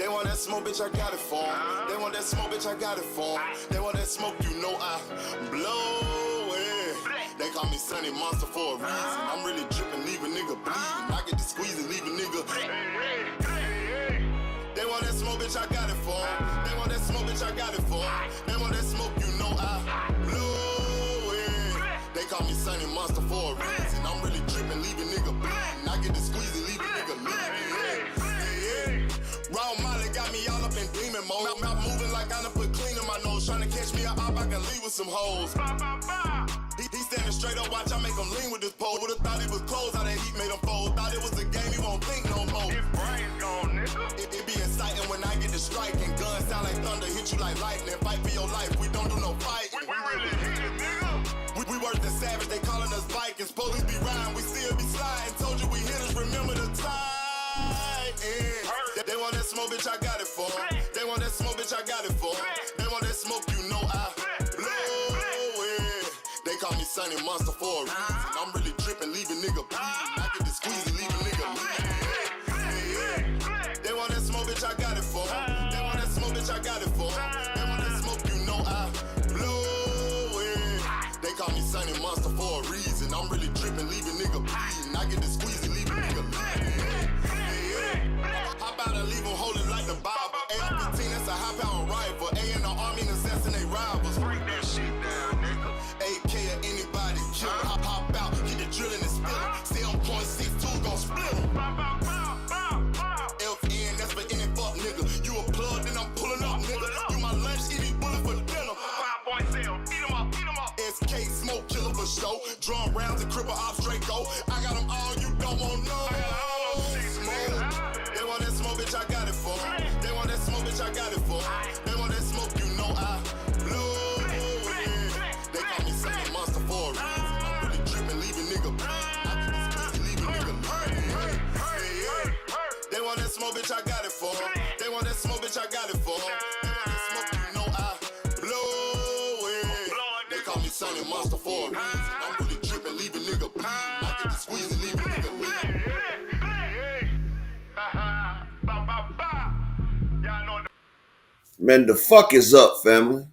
They want that smoke, bitch, I got it for 'em. They want that smoke, bitch, I got it for 'em. They want that smoke, you know I blow it. They call me Sunny Monster for a reason. I'm really dripping, leave a nigga bleeding. I get to squeeze and leave a nigga. They want that smoke, bitch, I got it for 'em. They want that smoke, bitch, I got it for 'em. They want that smoke, you know I blow it. They call me Sunny Monster for a reason. I'm really dripping, leave a nigga bleeding. I get to squeeze and leave a nigga bleeding. Raw Molly got me all up in demon mode. Mouth moving like I done put clean in my nose. Trying to catch me up, I can leave with some hoes. He standing straight up, watch I make him lean with this pole. Would've thought he was closed, how that heat made him fold. Thought it was a game, he won't think no more. His brain's gone, nigga. It be exciting when I get to striking. Guns sound like thunder, hit you like lightning. Fight for your life, we don't do no fighting. We really hit it, nigga. We worse than savage, they calling us Vikings. Police be riding, we still be sliding. Told you we hit us, remember the time. They want that smoke, bitch, I got it for 'em. They want that smoke, bitch, I got it for 'em. They want that smoke, you know I blow it. They call me Sunny Monster for a reason. I'm really dripping, leave a nigga bleeding. I get to squeeze and leave a nigga bleeding. They want that smoke, bitch, I got it for 'em. They want that smoke, bitch, I got it for 'em. They want that smoke, you know I blow it. They call me Sunny Monster for a reason. I'm really dripping, leave a nigga bleeding. I get to squeeze and leave a nigga bleeding. How about I leave them holding like the Bible? AR-15, that's a high-power rifle. A in the army and assassinate rivals. Break that shit down, nigga. AK or anybody kill. Hop out, hit the drilling and spilling. Stay on point 6-2, gon' split 'em. FN, that's for any fuck nigga. You a plug, then I'm pulling up, nigga. You my lunch, eat these bullets for dinner. 5-point sale, eat 'em up, eat 'em up. SK, smoke killer for show. Drum rounds and cripple off straight go. I got them all, you don't want no. They want that smoke, bitch, I got it for 'em. They want that smoke, bitch, I got it for 'em. They want that smoke, you know I blow it. They call me Sunny Monster for a reason. I'm really dripping, leave a nigga bleeding. I get this crazy, leave a nigga bleeding. They want that smoke, bitch, I got it for 'em. They want that smoke, bitch, I got it for 'em. They want that smoke, you know I blow it. They call me Sunny Monster for a reason. I'm really dripping, leave a nigga bleeding. I get to squeeze and leave a nigga bleeding. Man, the fuck is up, family?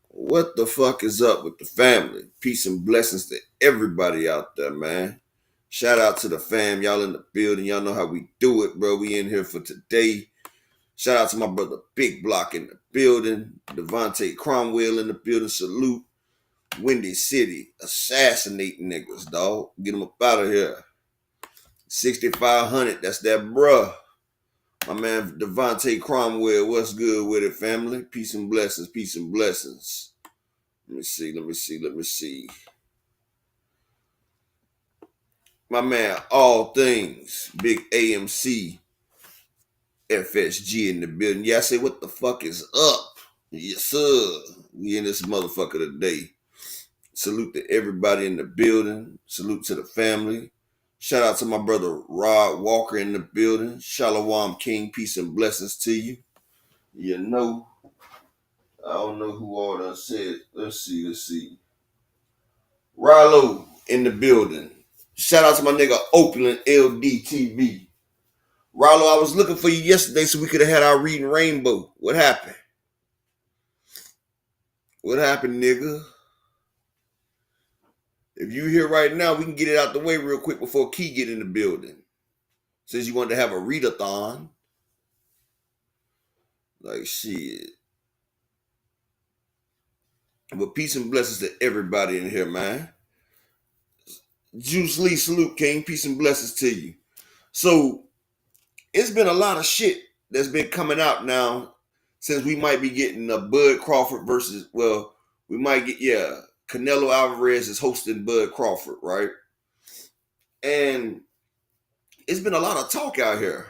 What the fuck is up with the family? Peace and blessings to everybody out there, man. Shout out to the fam. Y'all in the building. Y'all know how we do it, bro. We in here for today. Shout out to my brother Big Block in the building. Devontae Cromwell in the building. Salute. Windy City. Assassinating niggas, dog. Get them up out of here. 6500. That's that bruh. My man Devontae Cromwell, what's good with it, family? Peace and blessings, peace and blessings. Let me see. My man, all things, Big AMC, FSG in the building. Yeah, I say, what the fuck is up? Yes, sir. We in this motherfucker today. Salute to everybody in the building. Salute to the family. Shout out to my brother Rod Walker in the building. Shalom King, peace and blessings to you. You know, I don't know who all done said. Let's see. Rallo in the building. Shout out to my nigga Oakland LDTV. Rallo, I was looking for you yesterday so we could have had our reading rainbow. What happened? What happened, nigga? If you here right now, we can get it out the way real quick before Key get in the building. Since you wanted to have a readathon. Like, shit. But peace and blessings to everybody in here, man. Juice Lee, salute, King. Peace and blessings to you. So, it's been a lot of shit that's been coming out now since we might be getting a Bud Crawford versus, well, we might get, Canelo Alvarez is hosting Bud Crawford, right? And it's been a lot of talk out here.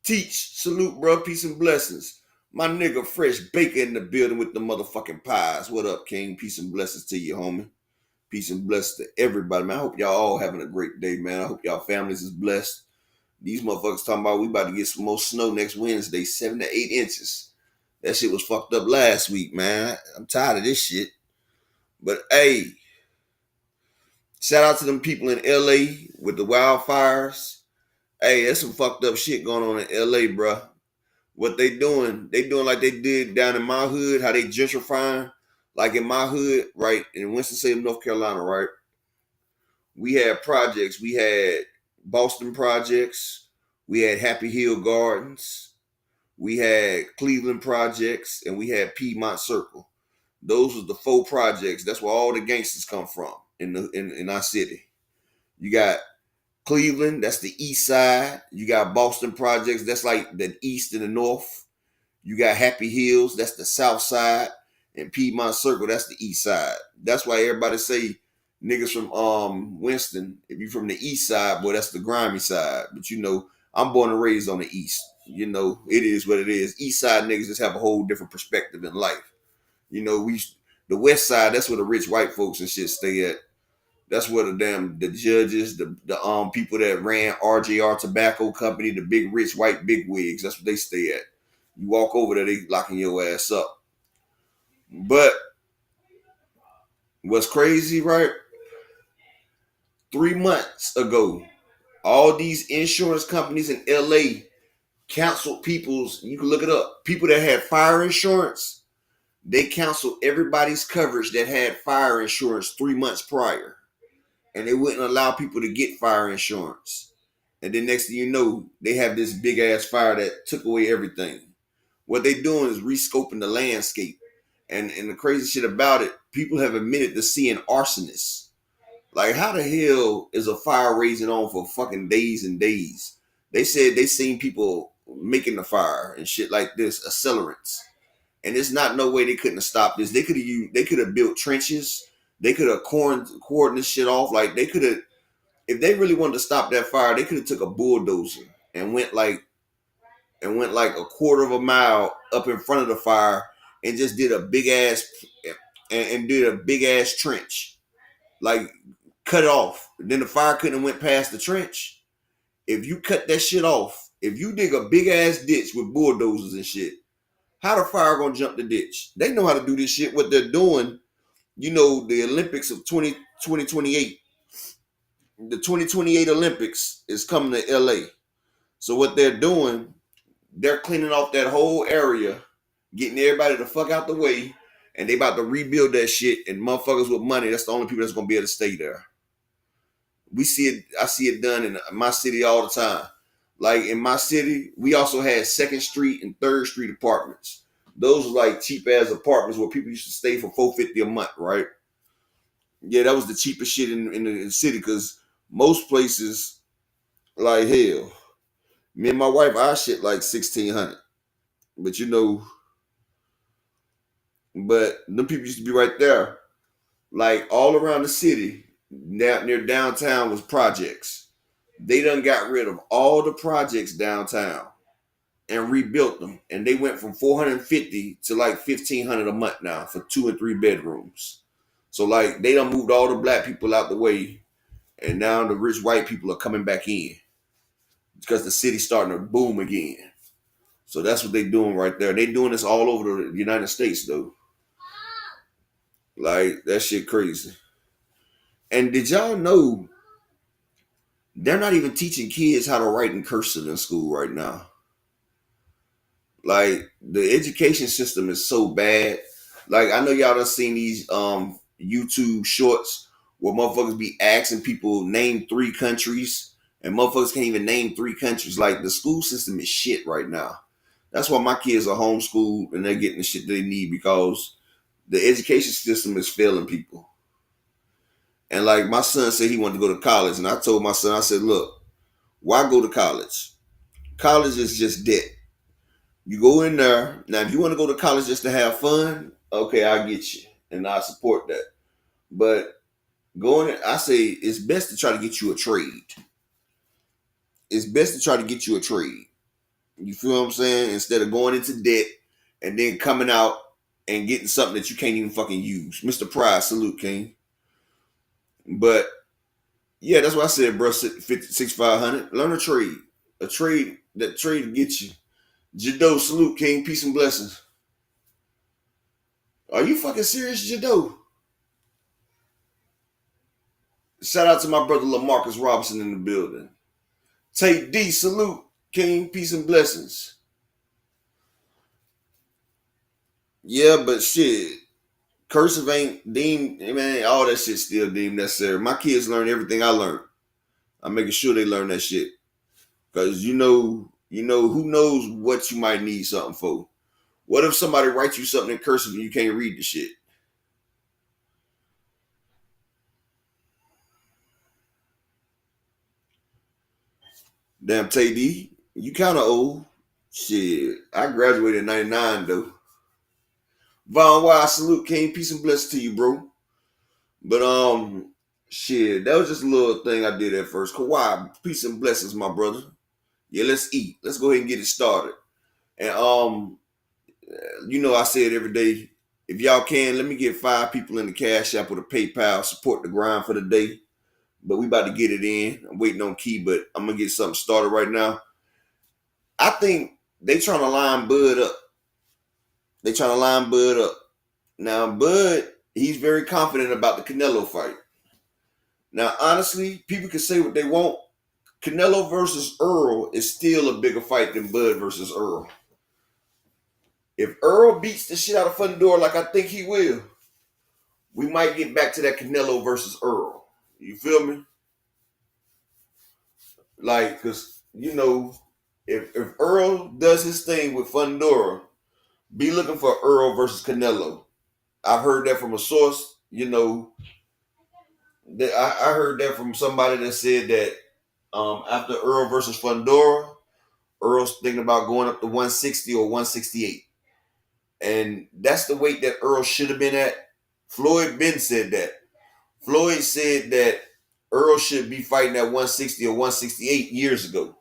Teach, salute, bro. Peace and blessings. My nigga Fresh Baker in the building with the motherfucking pies. What up, King? Peace and blessings to you, homie. Peace and blessings to everybody, man. I hope y'all all having a great day, man. I hope y'all families is blessed. These motherfuckers talking about we about to get some more snow next Wednesday, 7 to 8 inches. That shit was fucked up last week, man. I'm tired of this shit. But hey, shout out to them people in LA with the wildfires. Hey, there's some fucked up shit going on in LA, bruh. What they doing like they did down in my hood, how they gentrifying. Like in my hood, right, in Winston-Salem, North Carolina, right, we had projects. We had Boston projects. We had Happy Hill Gardens. We had Cleveland projects, and we had Piedmont Circle. Those was the 4 projects. That's where all the gangsters come from in our city. You got Cleveland, that's the east side. You got Boston projects, that's like the east and the north. You got Happy Hills, that's the south side, and Piedmont Circle, that's the east side. That's why everybody say niggas from Winston, if you from the east side, boy, that's the grimy side. But you know, I'm born and raised on the east. You know, it is what it is. East side niggas just have a whole different perspective in life. You know, the west side, that's where the rich white folks and shit stay at. That's where the judges, the people that ran RJR Tobacco Company, the big rich white big wigs, that's what they stay at. You walk over there, they locking your ass up. But what's crazy, right? 3 months ago, all these insurance companies in LA canceled people's, you can look it up, people that had fire insurance, they canceled everybody's coverage that had fire insurance 3 months prior. And they wouldn't allow people to get fire insurance. And then next thing you know, they have this big ass fire that took away everything. What they doing is rescoping the landscape. And the crazy shit about it, people have admitted to seeing arsonists. Like, how the hell is a fire raging on for fucking days and days? They said they seen people making the fire and shit like this, accelerants. And there's not no way they couldn't have stopped this. They could have built trenches. They could have cordoned this shit off. Like, they could have, if they really wanted to stop that fire, they could have took a bulldozer and went like a quarter of a mile up in front of the fire and just did a big ass and did a big ass trench. Like, cut it off. Then the fire couldn't have went past the trench. If you cut that shit off, if you dig a big ass ditch with bulldozers and shit, how the fire gonna jump the ditch? They know how to do this shit. What they're doing, you know, the Olympics of 2028. The 2028 Olympics is coming to LA. So what they're doing, they're cleaning off that whole area, getting everybody the fuck out the way, and they about to rebuild that shit. And motherfuckers with money, that's the only people that's gonna be able to stay there. We see it. I see it done in my city all the time. Like in my city, we also had 2nd Street and 3rd Street apartments. Those were like cheap ass apartments where people used to stay for $450 a month, right? Yeah, that was the cheapest shit in the city because most places, like hell, me and my wife, our shit like $1,600. But you know, but them people used to be right there. Like all around the city, near downtown was projects. They done got rid of all the projects downtown and rebuilt them. And they went from $450 to like $1,500 a month now for 2 and 3 bedrooms. So like they done moved all the black people out the way, and now the rich white people are coming back in because the city's starting to boom again. So that's what they doing right there. They doing this all over the United States though. Like that shit crazy. And did y'all know they're not even teaching kids how to write in cursive in school right now? Like the education system is so bad. Like I know y'all done seen these YouTube shorts where motherfuckers be asking people name 3 countries and motherfuckers can't even name 3 countries. Like the school system is shit right now. That's why my kids are homeschooled and they're getting the shit they need because the education system is failing people. And like my son said he wanted to go to college, and I told my son, I said, look, why go to college? College is just debt. You go in there. Now, if you want to go to college just to have fun, okay, I get you. And I support that. But going, I say it's best to try to get you a trade. It's best to try to get you a trade. You feel what I'm saying? Instead of going into debt and then coming out and getting something that you can't even fucking use. Mr. Price, salute, King. But yeah, that's what I said, bro. 6,500. Learn a trade. A trade to get you. Jado, salute, King. Peace and blessings. Are you fucking serious, Jado? Shout out to my brother LaMarcus Robinson in the building. Tate D, salute, King. Peace and blessings. Yeah, but shit, cursive ain't deemed. Man, all that shit still deemed necessary. My kids learn everything I learned. I'm making sure they learn that shit because who knows what you might need something for. What if somebody writes you something in cursive and you can't read the shit? Damn, TD, you kind of old. Shit, I graduated in '99 though. Von Why, salute, King. Peace and blessings to you, bro. But shit, that was just a little thing I did at first. Kawhi, peace and blessings, my brother. Yeah, let's eat. Let's go ahead and get it started. And I say it every day. If y'all can, let me get 5 people in the Cash App with a PayPal. Support the grind for the day. But we about to get it in. I'm waiting on Key, but I'm gonna get something started right now. I think they trying to line Bud up. They trying to line Bud up. Now, Bud, he's very confident about the Canelo fight. Now, honestly, people can say what they want. Canelo versus Earl is still a bigger fight than Bud versus Earl. If Earl beats the shit out of Fundora like I think he will, we might get back to that Canelo versus Earl. You feel me? Like, because, if Earl does his thing with Fundora, be looking for Earl versus Canelo. I've heard that from a source, that I heard that from somebody that said that after Earl versus Fundora, Earl's thinking about going up to 160 or 168. And that's the weight that Earl should have been at. Floyd Benn said that. Floyd said that Earl should be fighting at 160 or 168 years ago.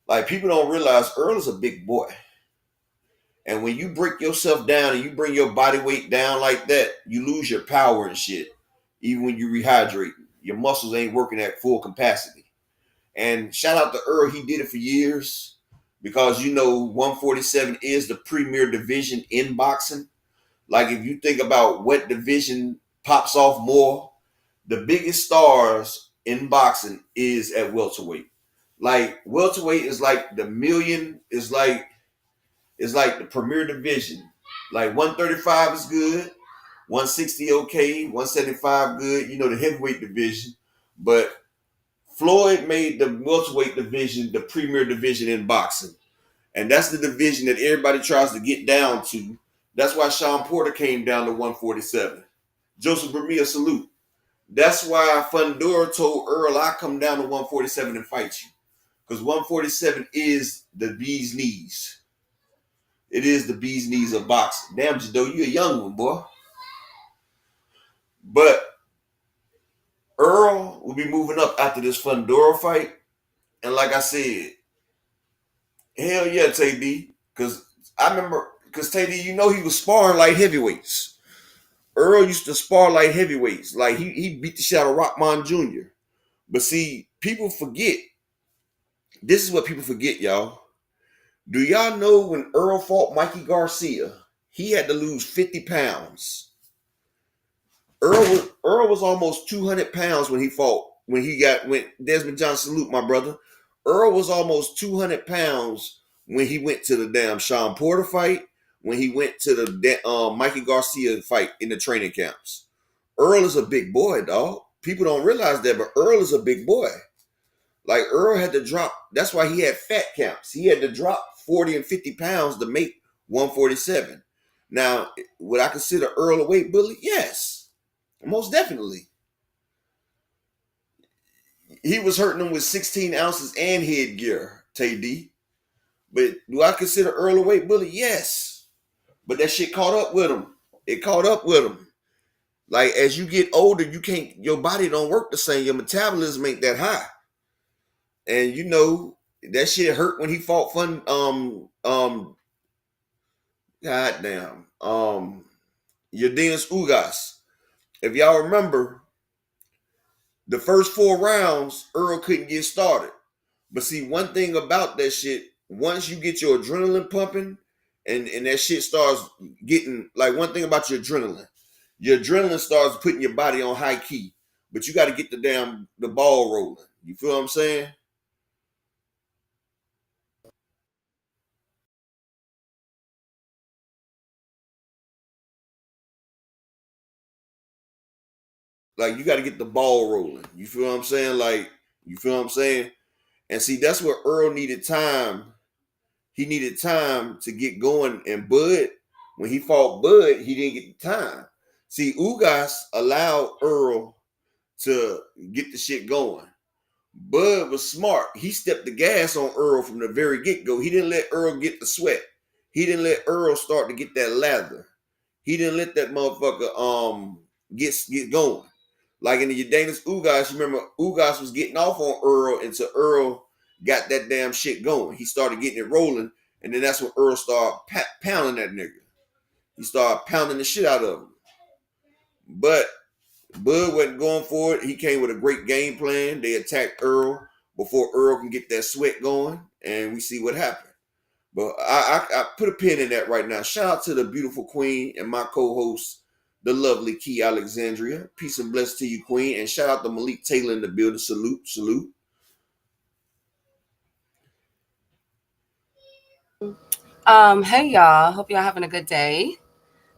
Like, people don't realize Earl is a big boy. And when you break yourself down and you bring your body weight down like that, you lose your power and shit. Even when you rehydrate, your muscles ain't working at full capacity. And shout out to Earl, he did it for years because 147 is the premier division in boxing. Like, if you think about what division pops off more, the biggest stars in boxing is at welterweight. Like, welterweight is like the million, is like the premier division. Like, 135 is good, 160 okay, 175 good, the heavyweight division. But Floyd made the welterweight division the premier division in boxing. And that's the division that everybody tries to get down to. That's why Sean Porter came down to 147. Joseph Bermia, salute. That's why Fundora told Earl, I come down to 147 and fight you. Because 147 is the bee's knees. It is the bee's knees of boxing. Damn, Jado, you a young one, boy. But Earl will be moving up after this Fundora fight. And like I said, hell yeah, TD. Because I remember, TD, he was sparring like heavyweights. Earl used to spar like heavyweights. Like, he beat the shit out of Rockman Jr. But see, people forget. This is what people forget, y'all. Do y'all know when Earl fought Mikey Garcia, he had to lose 50 pounds. Earl was almost 200 pounds when he fought, when Desmond Johnson, salute my brother. Earl was almost 200 pounds when he went to the damn Sean Porter fight, when he went to the Mikey Garcia fight in the training camps. Earl is a big boy, dog. People don't realize that, but Earl is a big boy. Like, Earl had to drop, that's why he had fat camps. He had to drop 40 and 50 pounds to make 147. Now, would I consider Earl a weight bully? Yes, most definitely. He was hurting him with 16 ounces and headgear, TD. But do I consider Earl a weight bully? Yes. But that shit caught up with him. It caught up with him. Like, as you get older, your body don't work the same. Your metabolism ain't that high. And that shit hurt when he fought goddamn, Yadinus Ugas. If y'all remember, the first 4 rounds, Earl couldn't get started. But see, one thing about that shit, once you get your adrenaline pumping and that shit starts getting, like, one thing about your adrenaline starts putting your body on high key. But you got to get the ball rolling. You feel what I'm saying? Like you got to get the ball rolling. You feel what I'm saying? Like you feel what I'm saying? And see, that's where Earl needed time. He needed time to get going. And Bud, when he fought Bud, he didn't get the time. See, Ugas allowed Earl to get the shit going. Bud was smart. He stepped the gas on Earl from the very get-go. He didn't let Earl get the sweat. He didn't let Earl start to get that lather. He didn't let that motherfucker get going. Like in the Udanis Ugas, you remember Ugas was getting off on Earl until Earl got that damn shit going. He started getting it rolling, and then that's when Earl started pounding that nigga. He started pounding the shit out of him. But Bud wasn't going for it. He came with a great game plan. They attacked Earl before Earl can get that sweat going, and we see what happened. But I put a pin in that right now. Shout out to the beautiful queen and my co-host, the lovely Key Alexandria. Peace and bless to you, queen. And shout out to Malik Taylor in the building. Salute, salute. Hey y'all. Hope y'all having a good day.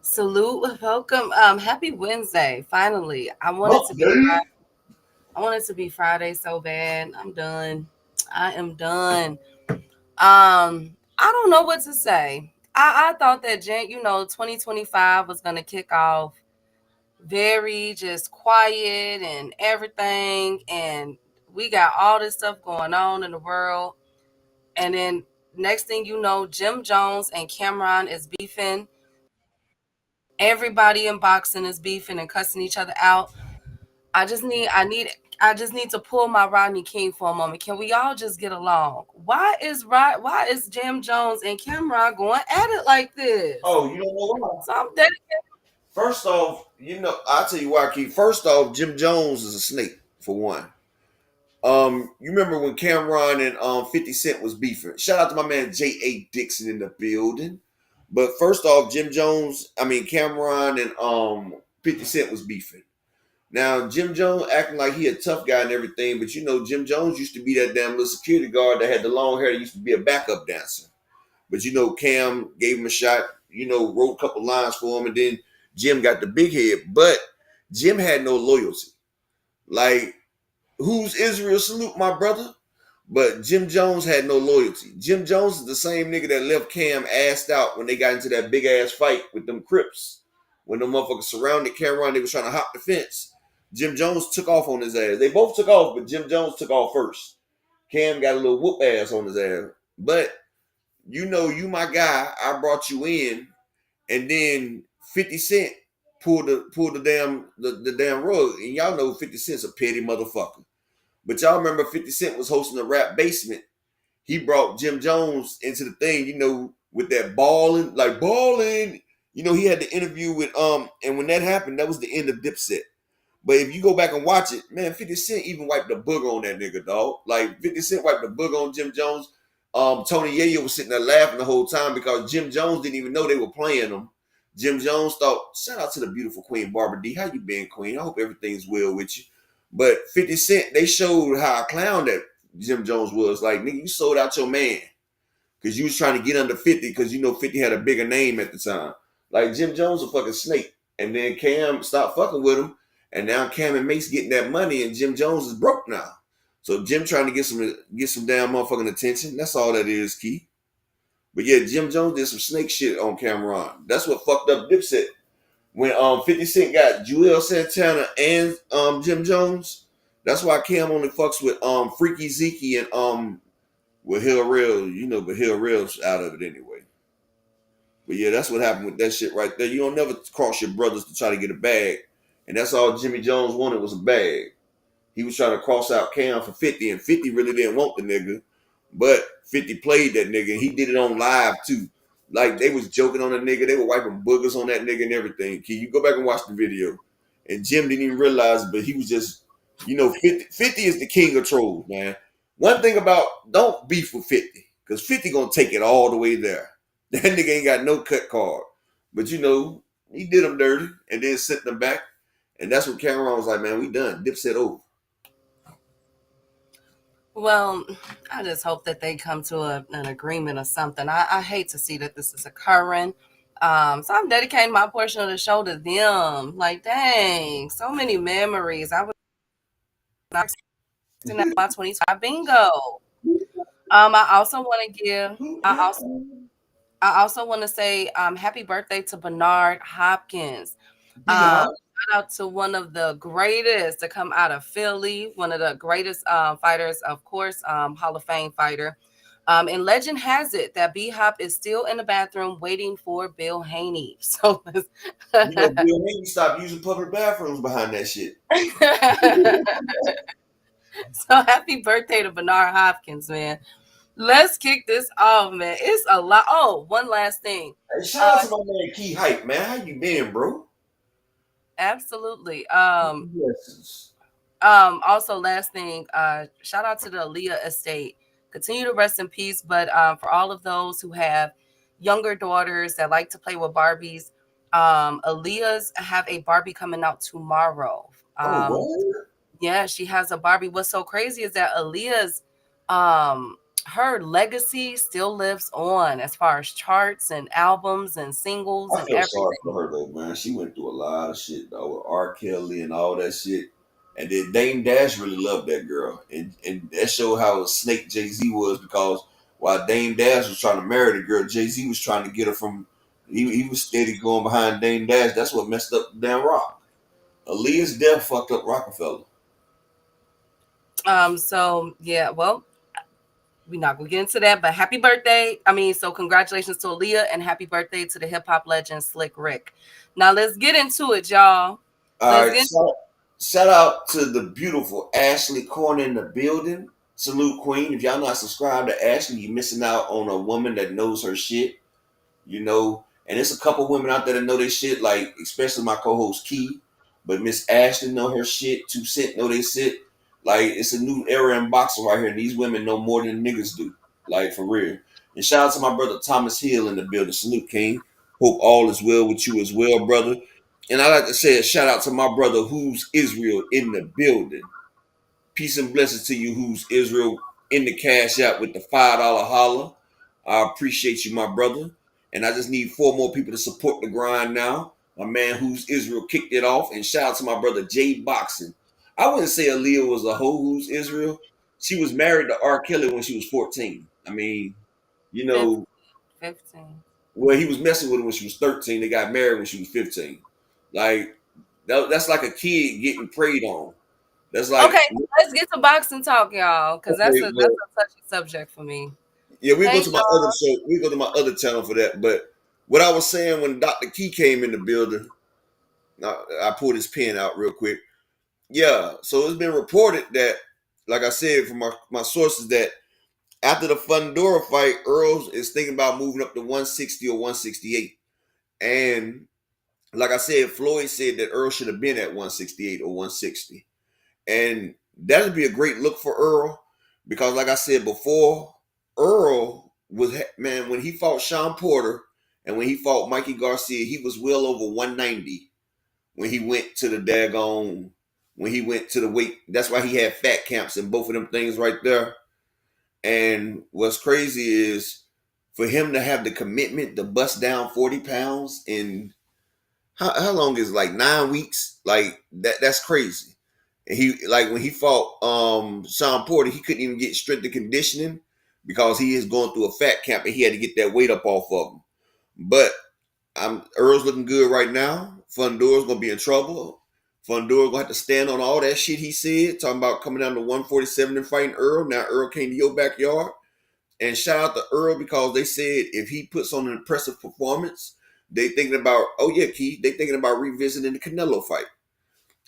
Salute, welcome. Happy Wednesday. Finally. I want it to be Friday so bad. I'm done. I am done. I don't know what to say. I thought that 2025 was gonna kick off very just quiet and everything, and we got all this stuff going on in the world. And then next thing you know, Jim Jones and Cameron is beefing. Everybody in boxing is beefing and cussing each other out. I just need I need I just need to pull my Rodney King for a moment. Can we all just get along? Why is Jim Jones and Cameron going at it like this? Oh, you don't know why? So I'm dedicated. First off, I'll tell you why, Keith. First off, Jim Jones is a snake, for one. You remember when Cameron and 50 Cent was beefing? Shout out to my man J.A. Dixon in the building. But first off, Cameron and 50 Cent was beefing. Now, Jim Jones acting like he a tough guy and everything, but Jim Jones used to be that damn little security guard that had the long hair that used to be a backup dancer. But Cam gave him a shot, wrote a couple lines for him, and then Jim got the big head. But Jim had no loyalty. Like, who's Israel? Salute, my brother. But Jim Jones had no loyalty. Jim Jones is the same nigga that left Cam assed out when they got into that big ass fight with them Crips. When the motherfuckers surrounded Cameron, they was trying to hop the fence. Jim Jones took off on his ass. They both took off, but Jim Jones took off first. Cam got a little whoop ass on his ass. But you my guy. I brought you in, and then 50 Cent pulled the damn rug, and y'all know 50 Cent's a petty motherfucker. But y'all remember 50 Cent was hosting a rap basement. He brought Jim Jones into the thing, with that balling, like balling. He had the interview with and when that happened, that was the end of Dipset. But if you go back and watch it, man, 50 Cent even wiped the booger on that nigga, dog. Like 50 Cent wiped the booger on Jim Jones. Tony Yayo was sitting there laughing the whole time because Jim Jones didn't even know they were playing him. Jim Jones thought, shout out to the beautiful Queen Barbara D. How you been, Queen? I hope everything's well with you. But 50 Cent, they showed how a clown that Jim Jones was. Like, nigga, you sold out your man. Because you was trying to get under 50 because 50 had a bigger name at the time. Like, Jim Jones a fucking snake. And then Cam stopped fucking with him. And now Cam and Mace getting that money and Jim Jones is broke now. So Jim trying to get some damn motherfucking attention. That's all that is, Key. But yeah, Jim Jones did some snake shit on Cameron. That's what fucked up Dipset. When 50 Cent got Joel Santana and Jim Jones, that's why Cam only fucks with Freaky Zeke and with Hill Real, but Hill Real's out of it anyway. But yeah, that's what happened with that shit right there. You don't never cross your brothers to try to get a bag. And that's all Jimmy Jones wanted was a bag. He was trying to cross out Cam for 50, and 50 really didn't want the nigga. But 50 played that nigga, and he did it on live too. Like, they was joking on the nigga. They were wiping boogers on that nigga and everything. Can you go back and watch the video? And Jim didn't even realize, but he was just, 50 is the king of trolls, man. One thing about, don't beef with 50, because 50 gonna take it all the way there. That nigga ain't got no cut card. But, he did him dirty and then sent them back. And that's what Cameron was like, man, we done. Dipset over. Well, I just hope that they come to an agreement or something. I hate to see that this is occurring. So I'm dedicating my portion of the show to them. Like, dang, so many memories. I was not expecting that my 25 bingo. I also want to give. I also want to say happy birthday to Bernard Hopkins. B Hop. Shout out to one of the greatest to come out of Philly, one of the greatest fighters, of course, Hall of Fame fighter. And legend has it that B Hop is still in the bathroom waiting for Bill Haney. So, You know, Bill Haney stopped using public bathrooms behind that shit. so happy birthday to Bernard Hopkins, man. Let's kick this off, man. It's a lot. Oh, one last thing. Hey, shout out to my man Key Hype, man. How you been, bro? Absolutely. Blessings. Also, last thing, shout out to the Aaliyah estate. Continue to rest in peace. But for all of those who have younger daughters that like to play with Barbies, Aaliyah's have a Barbie coming out tomorrow. Oh, what? Yeah, she has a Barbie. What's so crazy is that Aaliyah's her legacy still lives on as far as charts and albums and singles I and feel sorry everything. for her though, man. She went through a lot of shit though with R. Kelly and all that shit. And then Dame Dash really loved that girl. And that showed how a snake Jay-Z was because while Dame Dash was trying to marry the girl, Jay-Z was trying to get her from he was steady going behind Dame Dash. That's what messed up the damn rock. Aaliyah's death fucked up Rockefeller. So yeah, well, we're not gonna get into that, but happy birthday. I mean, so congratulations to Aaliyah and happy birthday to the hip hop legend Slick Rick. Now let's get into it, y'all. All Let's right, get shout out to the beautiful Ashley Corner in the building. Salute Queen. If y'all not subscribed to Ashley, you're missing out on a woman that knows her shit. You know, and it's a couple women out there that know their shit, like especially my co-host Key. But Miss Ashley know her shit. 2 Cent know they shit. Like it's a new era in boxing right here, and these women know more than niggas do. Like for real. And shout out to my brother Thomas Hill in the building. Salute King. Hope all is well with you as well, brother. And I like to say a shout out to my brother who's Israel in the building. Peace and blessings to you, who's Israel in the cash out with the $5 holler. I appreciate you, my brother. And I just need 4 more people to support the grind now. My man, who's Israel, kicked it off. And shout out to my brother, Jay Boxing. I wouldn't say Aaliyah was a hoe who's Israel. She was married to R. Kelly when she was 14. I mean, you know, 15. well, he was messing with her when she was 13. They got married when she was 15. Like, that's like a kid getting preyed on. That's like, Okay, let's get to boxing talk, y'all, because that's okay, a well, touchy subject for me. yeah, we go Hey to my y'all. other show. We go to my other channel for that. But what I was saying when Dr. Key came in the building, I pulled his pen out real quick. Yeah, so it's been reported that, like I said from my sources, that after the Fundora fight, Earl is thinking about moving up to 160 or 168. And like I said, Floyd said that Earl should have been at 168 or 160. And that would be a great look for Earl because, like I said before, Earl was, man, when he fought Sean Porter and when he fought Mikey Garcia, he was well over 190 when he went to the daggone, when he went to the weight. That's why he had fat camps and both of them things right there. And what's crazy is for him to have the commitment to bust down 40 pounds in how long is like 9 weeks? Like that's crazy. And he like when he fought Sean Porter, he couldn't even get strength and conditioning because he is going through a fat camp and he had to get that weight up off of him. But Earl's looking good right now. Fundor's gonna be in trouble. Fundor's gonna have to stand on all that shit he said, talking about coming down to 147 and fighting Earl. Now Earl came to your backyard. And shout out to Earl because they said if he puts on an impressive performance, they thinking about, oh yeah, Keith, they thinking about revisiting the Canelo fight.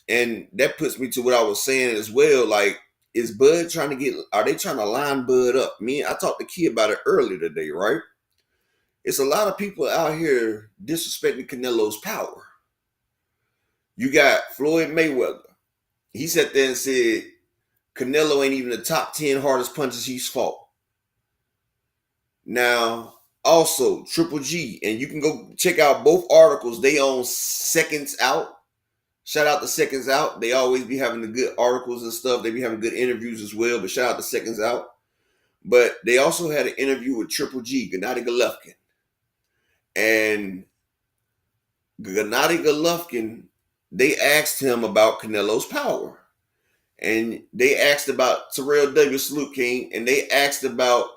And that puts me to what I was saying as well. Like, is Bud trying to are they trying to line Bud up? I talked to Key about it earlier today, right? It's a lot of people out here disrespecting Canelo's power. You got Floyd Mayweather. He sat there and said Canelo ain't even the top 10 hardest punches he's fought. Now, also, Triple G, and you can go check out both articles. They own Seconds Out. Shout out to Seconds Out. They always be having the good articles and stuff. They be having good interviews as well, but shout out to Seconds Out. But they also had an interview with Triple G, Gennady Golovkin. And Gennady Golovkin, they asked him about Canelo's power. And they asked about Terrell Davis, Salute King, and they asked about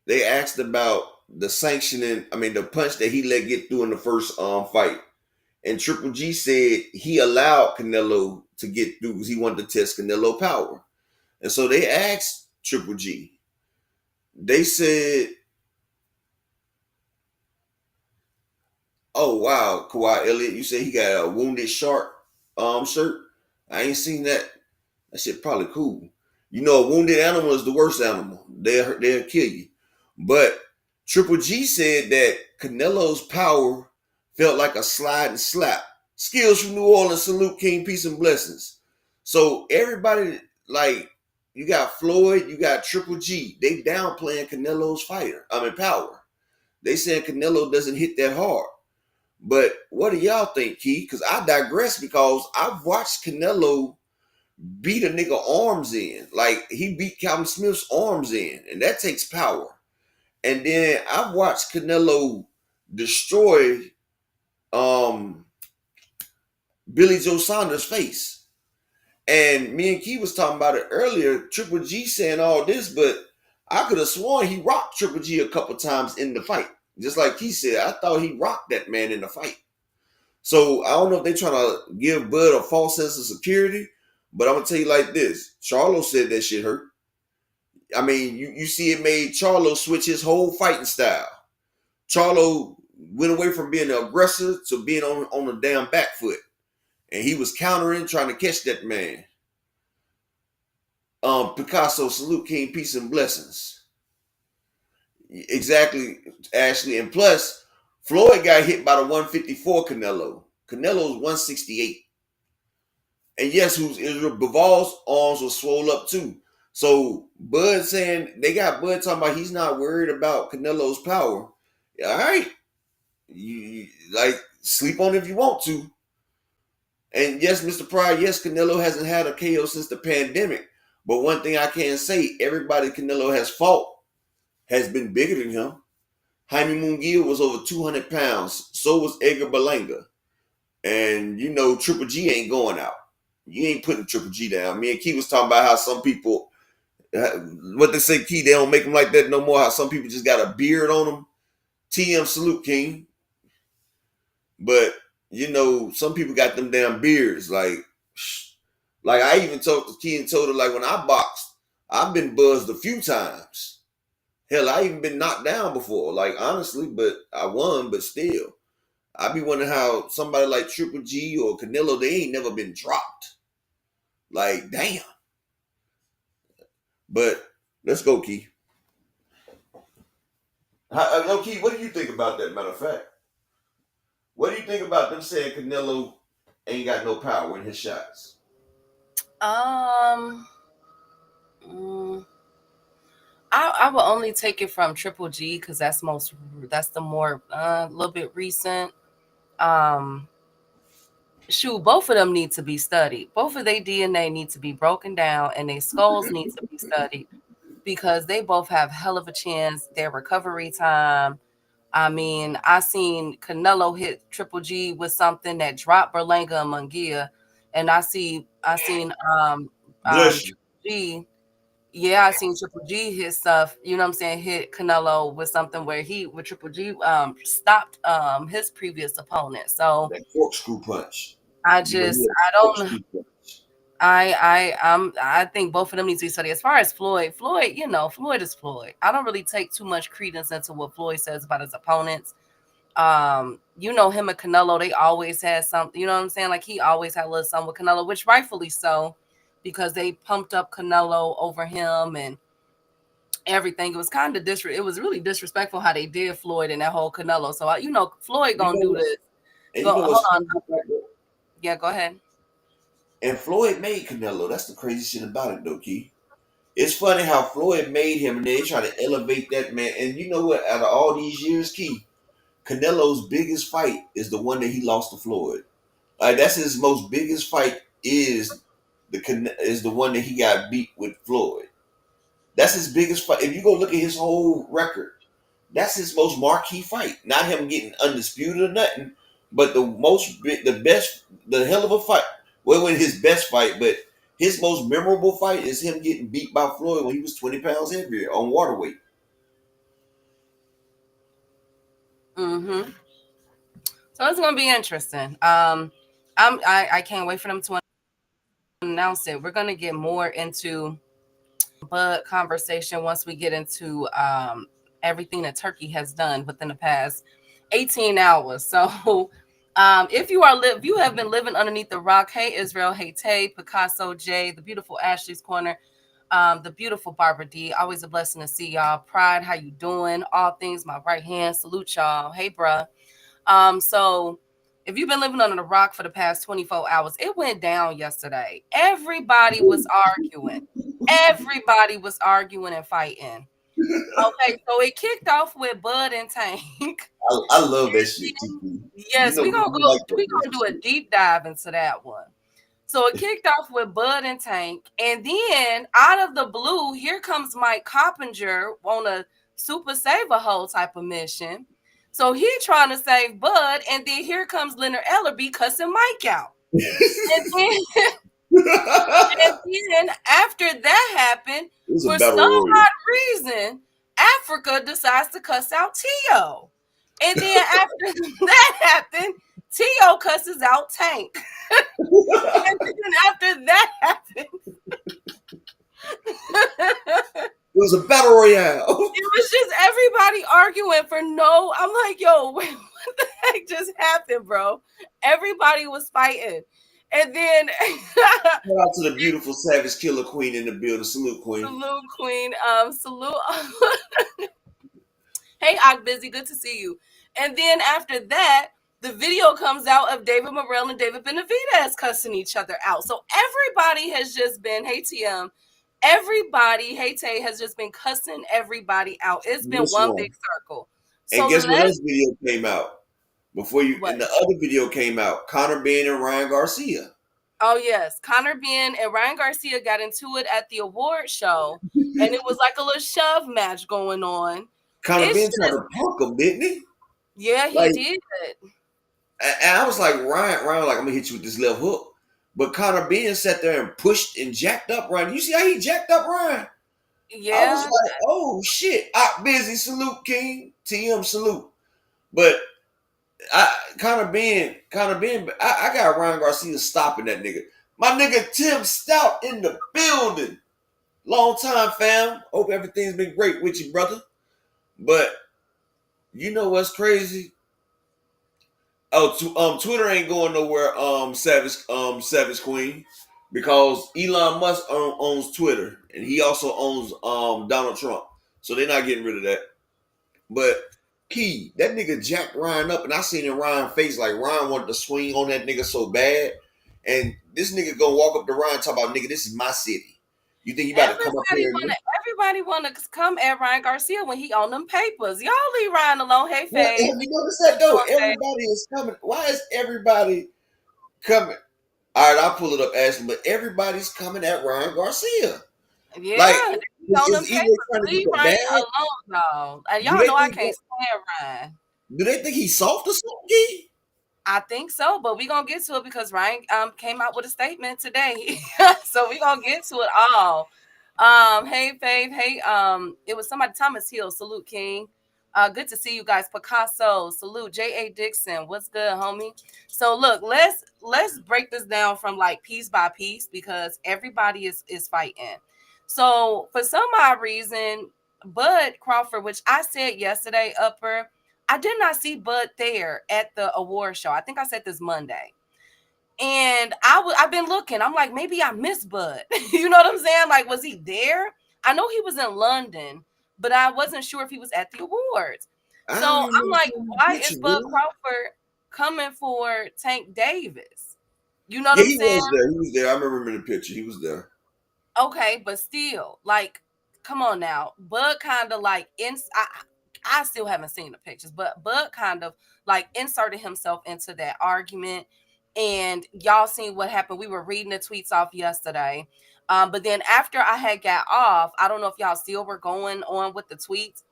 the sanctioning, the punch that he let get through in the first fight. And Triple G said he allowed Canelo to get through because he wanted to test Canelo power. And so they asked Triple G. They said, "Oh wow, Kawhi Elliott, you said he got a wounded shark shirt. I ain't seen that. That shit probably cool. You know, a wounded animal is the worst animal. They'll kill you. But Triple G said that Canelo's power felt like a slide and slap. Skills from New Orleans, salute King, peace and blessings. So everybody, like, you got Floyd, you got Triple G. They downplaying Canelo's power. They saying Canelo doesn't hit that hard. But what do y'all think, Key? Because I digress because I've watched Canelo beat a nigga arms in. Like, he beat Calvin Smith's arms in, and that takes power. And then I've watched Canelo destroy Billy Joe Saunders' face. And me and Key was talking about it earlier, Triple G saying all this, but I could have sworn he rocked Triple G a couple times in the fight. Just like he said, I thought he rocked that man in the fight. So I don't know if they're trying to give Bud a false sense of security, but I'm going to tell you like this. Charlo said that shit hurt. I mean, you see it made Charlo switch his whole fighting style. Charlo went away from being an aggressor to being on the damn back foot. And he was countering, trying to catch that man. Picasso, salute King, peace and blessings. Exactly, Ashley. And plus, Floyd got hit by the 154 Canelo. Canelo's 168. And yes, Bival's arms were swole up too. So Bud saying, they got Bud talking about he's not worried about Canelo's power. All right. You like, sleep on it if you want to. And yes, Mr. Pryor, yes, Canelo hasn't had a KO since the pandemic. But one thing I can say, everybody Canelo has fought has been bigger than him. Jaime Munguia was over 200 pounds. So was Edgar Berlanga. And, you know, Triple G ain't going out. You ain't putting Triple G down. Me and Key was talking about how some people, what they say, Key, they don't make them like that no more. How some people just got a beard on them. TM, salute, King. But, you know, some people got them damn beards. Like I even told Key and told her, like, when I boxed, I've been buzzed a few times. Hell, I even been knocked down before. Like, honestly, but I won, but still. I be wondering how somebody like Triple G or Canelo, they ain't never been dropped. Like, damn. But let's go, Key. Key, what do you think about that, matter of fact? What do you think about them saying Canelo ain't got no power in his shots? I will only take it from Triple G because that's the more a little bit recent. Both of them need to be studied. Both of their DNA need to be broken down and their skulls need to be studied because they both have hell of a chance. Their recovery time. I mean, I seen Canelo hit Triple G with something that dropped Berlanga and Munguia, and I seen Triple G. Yeah, I seen Triple G hit stuff, you know what I'm saying, hit Canelo with something where with Triple G stopped his previous opponent. So that corkscrew punch. I think both of them need to be studied. As far as Floyd, you know, Floyd is Floyd. I don't really take too much credence into what Floyd says about his opponents. You know, him and Canelo, they always had something, you know what I'm saying? Like, he always had a little something with Canelo, which rightfully so, because they pumped up Canelo over him and everything. It was kind of it was really disrespectful how they did Floyd and that whole Canelo. So, you know, Floyd gonna do this. Hold on. Yeah, go ahead. And Floyd made Canelo. That's the crazy shit about it, though, Key. It's funny how Floyd made him, and they try to elevate that man. And you know what? Out of all these years, Key, Canelo's biggest fight is the one that he lost to Floyd. Like, that's his most biggest fight is the one that he got beat with Floyd. That's his biggest fight. If you go look at his whole record, That's his most marquee fight. Not him getting undisputed or nothing, but the best, the hell of a fight. Well, when his best fight, but his most memorable fight is him getting beat by Floyd when he was 20 pounds heavier on waterweight. Mm-hmm. So it's gonna be interesting. I can't wait for them to announce it. We're gonna get more into Bud conversation once we get into everything that Turkey has done within the past 18 hours. So if you have been living underneath the rock, hey Israel, hey Tay, Picasso, Jay, the beautiful Ashley's Corner, the beautiful Barbara D. Always a blessing to see y'all. Pride, how you doing? All things my right hand. Salute y'all. Hey bruh. So if you've been living under the rock for the past 24 hours, it went down yesterday. Everybody was arguing. Everybody was arguing and fighting. Okay, so it kicked off with Bud and Tank. I love that shit, TP. You Yes, know, we like that we're gonna do a shit. deep dive into that one. So it kicked off with Bud and Tank, and then out of the blue, here comes Mike Coppinger on a super saver hole type of mission. So he trying to save Bud, and then here comes Leonard Ellerby cussing Mike out. And then, and then after that happened, It was a for battle some royal. odd reason, Africa decides to cuss out Tio. And then after that happened, Tio cusses out Tank. And then after that happened, it It was a battle royale. was just everybody arguing for no. I'm like, yo, wait, what the heck just happened, bro? Everybody was fighting. And then Shout out to the beautiful Savage Killer Queen in the building. Salute, Queen. salute Queen, salute. Hey, I'm busy. Good to see you. And then after that, the video comes out of David Morel and David Benavidez cussing each other out. So everybody has just been, hey TM, everybody, hey Tay, has just been cussing everybody out. It's been This one big one. circle. And So guess what let's else video came out? Before you what? and the other video came out, Conor Benn and Ryan Garcia. Oh yes, Conor Benn and Ryan Garcia got into it at the award show, and it was like a little shove match going on. Conor It's Benn tried just, to punk him, didn't he? yeah, he Like, did. and I was like, Ryan, like, I'm gonna hit you with this left hook. But Conor Benn sat there and pushed and jacked up Ryan. You see how he jacked up Ryan? I was Yeah, like, oh shit. Busy, salute, King. TM salute. But Conor Benn, I got Ryan Garcia stopping that nigga. My nigga Tim Stout in the building. Long time, fam. Hope everything's been great with you, brother. But you know what's crazy? Twitter ain't going nowhere. Savage Queen, because Elon Musk owns Twitter, and he also owns Donald Trump. So they're not getting rid of that. But Key, that nigga jacked Ryan up, and I seen in Ryan's face like Ryan wanted to swing on that nigga so bad, and this nigga gonna walk up to Ryan and talk about, nigga, this is my city. You think you about to come up here and everybody wanna come at Ryan Garcia when he on them papers. Y'all leave Ryan alone. Hey Well, Faye. have you noticed that though? Everybody is coming. Why is everybody coming? All right, I'll pull it up, Ashley. But everybody's coming at Ryan Garcia. Like, Yeah, he's on them is either papers. trying to get Leave the Ryan bag? alone, y'all. And Do y'all they know I think? can't stand Ryan. Do they think he's soft or something? Key? I think so, but we're gonna get to it because Ryan came out with a statement today. So we're gonna get to it all. Hey Faith, hey, it was somebody, Thomas Hill, salute King. Good to see you guys. Picasso, salute. J.A. Dixon, what's good, homie? So look, let's break this down from like piece by piece because everybody is fighting. So for some odd reason, Bud Crawford, which I said yesterday, Upper, I did not see Bud there at the award show. I think I said this Monday. And I've been looking. I'm like, maybe I missed Bud. You know what I'm saying? Like, was he there? I know he was in London, but I wasn't sure if he was at the awards. I So don't I'm remember like, seeing the why picture, is Bud man. Crawford coming for Tank Davis? You know what Yeah, I'm he saying? was there. He was there. I remember him in the picture. He was there. Okay, but still, like, come on now. Bud kind of like I still haven't seen the pictures, but Bud kind of like inserted himself into that argument. And y'all seen what happened. We were reading the tweets off yesterday. But then after I had got off, I don't know if y'all still were going on with the tweets.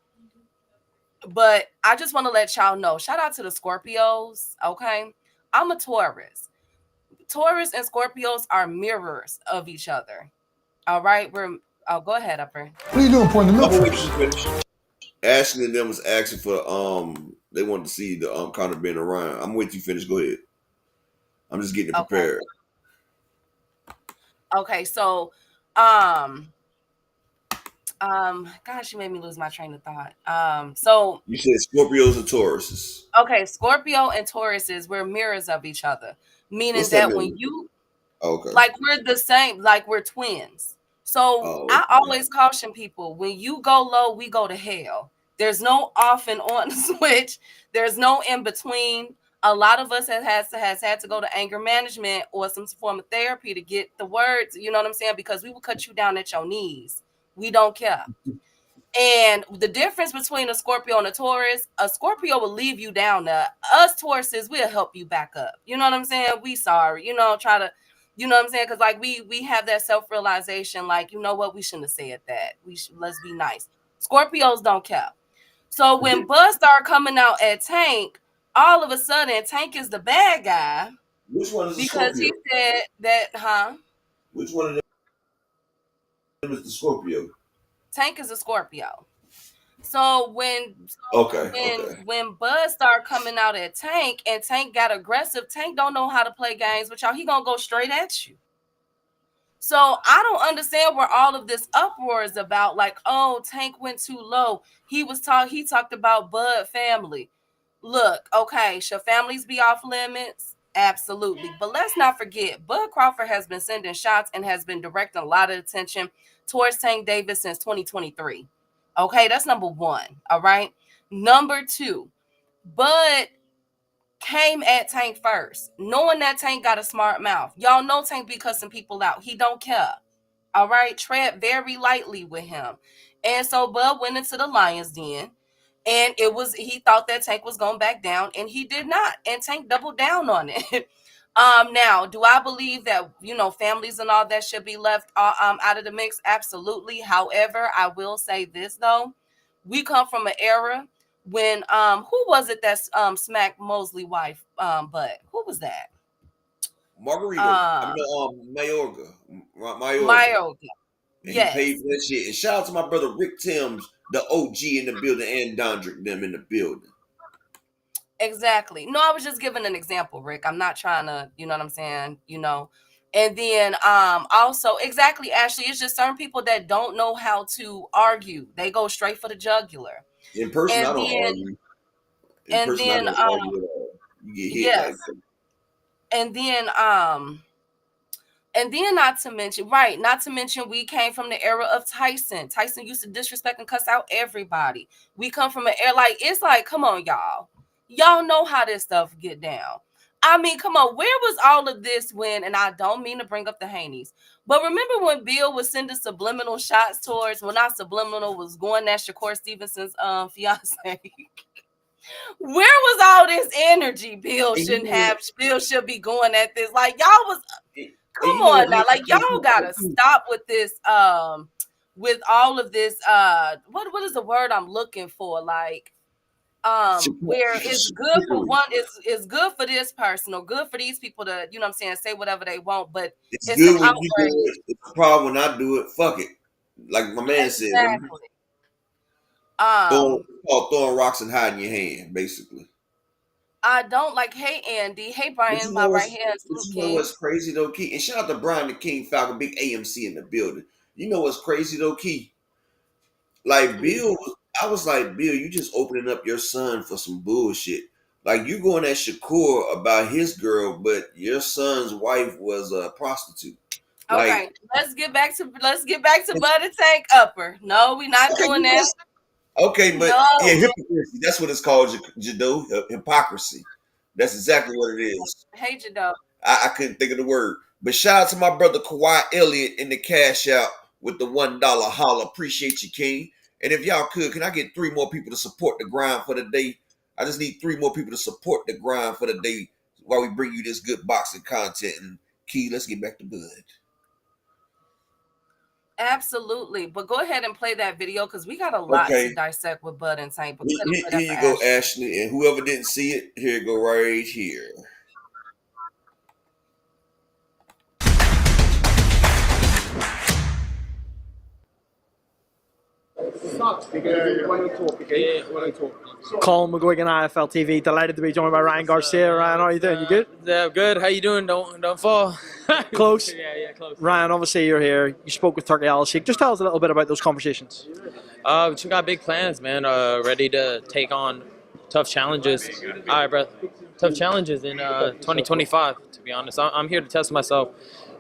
But I just want to let y'all know. Shout out to the Scorpios. Okay, I'm a Taurus. Taurus and Scorpios are mirrors of each other. All right, we're. Oh, go ahead, Upper. What are you doing, pouring the I'm milk gonna wait till first? you finish. Ashley and them was asking for they wanted to see the Conor being around. I'm gonna wait till you finish. Go ahead. I'm just getting it Okay. prepared. Okay. So, um, gosh, you made me lose my train of thought. So You said Scorpios and Tauruses. okay, Scorpio and Tauruses, we're mirrors of each other, meaning What's that that when mean? you Okay. like we're the same, like we're twins. So Oh, I okay. always caution people when you go low, we go to hell. There's no off and on switch. There's no in between. A lot of us has had to go to anger management or some form of therapy to get the words. You know what I'm saying? Because we will cut you down at your knees. We don't care. And the difference between a Scorpio and a Scorpio will leave you down there. Us Tauruses, we'll help you back up. You know what I'm saying? We sorry. Try to, you know what I'm saying? Because like we have that self-realization, like, you know what, we shouldn't have said that. Let's be nice. Scorpios don't care. So when Buzz started coming out at Tank, all of a sudden Tank is the bad guy Which one is a because Scorpio? he said that, Which one of them is the Scorpio? Tank is a Scorpio. So when Okay, okay. when Buzz started coming out at Tank and Tank got aggressive, Tank don't know how to play games with y'all. He gonna go straight at you. So I don't understand where all of this uproar is about. Like, oh, Tank went too low. He talked about Bud family. Look, okay, should families be off limits? Absolutely. But let's not forget, Bud Crawford has been sending shots and has been directing a lot of attention towards Tank Davis since 2023. Okay, that's number one. All right. Number two, Bud came at Tank first, knowing that Tank got a smart mouth. Y'all know Tank be cussing people out. He don't care. All right, tread very lightly with him. And so Bud went into the Lions Den, and he thought that Tank was going back down, and he did not. And Tank doubled down on it. Now, do I believe that families and all that should be left out of the mix? Absolutely. However, I will say this though, we come from an era when who was it that smacked Mosley wife butt? Who was that? Margarito. I Uh, mean, Mayorga. Mayorga. Mario. And he paid Yes. for that shit. And shout out to my brother Rick Timms, the OG in the building, and Dondrick them in the building. Exactly. No, I was just giving an example, Rick. I'm not trying to, you know what I'm saying, And then also exactly, Ashley, it's just certain people that don't know how to argue. They go straight for the jugular. In person, I And don't then argue. In and person, I then don't argue at all. You get hit like yes. And then not to mention, right, not to mention we came from the era of Tyson. Tyson used to disrespect and cuss out everybody. We come from an era like it's like, come on, y'all. Y'all know how this stuff get down. I mean, come on, where was all of this when, and I don't mean to bring up the Haneys, but remember when Bill was sending subliminal shots towards, well, not subliminal, was going at Shakur Stevenson's fiance. Where was all this energy? Bill should be going at this. Like y'all was and come you know on what now. makes Like me y'all gotta stop with this with all of this what is the word I'm looking for? Like where it's good for one, it's good for this person or good for these people to, you know what I'm saying, say whatever they want, but it's it's some good when you outward do it. It's a problem when I do it. Fuck it. Like my man said, remember? exactly. Um Throwing rocks and hiding your hand, basically. I don't like, hey Andy, hey But Brian, you my know right what's hand, but Luke you know King. what's crazy though, Key? And shout out to Brian the King Falcon, big AMC in the building. You know what's crazy though, Key? Like Bill, I was like, Bill, you just opening up your son for some bullshit. Like you going at Shakur about his girl, but your son's wife was a prostitute. Like, Okay, let's get back to Bud and Tank Upper. No, we're not okay, doing that. but yeah, No. hypocrisy. That's what it's called, Jado. Hypocrisy. That's exactly what it is. Hey Jado. I couldn't think of the word. But shout out to my brother Kawhi Elliott in the cash out with the $1 holla. Appreciate you, King. And if y'all could, can I get 3 more people to support the grind for the day? I just need 3 more people to support the grind for the day while we bring you this good boxing content. And Key, let's get back to Bud. Absolutely. But go ahead and play that video because we got a lot to Okay. dissect with Bud and Tank. But go ahead and play Here that you for go, Ashley. Ashley. And whoever didn't see it, here you go right here. Colin McGuigan, IFL TV. Delighted to be joined by Ryan Garcia. Ryan, how are you doing? You good? Yeah, good. How you doing? Don't fall. Close. Yeah, close. Ryan, obviously you're here. You spoke with Turki Al-Sheikh. Just tell us a little bit about those conversations. We got big plans, man. Ready to take on tough challenges. All right, bro. Tough challenges in 2025. To be honest, I'm here to test myself,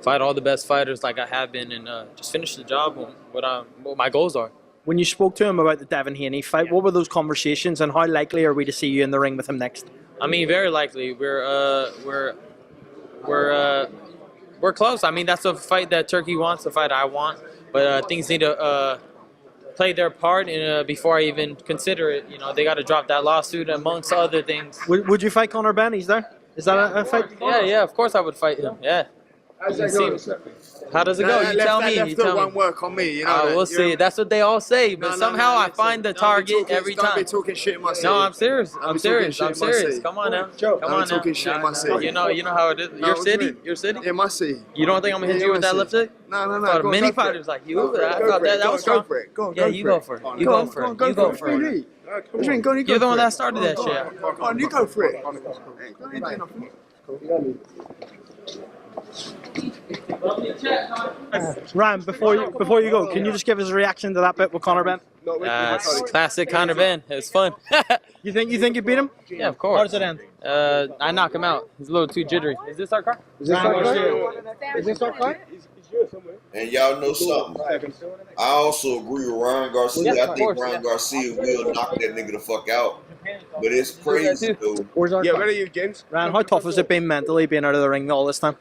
fight all the best fighters like I have been, and just finish the job. What my goals are. When you spoke to him about the Devin Haney fight, what were those conversations, and how likely are we to see you in the ring with him next? I mean, very likely. We're close. I mean, that's a fight that Turkey wants, a fight I want, but things need to play their part in, before I even consider it. You know, they got to drop that lawsuit amongst other things. Would you fight Conor Benn? He's there. Is that a fight? Yeah, of course I would fight him. Yeah. How does it go? You tell me. You tell won't me. work on me. You know. We'll see. That's what they all say, but somehow I find the target every Don't be time. talking shit in my city. No, I'm serious. I'm be serious. talking I'm shit in my serious. city. Come on now. Don't Come be on now. talking shit in my city. You know how it is. No, Your what do you city. mean? Your city. In my city. You don't think I'm gonna hit Yeah, you with that my left city. hook? No. I thought Go on, many go for it. fighters like you. Go for it, I go thought for it, that was go strong. for it. Go on, Yeah, go you for go it. for it. Go on, You go go on, for go it. on, go You go for for it. it. What do you mean? Go on, you You're go the one for that it. started that shit. Go on, you go for it. Go on, do nothing. Ryan, before you go, can you just give us a reaction to that bit with Conor Benn? It's classic Conor Benn. It's fun. You think you beat him? Yeah, of course. How does it end? I knock him out. He's a little too jittery. Is this our car? Is this our car? And y'all know something. I also agree with Ryan Garcia. Yeah, I of think course, Ryan yeah. Garcia will knock that nigga the fuck out. But it's crazy though. Where's our Yeah, car? where are you, James? Ryan, how tough has it been mentally being out of the ring all this time?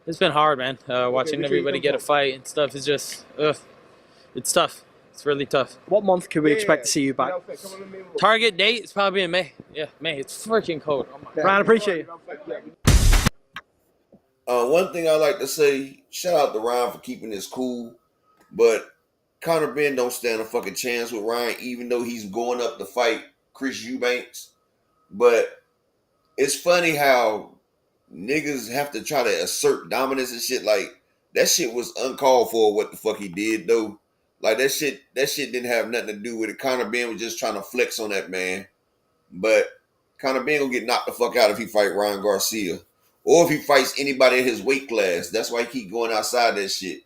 It's been hard, man. Watching everybody get a fight and stuff is just, it's tough. It's really tough. What month could we expect to see you back? Target date is probably in May. Yeah, May. It's freaking cold. Oh my Ryan, appreciate you. One thing I like to say, shout out to Ryan for keeping this cool, but Conor Benn don't stand a fucking chance with Ryan, even though he's going up to fight Chris Eubanks. But it's funny how niggas have to try to assert dominance and shit. Like, that shit was uncalled for what the fuck he did, though. Like, that shit didn't have nothing to do with it. Conor Benn was just trying to flex on that man. But Conor Benn gonna get knocked the fuck out if he fight Ryan Garcia. Or if he fights anybody in his weight class. That's why he keep going outside that shit.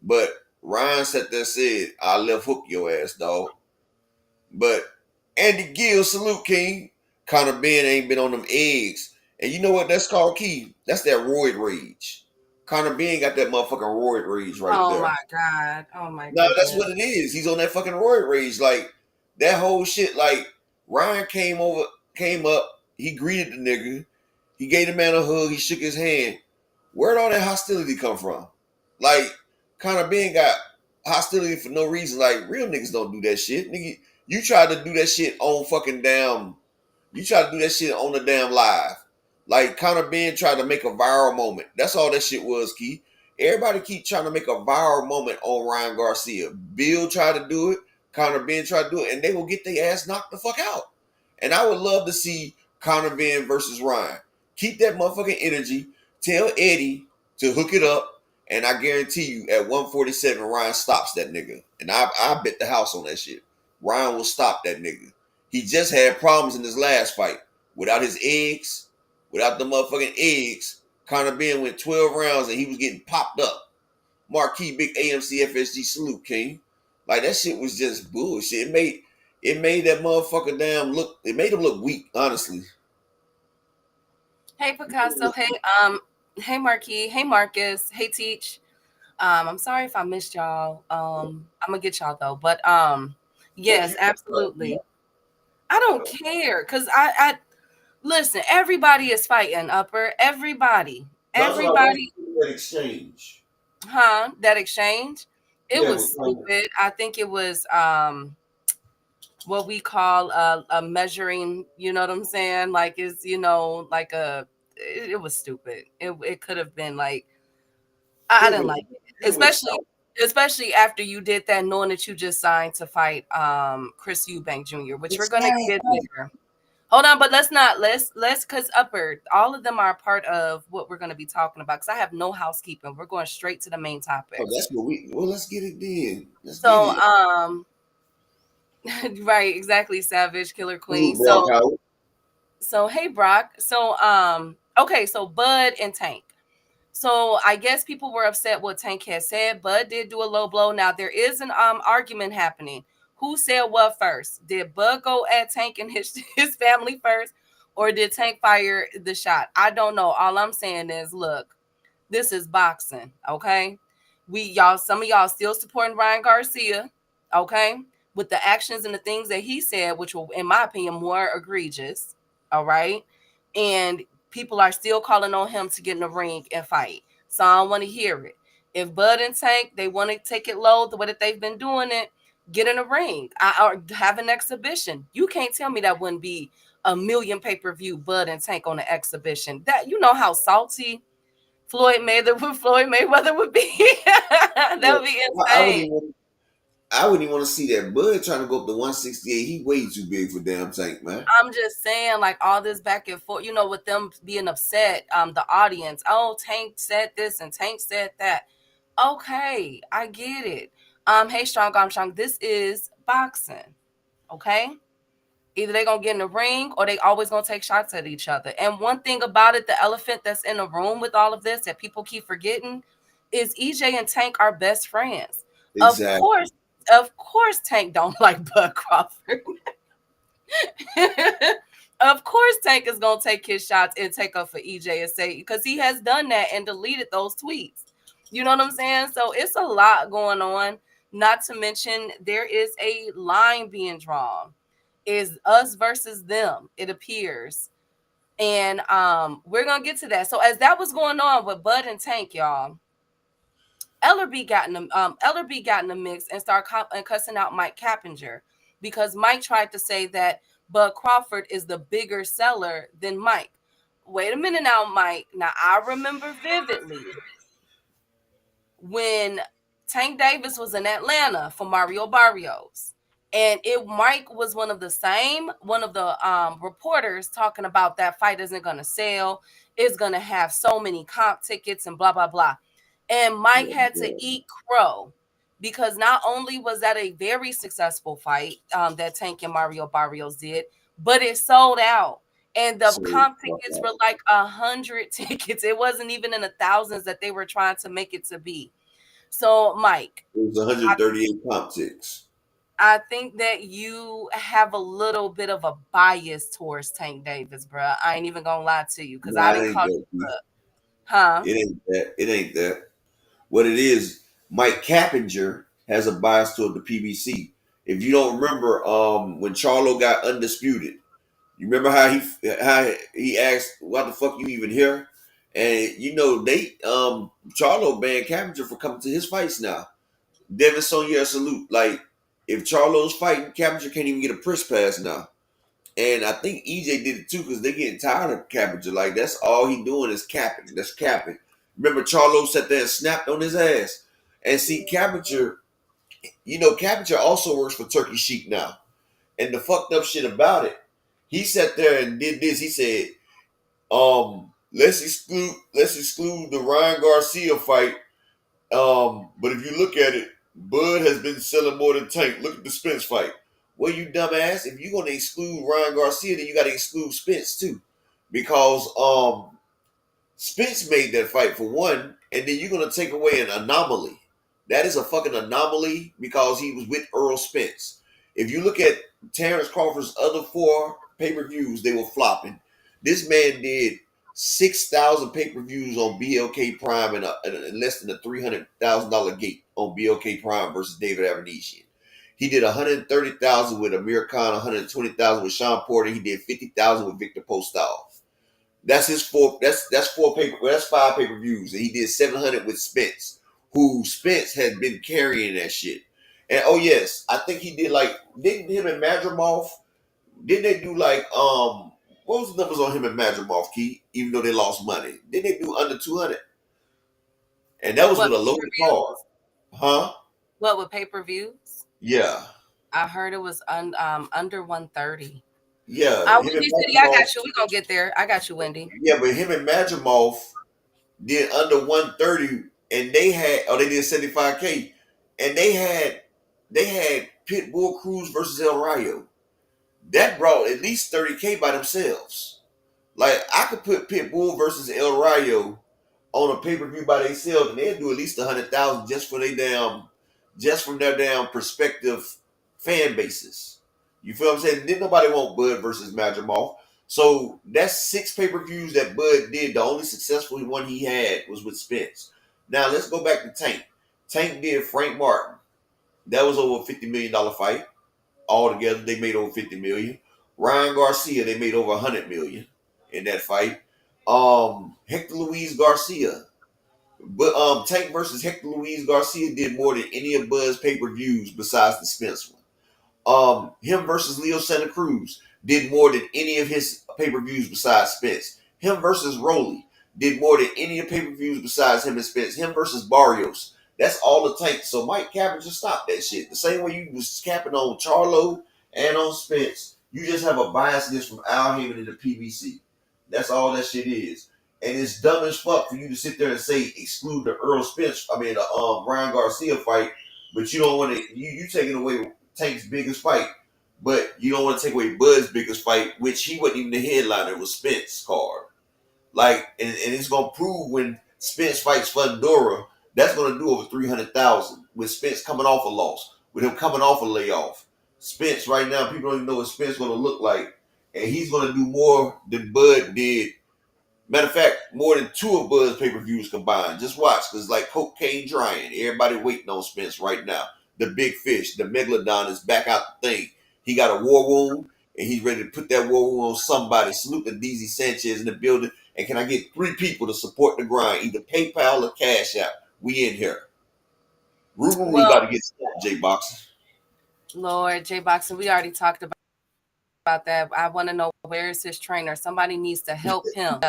But Ryan sat there and said, I'll left hook your ass, dog. But Andy Gill, salute, King. Conor Benn ain't been on them eggs. And you know what that's called, Key? That's that roid rage. Conor Benn got that motherfucking roid rage right there. Oh my God. Oh my God. No, that's what it is. He's on that fucking roid rage. Like, that whole shit, like, Ryan came up, he greeted the nigga, he gave the man a hug, he shook his hand. Where'd all that hostility come from? Like, Conor Benn got hostility for no reason. Like, real niggas don't do that shit. Nigga, you tried to do that shit on fucking damn, you tried to do that shit on the damn live. Like, Conor Benn tried to make a viral moment. That's all that shit was, Key. Everybody keep trying to make a viral moment on Ryan Garcia. Bill tried to do it. Conor Benn tried to do it. And they will get their ass knocked the fuck out. And I would love to see Conor Benn versus Ryan. Keep that motherfucking energy. Tell Eddie to hook it up. And I guarantee you, at 147, Ryan stops that nigga. And I bet the house on that shit. Ryan will stop that nigga. He just had problems in his last fight. Without his eggs, without the motherfucking eggs, Conor Benn went 12 rounds and he was getting popped up. Marquee, big AMC FSG salute, King. Like, that shit was just bullshit. It made that motherfucker it made him look weak, honestly. Hey Picasso. Hey Marquis. Hey Marcus. Hey Teach. I'm sorry if I missed y'all. I'm gonna get y'all though. But yes, absolutely. I don't care because I listen, everybody is fighting upper. Everybody. That exchange. That exchange. It Yeah, was stupid. I think it was what we call a measuring, you know what I'm saying? Like it's, like it was stupid. It could have been like I didn't like it. Especially especially after you did that, knowing that you just signed to fight Chris Eubank Jr., which we're gonna get there. Hold on, but let's because Upper, all of them are part of what we're gonna be talking about. Because I have no housekeeping. We're going straight to the main topic. Oh, that's what well, let's get it then. Let's So get it. right, exactly, Savage, Killer Queen. Ooh, Brock Howard. So hey Brock. So okay, so Bud and Tank. So I guess people were upset what Tank had said. Bud did do a low blow. Now there is an argument happening. Who said what first? Did Bud go at Tank and his family first, or did Tank fire the shot? I don't know. All I'm saying is, look, this is boxing, okay? Some of y'all still supporting Ryan Garcia, okay? With the actions and the things that he said, which were, in my opinion, more egregious, all right? And people are still calling on him to get in the ring and fight. So I don't want to hear it. If Bud and Tank, they want to take it low the way that they've been doing it, get in the ring or have an exhibition. You can't tell me that wouldn't be a million pay-per-view Bud and Tank on an exhibition. That, you know how salty Floyd Mayweather would be. That would be insane. I wouldn't even want to see that Bud trying to go up to 168. He way too big for damn Tank, man. I'm just saying, like, all this back and forth, you know, with them being upset, the audience, oh, Tank said this and Tank said that. Okay, I get it. Hey, Strong Armstrong, this is boxing, okay? Either they're going to get in the ring or they always going to take shots at each other. And one thing about it, the elephant that's in the room with all of this that people keep forgetting is EJ and Tank are best friends. Exactly. Of course, Tank don't like Bud Crawford. Of course, Tank is going to take his shots and take up for EJ and say, because he has done that and deleted those tweets. You know what I'm saying? So it's a lot going on. Not to mention, there is a line being drawn. Is us versus them, it appears. And we're going to get to that. So as that was going on with Bud and Tank, y'all, Ellerby got in the mix and started cussing out Mike Cappinger because Mike tried to say that Bud Crawford is the bigger seller than Mike. Wait a minute now, Mike. Now, I remember vividly when Tank Davis was in Atlanta for Mario Barrios. And Mike was one of the reporters talking about that fight isn't going to sell. It's going to have so many comp tickets and blah, blah, blah. And Mike had to eat crow because not only was that a very successful fight that Tank and Mario Barrios did, but it sold out. And the comp tickets were like 100 tickets. It wasn't even in the thousands that they were trying to make it to be. So, Mike. It was 138 comp tickets. I think that you have a little bit of a bias towards Tank Davis, bro. I ain't even gonna lie to you because I didn't call you up. Huh? It ain't that. What it is, Mike Cappinger has a bias toward the PBC. If you don't remember, when Charlo got undisputed, you remember how he asked, "Why the fuck you even here?" And you know they Charlo banned Cappinger for coming to his fights now. Devin Sonia salute. Like if Charlo's fighting, Cappinger can't even get a press pass now. And I think EJ did it too because they're getting tired of Cappinger. Like that's all he doing is capping. That's capping. Remember Charlo sat there and snapped on his ass. And see Cappinger, you know, Cappinger also works for Turkey Sheik now. And the fucked up shit about it, he sat there and did this. He said, let's exclude the Ryan Garcia fight. But if you look at it, Bud has been selling more than Tank. Look at the Spence fight. Well, you dumbass, if you're gonna exclude Ryan Garcia, then you gotta exclude Spence too. Because Spence made that fight for one, and then you're gonna take away an anomaly. That is a fucking anomaly because he was with Earl Spence. If you look at Terrence Crawford's other 4 pay-per-views, they were flopping. This man did 6,000 pay-per-views on BLK Prime and less than a $300,000 gate on BLK Prime versus David Avenesian. He did 130,000 with Amir Khan, 120,000 with Sean Porter. He did 50,000 with Victor Postol. That's his 4. That's 5 pay-per-views, and he did 700 with Spence, who Spence had been carrying that shit. And oh yes, I think he did like didn't him and Madrimov? Didn't they do like what was the numbers on him and Madrimov, Key? Even though they lost money, didn't they do under 200? And that was with a loaded card, Huh? What with pay-per-views? Yeah. I heard it was under 130. Yeah. Him and Wendy City, I Magimov. got you. We gonna get there. I got you, Wendy. Yeah, but him and Magimov did under 130, and they had, they did 75K, and they had Pitbull Cruz versus El Rayo. That brought at least 30K by themselves. Like, I could put Pitbull versus El Rayo on a pay-per-view by themselves, and they'd do at least 100,000 just from their damn prospective fan bases. You feel what I'm saying? Didn't nobody want Bud versus Magimov. So that's 6 pay-per-views that Bud did. The only successful one he had was with Spence. Now let's go back to Tank. Tank did Frank Martin. That was over a $50 million fight. Altogether, they made over 50 million. Ryan Garcia, they made over 100 million in that fight. Hector Luis Garcia. But Tank versus Hector Luis Garcia did more than any of Bud's pay-per-views besides the Spence one. Him versus Leo Santa Cruz did more than any of his pay-per-views besides Spence. Him versus Rolly did more than any of pay-per-views besides him and Spence. Him versus Barrios. That's all the Tank. So Mike Capper just stopped that shit. The same way you was capping on Charlo and on Spence, you just have a biasness from Al Heyman and the PBC. That's all that shit is. And it's dumb as fuck for you to sit there and say exclude the Ryan Garcia fight, but you don't want to. You taking away Tank's biggest fight, but you don't want to take away Bud's biggest fight, which he wasn't even the headliner. It was Spence card. Like, and it's gonna prove when Spence fights Fundora, that's gonna do over 300,000 with Spence coming off a loss, with him coming off a layoff. Spence right now, people don't even know what Spence gonna look like, and he's gonna do more than Bud did. Matter of fact, more than 2 of Bud's pay-per-views combined. Just watch, because like cocaine drying. Everybody waiting on Spence right now. The big fish, the megalodon is back out the thing. He got a war wound, and he's ready to put that war wound on somebody. Salute to DZ Sanchez in the building. And can I get 3 people to support the grind? Either PayPal or Cash App. We in here. Ruben, we about to get started, J-Boxing. Lord, J-Boxing, we already talked about that. I want to know, where is his trainer? Somebody needs to help him.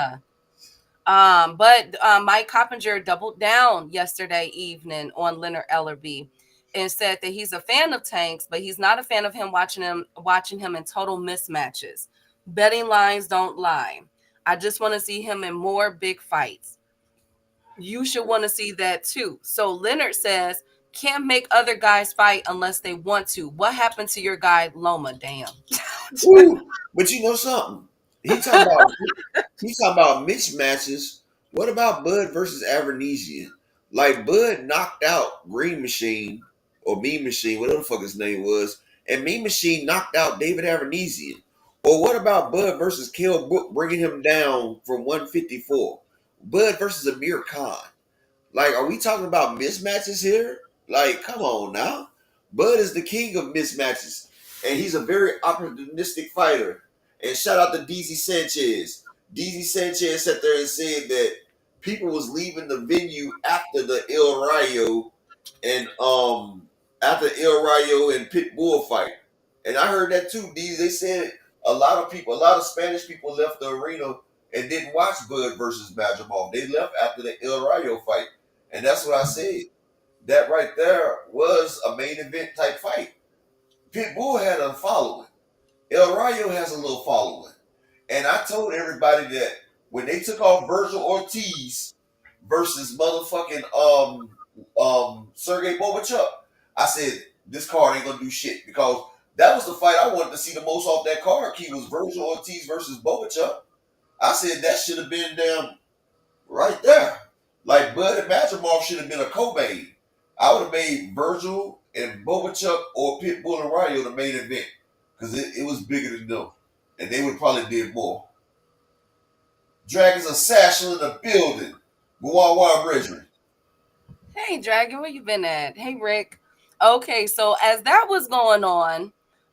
But Mike Coppinger doubled down yesterday evening on Leonard Ellerby and said that he's a fan of Tank's, but he's not a fan of him watching him in total mismatches. Betting lines don't lie. I just want to see him in more big fights. You should want to see that too. So Leonard says, can't make other guys fight unless they want to. What happened to your guy Loma? Damn. Ooh, but you know something? He talking about mismatches. What about Bud versus Avernesian? Like, Bud knocked out Green Machine or Mean Machine, whatever the fuck his name was, and Mean Machine knocked out David Avernesian. Or what about Bud versus Kell Brook, bringing him down from 154? Bud versus Amir Khan. Like, are we talking about mismatches here? Like, come on now. Bud is the king of mismatches, and he's a very opportunistic fighter. And shout out to DZ Sanchez. DZ Sanchez sat there and said that people was leaving the venue after the El Rayo and Pitbull fight. And I heard that too, DZ. They said a lot of Spanish people left the arena and didn't watch Bud versus Magimov. They left after the El Rayo fight. And that's what I said. That right there was a main event type fight. Pitbull had a following. El Rayo has a little following. And I told everybody that when they took off Virgil Ortiz versus motherfucking Sergey Bobachup, I said, this card ain't gonna do shit, because that was the fight I wanted to see the most off that card key, was Virgil Ortiz versus Bobachup. I said that should have been damn right there. Like, Bud and Magimov should have been a co-main. I would have made Virgil and Bobachup or Pitbull and Rayo the main event, because it was bigger than them, and they would probably did more. Dragons of Sashel in the building. Wawa Brethren. Hey, Dragon, where you been at? Hey, Rick. Okay, so as that was going on,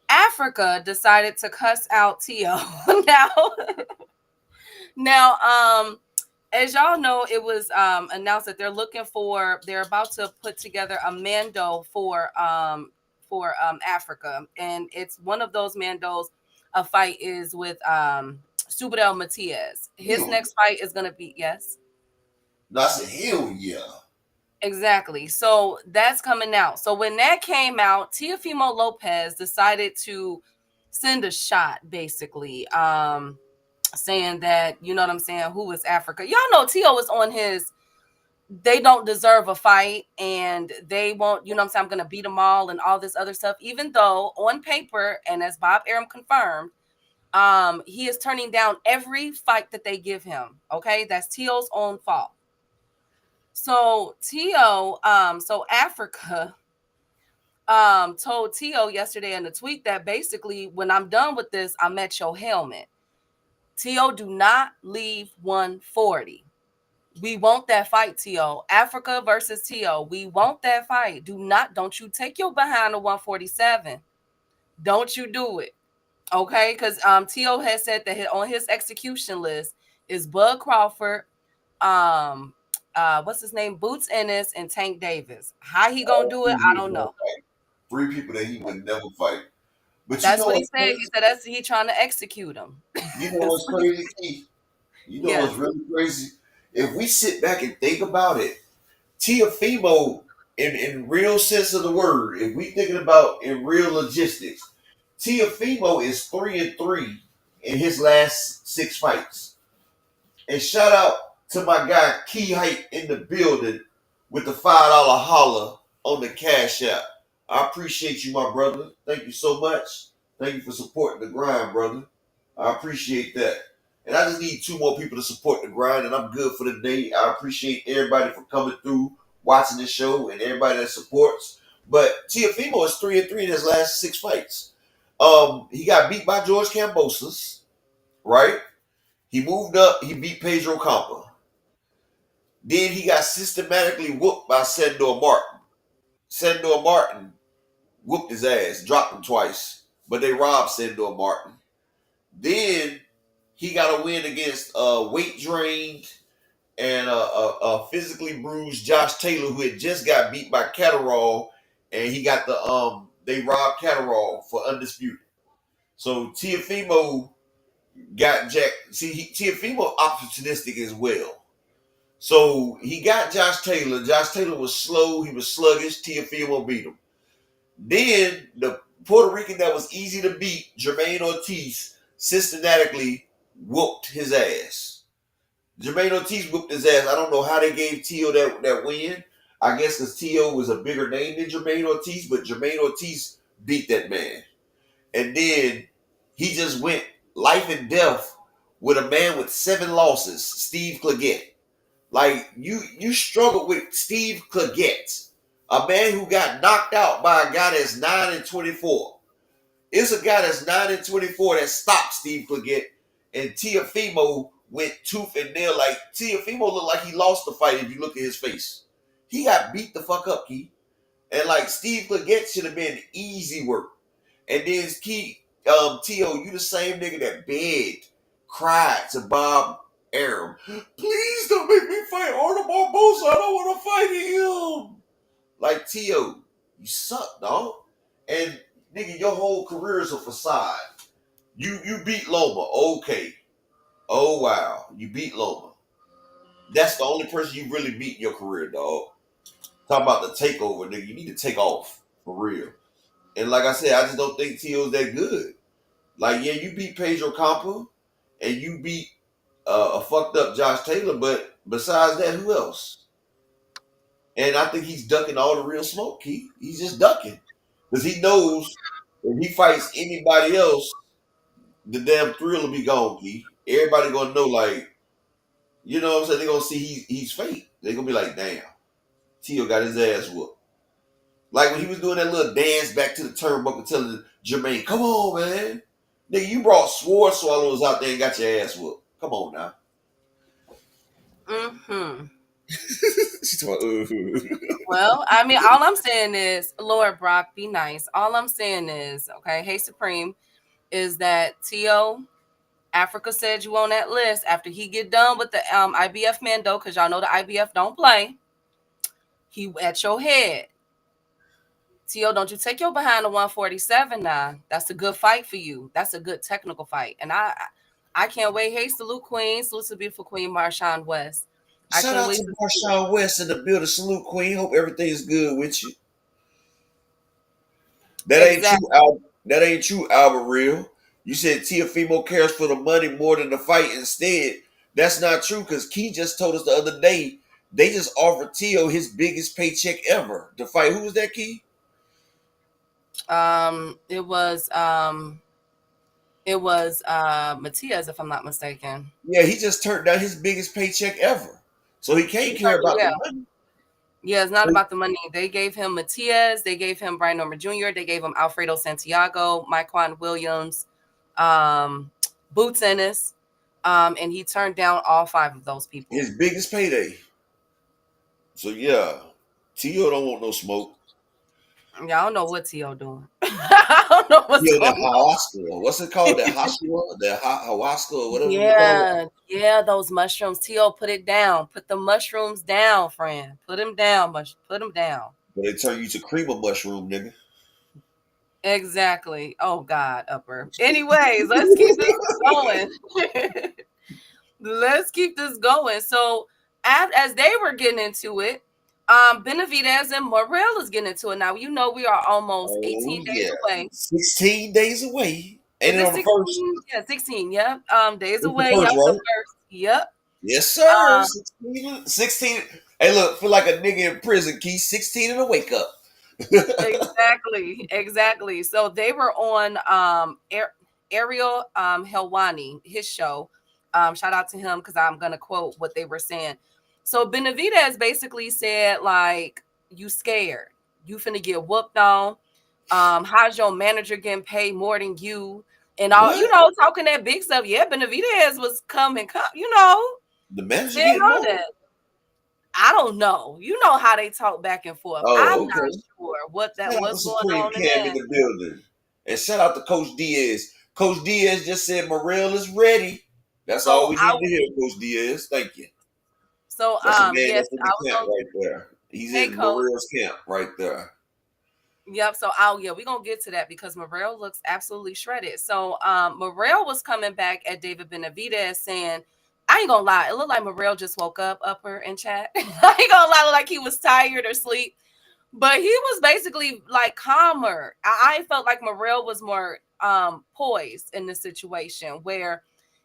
Africa decided to cuss out Tio. Now, as y'all know, it was announced that they're about to put together a Mando for Africa, and it's one of those Mandos. A fight is with Subadel Matias. His next fight is gonna be, yes. No, I said hell yeah. Exactly. So that's coming out. So when that came out, Teofimo Lopez decided to send a shot, basically, saying that, you know what I'm saying, who is Africa? Y'all know Tio is on his they don't deserve a fight and they won't, you know what I'm saying, I'm gonna beat them all and all this other stuff, even though on paper, and as Bob Arum confirmed, he is turning down every fight that they give him. Okay, that's Tio's own fault. So Tio, so Africa told Tio yesterday in the tweet that basically when I'm done with this, I'm at your helmet. Tio, do not leave 140. We want that fight, Tio. Africa versus Tio. We want that fight. Don't you take your behind the 147. Don't you do it. Okay? Because Tio has said that on his execution list is Bud Crawford, what's his name? Boots Ennis and Tank Davis. How he gonna do it? I don't know. Three people that he would never fight. But you That's know what he what's said. crazy? He said that's he trying to execute him. You know what's crazy, Keith? You know what's Yes. really crazy? If we sit back and think about it, Teofimo, in real sense of the word, if we thinking about in real logistics, Teofimo is 3-3 in his last 6 fights. And shout out to my guy Key Height in the building with the $5 holler on the Cash App. I appreciate you, my brother. Thank you so much. Thank you for supporting the grind, brother. I appreciate that. And I just need 2 more people to support the grind, and I'm good for the day. I appreciate everybody for coming through, watching the show, and everybody that supports. But Teofimo is 3-3 in his last 6 fights. He got beat by George Kambosos, right? He moved up. He beat Pedro Campa. Then he got systematically whooped by Sandor Martin. Sandor Martin whooped his ass, dropped him twice, but they robbed Sandor Martin. Then he got a win against weight drained and physically bruised Josh Taylor, who had just got beat by Catterall, and he got they robbed Catterall for undisputed. So Teofimo got Jack. See, Teofimo opportunistic as well. So he got Josh Taylor. Josh Taylor was slow. He was sluggish. Teofimo beat him. Then the Puerto Rican that was easy to beat, Jermaine Ortiz, systematically whooped his ass. Jermaine Ortiz whooped his ass. I don't know how they gave Tio that win. I guess because Tio was a bigger name than Jermaine Ortiz, but Jermaine Ortiz beat that man. And then he just went life and death with a man with 7 losses, Steve Claggett. Like, you struggled with Steve Claggett, a man who got knocked out by a guy that's 9-24. It's a guy that's 9-24 that stopped Steve Claggett, and Teofimo went tooth and nail. Like, Teofimo looked like he lost the fight if you look at his face. He got beat the fuck up, Key. And, like, Steve Claggett should have been easy work. And then, Key, Tio, you the same nigga that begged, cried to Bob Arum, please don't make me fight Arnold Barbosa. I don't want to fight him. Like, Tio, you suck, dog. And nigga, your whole career is a facade. You beat Loma, okay. Oh wow, you beat Loma. That's the only person you really beat in your career, dog. Talk about the takeover, nigga. You need to take off for real. And like I said, I just don't think Tio's that good. Like, yeah, you beat Pedro Campa and you beat a fucked up Josh Taylor, but besides that, who else? And I think he's ducking all the real smoke, Keith. He's just ducking. Because he knows if he fights anybody else, the damn thrill will be gone, Keith. Everybody gonna know, like, you know what I'm saying? They're gonna see he's fake. They're gonna be like, damn, Tio got his ass whooped. Like when he was doing that little dance back to the turnbuckle telling Jermaine, come on, man. Nigga, you brought sword swallows out there and got your ass whooped. Come on now. Mm-hmm. She's talking, Well, I mean, all I'm saying is, Lord Brock, be nice. All I'm saying is, okay, hey Supreme, is that Tio, Africa said you on that list after he get done with the IBF Mando, because y'all know the IBF don't play. He at your head. Tio, don't you take your behind the 147 now. That's a good fight for you. That's a good technical fight. And I can't wait. Hey, salute Queen. Salute to beautiful Queen Marshawn West. I Shout can't out wait to to see it. Marshawn West in the building. Salute, Queen. Hope everything is good with you. That ain't true, Exactly. That ain't true, Albert Real. You said Teofimo cares for the money more than the fight. Instead, that's not true because Key just told us the other day they just offered Teo his biggest paycheck ever to fight. Who was that, Key? It was Matias, if I'm not mistaken. Yeah, he just turned down his biggest paycheck ever. So he can't care about Yeah. the money. Yeah, it's not about the money. They gave him Matias, they gave him Brian Norman Jr., they gave him Alfredo Santiago, Myquan Williams, Boots Ennis, and he turned down all 5 of those people. His biggest payday. So yeah, Teo don't want no smoke. Yeah, I don't know what T.O. doing. I don't know what's Teo that going on. ayahuasca. What's it called? That Hashua? That ayahuasca or whatever you call it. Yeah, those mushrooms. T.O., put it down. Put the mushrooms down, friend. Put them down, put them down. But they turn you to cream of mushroom, nigga. Exactly. Oh God, upper. Anyways, let's keep this going. Let's keep this going. So as they were getting into it, Benavidez and Morel is getting into it. Now you know we are almost 18 days away. 16 days away. Ain't Is it it on the first? 16? Yeah, 16. Yep. Days It's the away. first, Yep. The right? first. Yep. Yes, sir. Um, 16, 16. Hey, look, feel like a nigga in prison, Key. 16 and a wake up. exactly. So they were on Ariel Helwani, his show. Shout out to him because I'm gonna quote what they were saying. So Benavidez basically said, like, you scared. You finna get whooped on. How's your manager getting paid more than you? And all, What? talking that big stuff. Yeah, Benavidez was coming, The manager saying getting all more? that. I don't know. You know how they talk back and forth. I'm Oh, not okay. sure what's Shout out to going Supreme on in Cam in there. the building. And shout out to Coach Diaz. Coach Diaz just said Morel is ready. That's all So we need to hear, Coach Diaz. Thank you. That's a man yes, that's in I the was camp on. right there. He's Hey, in coach. Morel's camp right there. Yep. So we're gonna get to that because Morel looks absolutely shredded. So Morel was coming back at David Benavidez saying, I ain't gonna lie, it looked like Morel just woke up upper in chat. I ain't gonna lie, like he was tired or sleep. But he was basically like calmer. I felt like Morel was more poised in the situation where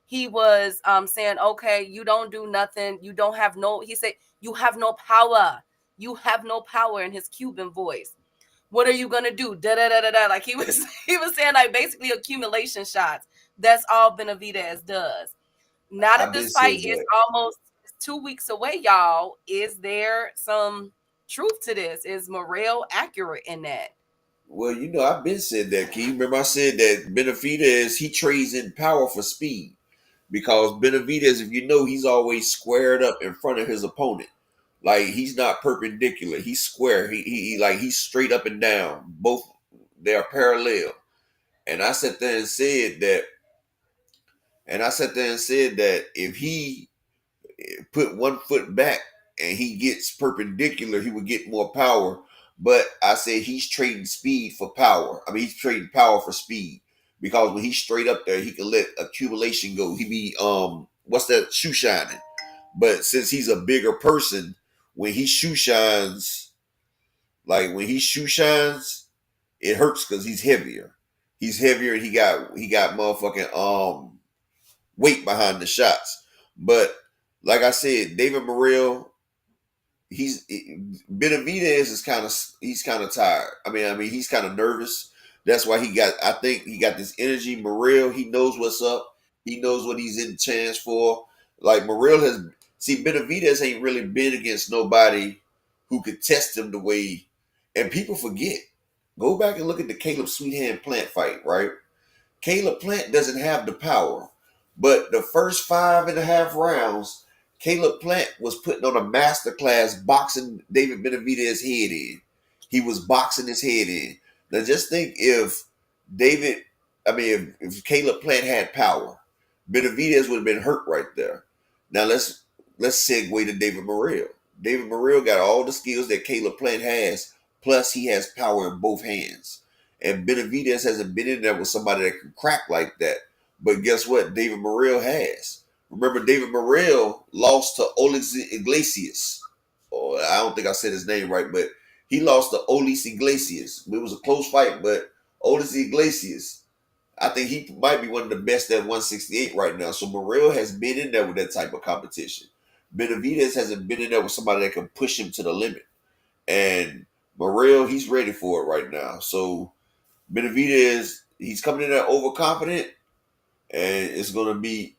he was saying, okay, you don't do nothing. You don't have he said, you have no power. You have no power in his Cuban voice. What are you gonna do? Da da da da da. Like he was saying like basically accumulation shots. That's all Benavidez does. Now that I've been this saying fight is that. almost 2 weeks away, y'all, is there some truth to this? Is Morel accurate in that? Well, I've been said that, Key. Remember I said that Benavidez, he trades in power for speed. Because Benavidez, if you know, he's always squared up in front of his opponent. Like he's not perpendicular. He's square. He's straight up and down. Both they are parallel. And I sat there and said that. If he put one foot back and he gets perpendicular, he would get more power. But I said he's trading speed for power. I mean, he's trading power for speed because when he's straight up there, he can let accumulation go. He be what's that, shoe shining. But since he's a bigger person, when he shoe shines, it hurts because he's heavier. He's heavier and he got motherfucking weight behind the shots. But like I said, David Morel, Benavidez is he's kind of tired. I mean he's kind of nervous. That's why I think he got this energy. Morel, he knows what's up. He knows what he's in chance for. Like Benavidez ain't really been against nobody who could test him the way. And people forget. Go back and look at the Caleb Sweethand Plant fight, right? Caleb Plant doesn't have the power. But the first 5.5 rounds, Caleb Plant was putting on a masterclass boxing David Benavidez's head in. He was boxing his head in. Now just think if Caleb Plant had power, Benavidez would have been hurt right there. Now let's segue to David Morel. David Morel got all the skills that Caleb Plant has, plus he has power in both hands. And Benavidez hasn't been in there with somebody that can crack like that. But guess what? David Morel has. remember David Morel lost to Olex Iglesias. Oh, I don't think I said his name right, but he lost to Olex Iglesias. It was a close fight, but Olex Iglesias, I think he might be one of the best at 168 right now. So Morel has been in there with that type of competition. Benavidez hasn't been in there with somebody that can push him to the limit. And Morel, he's ready for it right now. So Benavidez, he's coming in there overconfident, and it's gonna be,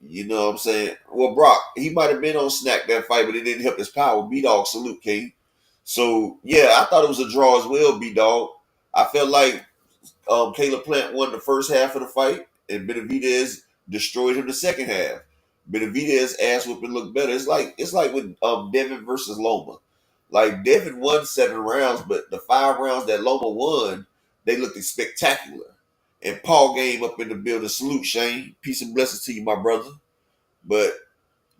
you know what I'm saying? Well, Brock, he might have been on snack that fight, but it didn't help his power. B-Dog, salute, King. So yeah, I thought it was a draw as well, B-Dog. I felt like Caleb Plant won the first half of the fight, and Benavidez destroyed him the second half. Benavidez ass whooping looked better. It's like with Devin versus Loma. Like Devin won 7 rounds, but the 5 rounds that Loma won, they looked spectacular. And Paul Game up in the building. Salute, Shane. Peace and blessings to you, my brother. But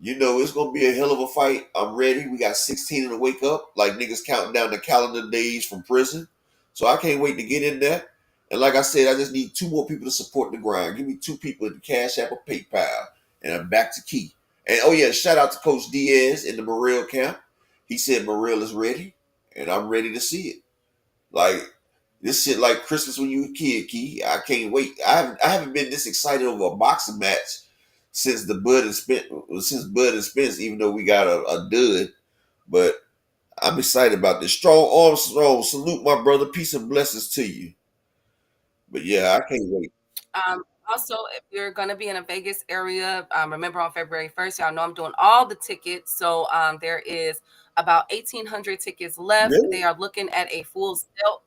you know, it's gonna be a hell of a fight. I'm ready. We got 16 in the wake up, like niggas counting down the calendar days from prison. So I can't wait to get in there. And like I said, I just need 2 more people to support the grind. Give me 2 people at the Cash App or PayPal, and I'm back to Key. And oh yeah, shout out to Coach Diaz in the Morel camp. He said Morel is ready, and I'm ready to see it. Like this shit, like Christmas when you were a kid, Key. I can't wait. I haven't been this excited over a boxing match since Bud and Spence, even though we got a dud. But I'm excited about this. Strong arm, strong. Salute, my brother. Peace and blessings to you. But yeah, I can't wait. Also, if you're going to be in a Vegas area, remember on February 1st, y'all know I'm doing all the tickets. So there is about 1,800 tickets left. Really? They are looking at a full sell.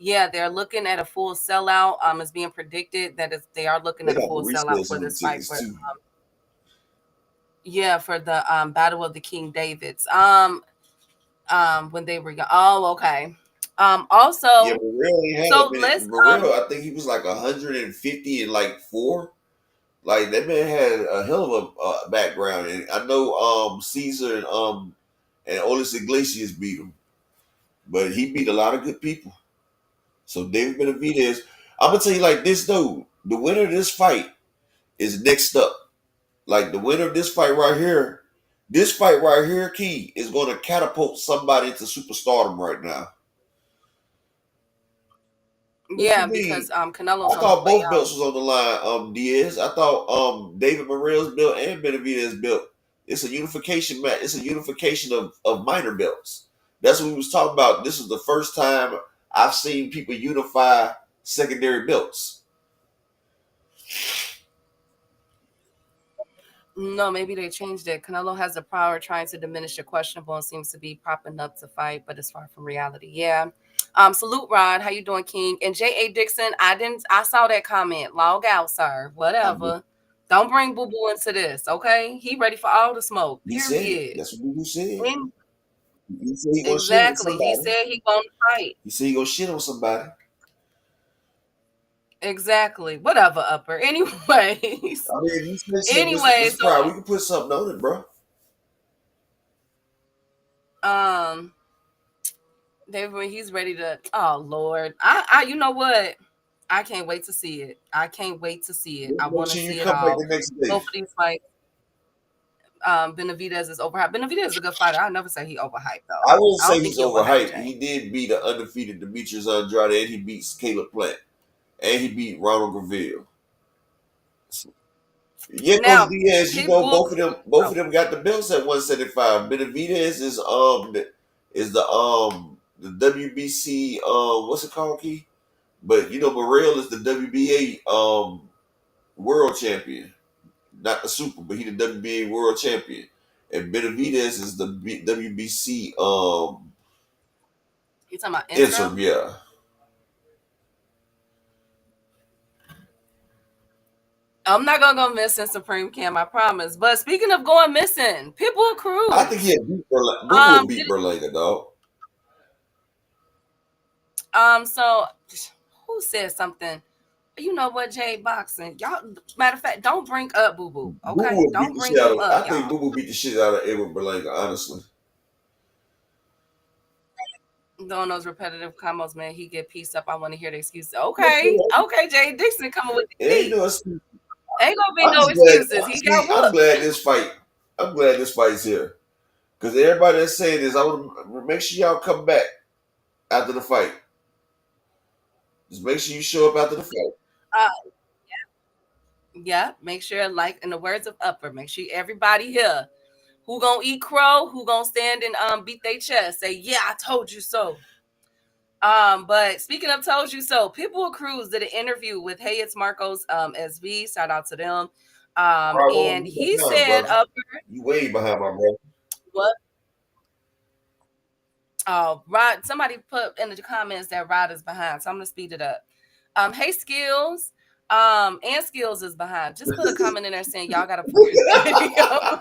Yeah, they're looking at a full sellout. It's being predicted that they are looking They at a got full the sellout resales for on them this fight. tickets But too. yeah, for the Battle of the King Davids. When they were young. Oh, okay. Also, Yeah, Morel ain't had so a minute. let's Morel, I think he was like 150 and like 4. Like that man had a hell of a background, and I know Caesar and Olis Iglesias beat him, but he beat a lot of good people. So David Benavidez, I'm gonna tell you like this though, the winner of this fight is next up. Like the winner of this fight right here, Key, is going to catapult somebody into superstardom right now. What you yeah, mean? because Canelo's I on the thought way both out. belts was on the line, Diaz. I thought David Morel's belt and Benavidez belt. It's a unification match. It's a unification of minor belts. That's what we was talking about. This is the first time I've seen people unify secondary belts. No, maybe they changed it. Canelo has the power trying to diminish the questionable and seems to be propping up to fight, but it's far from reality. Yeah. Salute, Rod. How you doing, King? And J.A. Dixon, I saw that comment. Log out, sir. Whatever. Don't bring Boo Boo into this, okay? He ready for all the smoke. He said it. Period. That's what Boo said. And He said he gonna shit on exactly. He somebody. said he gonna fight. He said he gonna shit on somebody. Exactly. Whatever, Upper. Anyways. I mean, if you say shit, Anyways, Mr. Pride, we can put something on it, bro. David, when he's ready to, oh Lord, you know what? I can't wait to see it. I can't wait to see it. I want to see it all. The next day. Both of these fights. Benavidez is overhyped. Benavidez is a good fighter. I never say he overhyped though. I wouldn't say think he's he overhyped. Jay. He did beat the undefeated Demetrius Andrade, and he beats Caleb Plant, and he beat Ronald Graville. Yeah, Now, Coach Diaz, you know Pitbull both of them got the belts at 175. Benavidez is the WBC what's it called, Key? But you know Morel is the WBA world champion. Not the super, but he the WBA world champion. And Benavidez is the WBC you talking about interim, yeah. I'm not gonna go missing Supreme Cam, I promise. But speaking of going missing, Pitbull Cruz. I think he had beat Berlanga. Beat Berlanga, dog. So who said something? You know what, Jay Boxing? Y'all, matter of fact, don't bring up Boo Boo. Okay, don't bring him up. I think Boo Boo beat the shit out of Edward Berlanga, honestly. Doing those repetitive combos, man, he get pieced up. I want to hear the excuse. Okay, Jay Dixon coming with the it ain't no excuse. Ain't gonna be I'm no just glad. excuses. He See, got whooped. I'm glad this fight's here because everybody that's saying this, I want to make sure y'all come back after the fight. Just make sure you show up after the fight. Uh, yeah, make sure, like in the words of Upper, make sure everybody here who gonna eat crow, who gonna stand and beat their chest, say, yeah, I told you so. But speaking of told you so, Pitbull Cruz did an interview with Hey It's Marcos SV. Shout out to them. Bravo, And you he got time, said, brother. You way behind my brother. what? Oh, Rod, somebody put in the comments that Rod is behind, so I'm gonna speed it up. Hey Skills, and Skills is behind. Just put a comment in there saying y'all gotta put this video.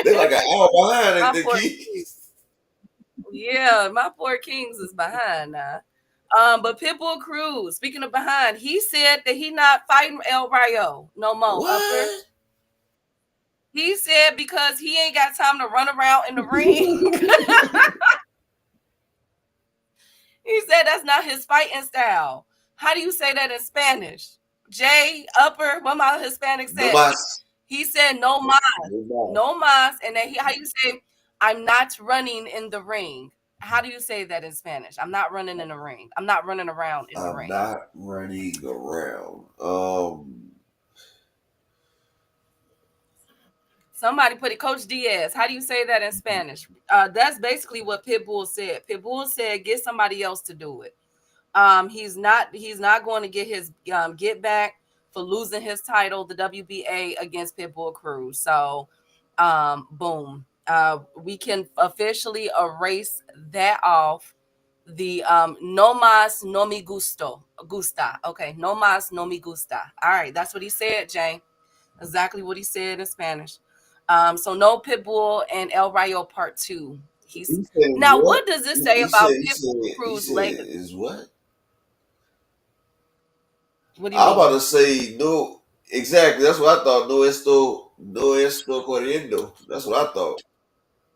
They're like an hour behind, ain't My they, poor Keith? Yeah, my poor Kings is behind now. But Pitbull Cruz, speaking of behind, he said that he not fighting El Rayo no more. Upper. What? He said because he ain't got time to run around in the ring. He said that's not his fighting style. How do you say that in Spanish? Jay, Upper, what my Hispanic No said? mas. He said no mas, no mas, and then how you say I'm not running in the ring. How do you say that in Spanish? I'm not running in the ring. I'm not running around in the ring. I'm not running around. Somebody put it, Coach Diaz. How do you say that in Spanish? That's basically what Pitbull said. Pitbull said, get somebody else to do it. He's not going to get his get back for losing his title, the WBA, against Pitbull Cruz. So, boom. We can officially erase that off. The no mas no me gusta. Okay, no mas no me gusta. All right, that's what he said, Jay. Exactly what he said in Spanish. So no Pitbull and El Rayo Part 2. He said Now, what? what does this say about Pitbull He Cruz said legacy? is what? What do you I'm mean? about to say no. Exactly. That's what I thought. No esto corriendo. That's what I thought.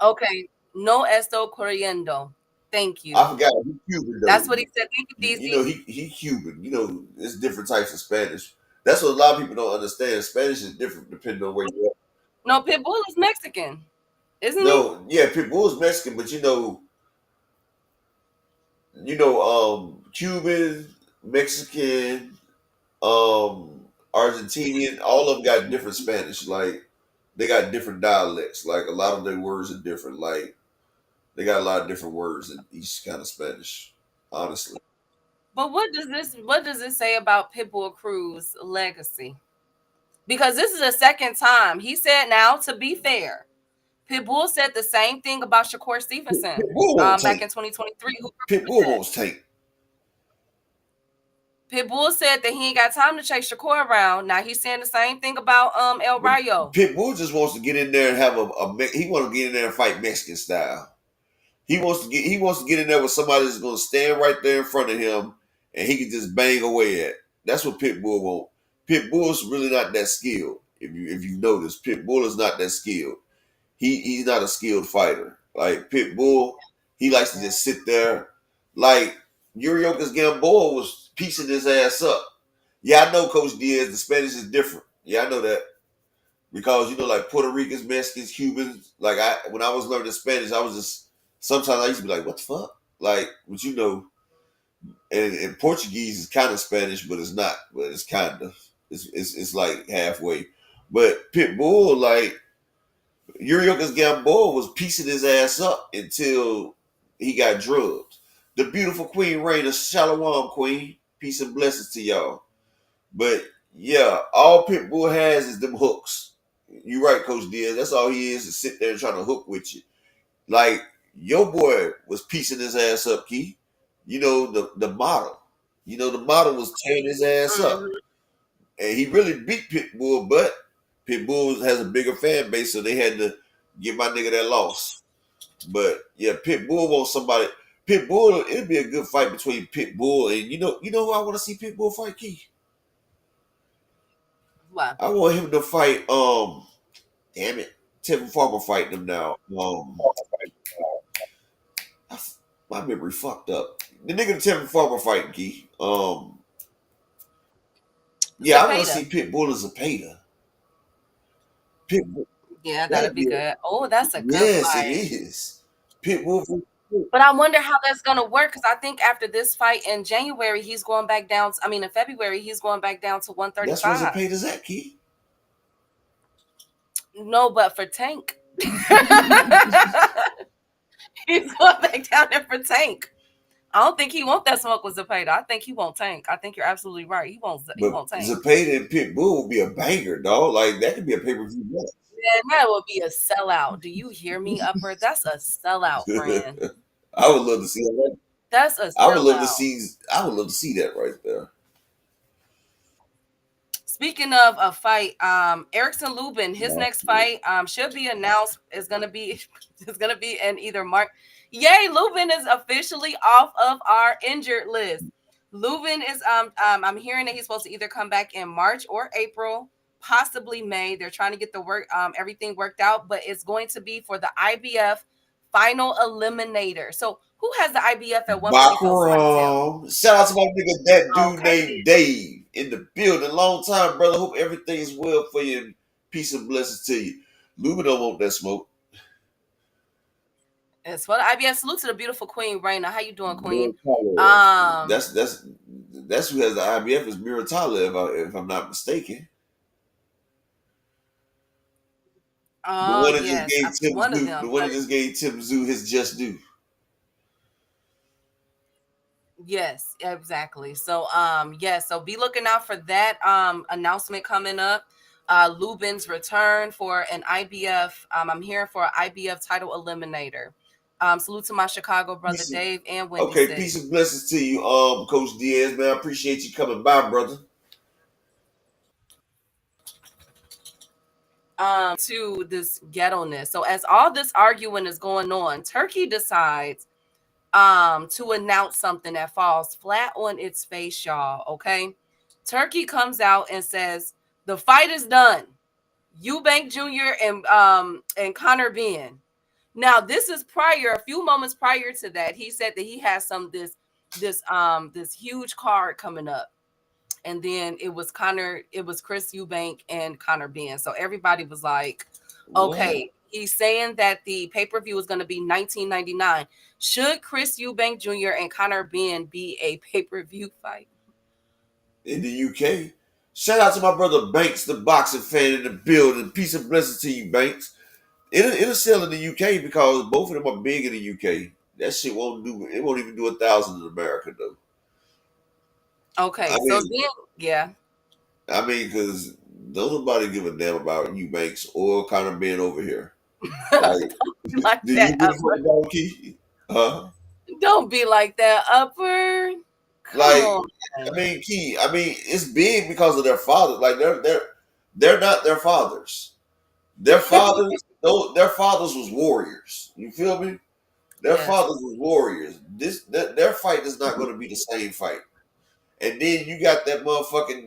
Okay, no esto corriendo. Thank you. I forgot he Cuban That's though. what he said. Thank you, You DC. know he Cuban. You know, it's different types of Spanish. That's what a lot of people don't understand. Spanish is different depending on where you're at. No, Pitbull is Mexican, isn't he? No, yeah, Pitbull's Mexican, but Cuban, Mexican, Argentinian, all of them got different Spanish. Like they got different dialects. Like a lot of their words are different. Like they got a lot of different words in each kind of Spanish. Honestly, But what does this say about Pitbull Cruz legacy? Because this is the second time he said. Now, to be fair, Pitbull said the same thing about Shakur Stevenson Pitbull won't back tank. in 2023. Pitbull won't tank. Pitbull said that he ain't got time to chase Shakur around. Now he's saying the same thing about El Rayo. Pitbull just wants to get in there and have he want to get in there and fight Mexican style. He wants to get in there with somebody that's going to stand right there in front of him and he can just bang away at. That's what Pitbull want. Pitbull's really not that skilled. If you notice, Pitbull is not that skilled. He's not a skilled fighter. Like Pitbull, he likes to just sit there. Like Yuriokas Gamboa was piecing his ass up. Yeah, I know, Coach Diaz. The Spanish is different. Yeah, I know that because like Puerto Ricans, Mexicans, Cubans. Like when I was learning Spanish, I was just sometimes I used to be like, "What the fuck?" Like, but and Portuguese is kind of Spanish, but it's not. But it's kind of it's like halfway. But Pitbull, like Yuriokas Gamboa, was piecing his ass up until he got drugged. The beautiful Queen Raina, Shalom Queen, peace and blessings to y'all. But yeah, all Pitbull has is them hooks. You right, Coach Diaz. That's all he is sit there and trying to hook with you. Like your boy was piecing his ass up, Key. The model. The model was tearing his ass up, and he really beat Pitbull. But Pitbull has a bigger fan base, so they had to give my nigga that loss. But yeah, Pitbull wants somebody. Pitbull, it'd be a good fight between Pitbull and you know who I want to see Pitbull fight, Key. What? I want him to fight. Damn it, Tevin Farmer fighting him now. My memory fucked up. The nigga Tevin Farmer fighting, Key. Yeah, I want to Zepeda. see Pitbull and Zepeda. Pitbull, Yeah, that'd that'd be be good. Oh, that's a good yes, it fight. is. Pitbull. But I wonder how that's gonna work because I think after this fight in January, he's going back down. I mean, in February, he's going back down to That's where 135. Zepeda's at, Key. No, but for Tank, he's going back down there for Tank. I don't think he want that smoke with Zepeda. I think he won't Tank. I think you're absolutely right. He won't But Tank. Zepeda and Pitbull would be a banger, dog. Like that could be a pay-per-view match. Man, that would be a sellout. Do you hear me, Upper? That's a sellout, friend. I would love to see that. That's a sellout. I would love to see that right there. Speaking of a fight, Erickson Lubin, his next fight should be announced. Is gonna be in either March. Yay, Lubin is officially off of our injured list. Lubin is I'm hearing that he's supposed to either come back in March or April, possibly May. They're trying to get the everything worked out, but it's going to be for the IBF final eliminator. So who has the IBF at 144? Shout out to my nigga, that dude named Dave in the building. Long time, brother. Hope everything is well for you. Peace and blessings to you. Lubin don't want that smoke. It's for the IBF. Salute to the beautiful Queen Raina. How you doing, Queen? That's who has the IBF is Miratala, if I'm not mistaken. The one that just gave Tim Zoo. The one that just gave Tim Zoo his just due. Yes, exactly. So so be looking out for that announcement coming up. Lubin's return for an IBF. I'm here for an IBF title eliminator. Salute to my Chicago brother Dave and Wendy. Okay, peace and blessings to you, Coach Diaz, man. I appreciate you coming by, brother. To this ghetto-ness. So as all this arguing is going on, Turki decides to announce something that falls flat on its face, y'all. Okay, Turki comes out and says the fight is done. Eubank Jr. and Conor Benn. Now this is a few moments prior to that. He said that he has this huge card coming up. And then it was Chris Eubank and Conor Benn. So everybody was like, okay, he's saying that the pay-per-view is going to be $19.99. Should Chris Eubank Jr. and Conor Benn be a pay-per-view fight? In the UK. Shout out to my brother Banks, the boxing fan in the building. Peace and blessings to you, Banks. It'll sell in the UK because both of them are big in the UK. That shit won't even do 1,000 in America, though. Okay, yeah. I mean, because don't nobody give a damn about you, Banks, or Conor Benn over here. Like that, Upper. Don't be like that, Upper. Come on, I mean, Key. I mean, it's big because of their fathers. Like they're not their fathers. Their fathers, their fathers was warriors. You feel me? Their fathers was warriors. Their fight is not going to be the same fight. And then you got that motherfucking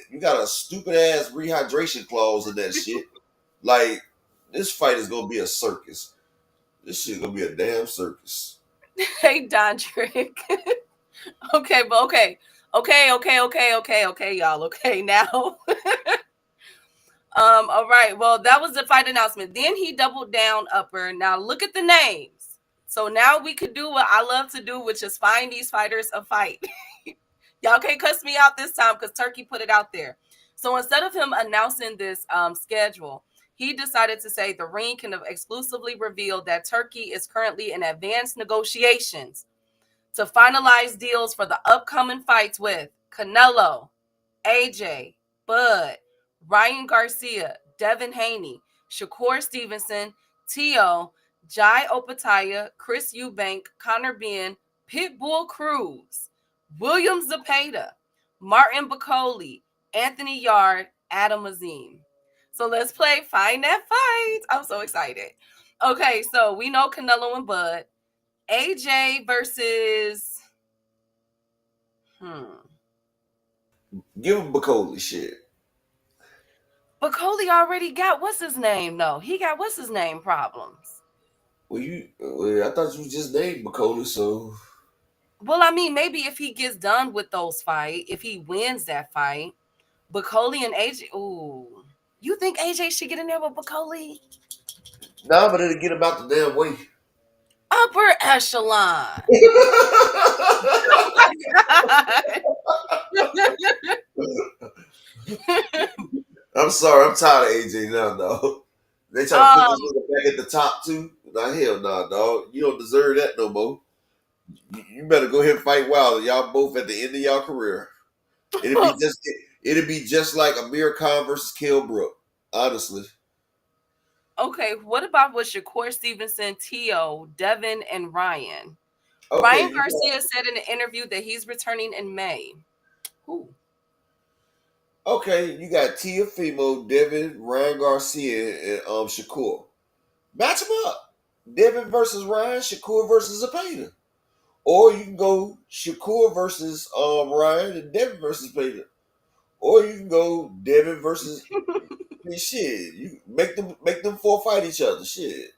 you got a stupid ass rehydration clause in that shit. Like, this fight is gonna be a circus. This shit gonna be a damn circus. Hey, Dondrick. Okay, y'all. Okay, now. All right. Well, that was the fight announcement. Then he doubled down, Upper. Now look at the names. So now we could do what I love to do, which is find these fighters a fight. Y'all can't cuss me out this time because Turki put it out there. So instead of him announcing this schedule, he decided to say the ring can exclusively reveal that Turki is currently in advanced negotiations to finalize deals for the upcoming fights with Canelo, AJ, Bud, Ryan Garcia, Devin Haney, Shakur Stevenson, Teo, Jai Opataya, Chris Eubank, Conor Benn, Pitbull Cruz, William Zepeda, Martin Bacoli, Anthony Yard, Adam Azim. So let's play Find That Fight. I'm so excited. Okay, so we know Canelo and Bud. AJ versus Give him Bacoli shit. Bacoli already got what's his name? No, he got what's his name problems. Well, I thought you just named Bacoli, so Well, I mean, maybe if he gets done with those fight, if he wins that fight, Bacoli and AJ. Ooh, you think AJ should get in there with Bacoli? Nah, but it'll get him out the damn way. Upper echelon. I'm sorry, I'm tired of AJ now, dog. They try to put this nigga back at the top too. Nah, hell nah, dog. You don't deserve that no more. You better go ahead and fight Wilder. Y'all both at the end of y'all career. It'd be just like Amir Khan versus Kell Brook. Honestly. Okay, what about with Shakur Stevenson, Teo, Devin, and Ryan? Okay, Ryan Garcia said in an interview that he's returning in May. Who? Okay, you got Teofimo, Devin, Ryan Garcia, and Shakur. Match them up. Devin versus Ryan, Shakur versus Zapata. Or you can go Shakur versus Ryan and Devin versus Zapata. Or you can go Devin versus shit. You make them four fight each other. Shit.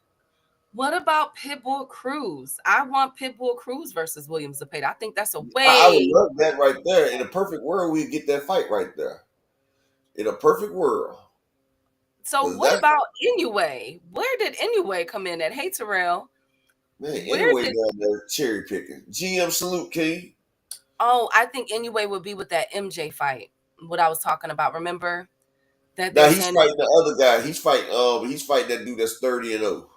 What about Pitbull Cruz? I want Pitbull Cruz versus William Zapata. I think that's a I would way. love that right there. In a perfect world, we'd get that fight right there. In a perfect world. So what about Inoue? Where did Inoue come in at? Hey, Terrell. Man, anyway, down there cherry picking. GM salute, King. Oh, I think Inoue would be with that MJ fight. What I was talking about. Remember? Now he's fighting the other guy. He's fighting that dude that's 30-0.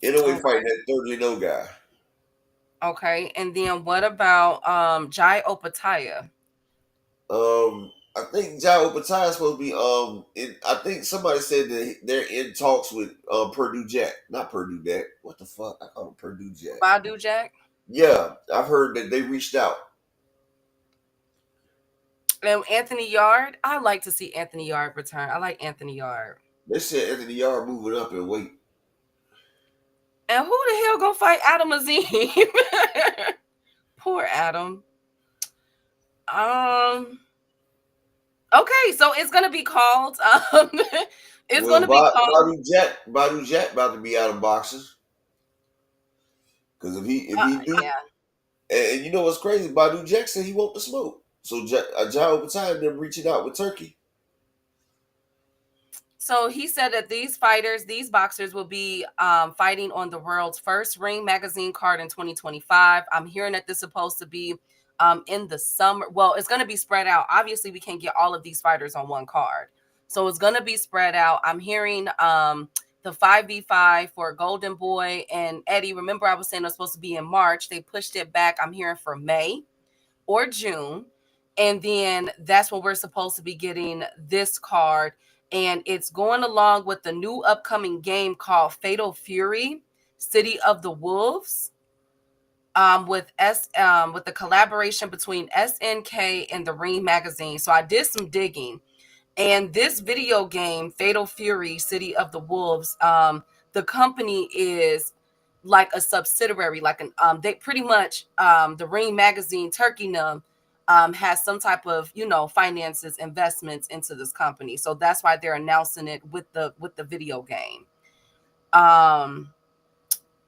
Inoue fighting that 30-0 guy. Okay, and then what about Jai Opataya? I think Jai Opataya is supposed to be I think somebody said that they're in talks with Purdue Jack. Not Purdue Jack. What the fuck? I call him Purdue Jack. Badu Jack? Yeah, I've heard that they reached out. And Anthony Yard, I like to see Anthony Yard return. I like Anthony Yard. They said Anthony Yard moving up in weight. And who the hell gonna fight Adam Azim? Poor Adam. Okay, so it's gonna be called. It's gonna be called Badu Jack about to be out of boxing. Because if he do, yeah. And you know what's crazy? Badu Jack said he want the smoke. So Jai Opataya them reaching out with Turki. So he said that these boxers will be fighting on the world's first Ring Magazine card in 2025. I'm hearing that this is supposed to be in the summer. Well, it's going to be spread out. Obviously, we can't get all of these fighters on one card. So it's going to be spread out. I'm hearing the 5v5 for Golden Boy and Eddie. Remember, I was saying it was supposed to be in March. They pushed it back. I'm hearing for May or June. And then that's when we're supposed to be getting this card. And it's going along with the new upcoming game called Fatal Fury, City of the Wolves, with the collaboration between SNK and the Ring Magazine. So I did some digging, and this video game, Fatal Fury, City of the Wolves, the company is like a subsidiary, like they pretty much the Ring Magazine, Turkey has some type of finances, investments into this company, so that's why they're announcing it with the video game.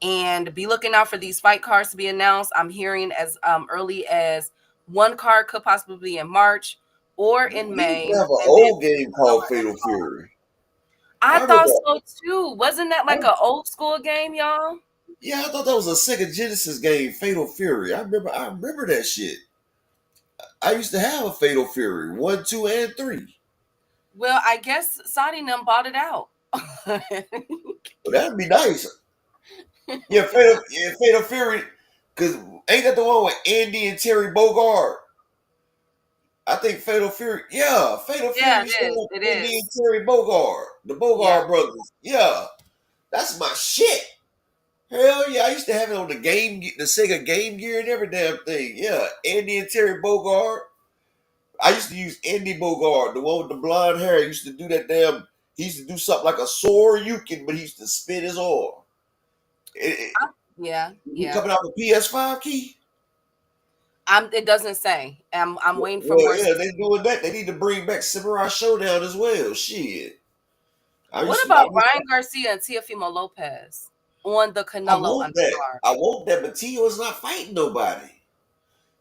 And be looking out for these fight cards to be announced. I'm hearing as early as one card could possibly be in March or in May. We have an old game called Fatal Fury. I thought so too. Wasn't that like an old school game, y'all? Yeah, I thought that was a Sega Genesis game, Fatal Fury. I remember that shit. I used to have a Fatal Fury 1, 2, and 3. Well, I guess Saudi and them bought it out. Well, that'd be nice. Yeah, Fatal Fury, because ain't that the one with Andy and Terry Bogard? I think Fatal Fury. Yeah, Fatal Fury. Yeah, it is. Andy and Terry Bogard, the Bogard brothers. Yeah, that's my shit. Hell yeah, I used to have it on the Sega Game Gear and every damn thing. Yeah, Andy and Terry Bogard. I used to use Andy Bogard, the one with the blonde hair. He used to do that damn. He used to do something like a Soryukin, but he used to spit his oil. Yeah. Coming out with PS5 key? It doesn't say. I'm waiting for more. Yeah, they doing that. They need to bring back Samurai Showdown as well. Shit. What about Ryan Garcia and Teofimo Lopez? on the I Canelo want that. undercard. I want that, but Tio is not fighting nobody.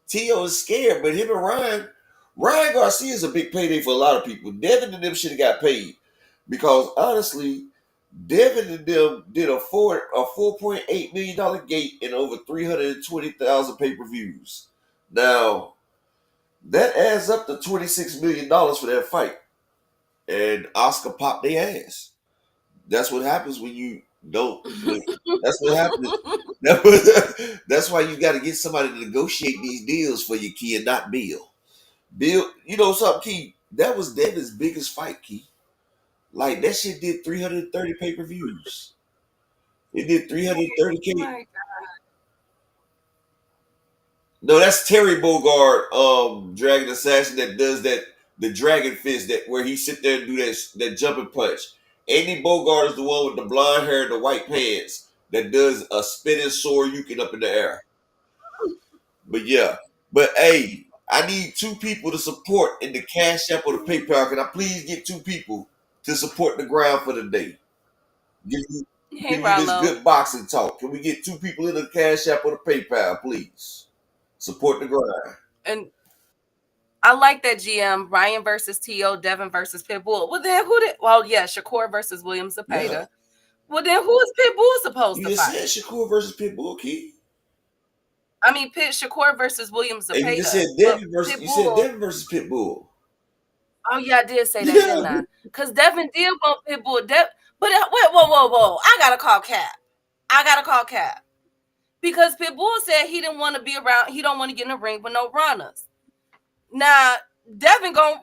Tio is scared, but him and Ryan Garcia is a big payday for a lot of people. Devin and them should have got paid because honestly, Devin and them did a $4.8 million gate and over 320,000 pay-per-views. Now that adds up to $26 million for that fight, and Oscar popped their ass. That's what happens when you don't. That's what happens. That's why you got to get somebody to negotiate these deals for you, Key, and not Bill. Bill, you know something, Key? That was Devin's biggest fight, Key. Like that shit did 330 pay-per-views. It did 330K. Oh my No, that's Terry Bogard, Dragon Assassin that does that the Dragon Fist that where he sit there and do that jumping punch. Andy Bogard is the one with the blonde hair and the white pants that does a spinning Soryuken up in the air. But yeah, but hey, I need 2 people to support in the Cash App or the PayPal. Can I please get 2 people to support the ground for the day? Give you, Hey, give you this Rollo. good boxing talk. Can we get 2 people in the Cash App or the PayPal, please? Support the grind. And I like that GM. Ryan versus T.O., Devin versus Pitbull. Well, then who did? Well, yeah, Shakur versus William Zepeda. Yeah. Well, then who is Pitbull supposed You to just fight? said Shakur versus Pitbull, Key. I mean, Shakur versus William Zepeda. And you just said but Devin versus Pitbull. Oh, yeah, I did say that, didn't I? Because Devin did want Pitbull. But wait, whoa. I got to call Cap. Because Pitbull said he didn't want to be around. He don't want to get in the ring with no runners. Now, Devin gon'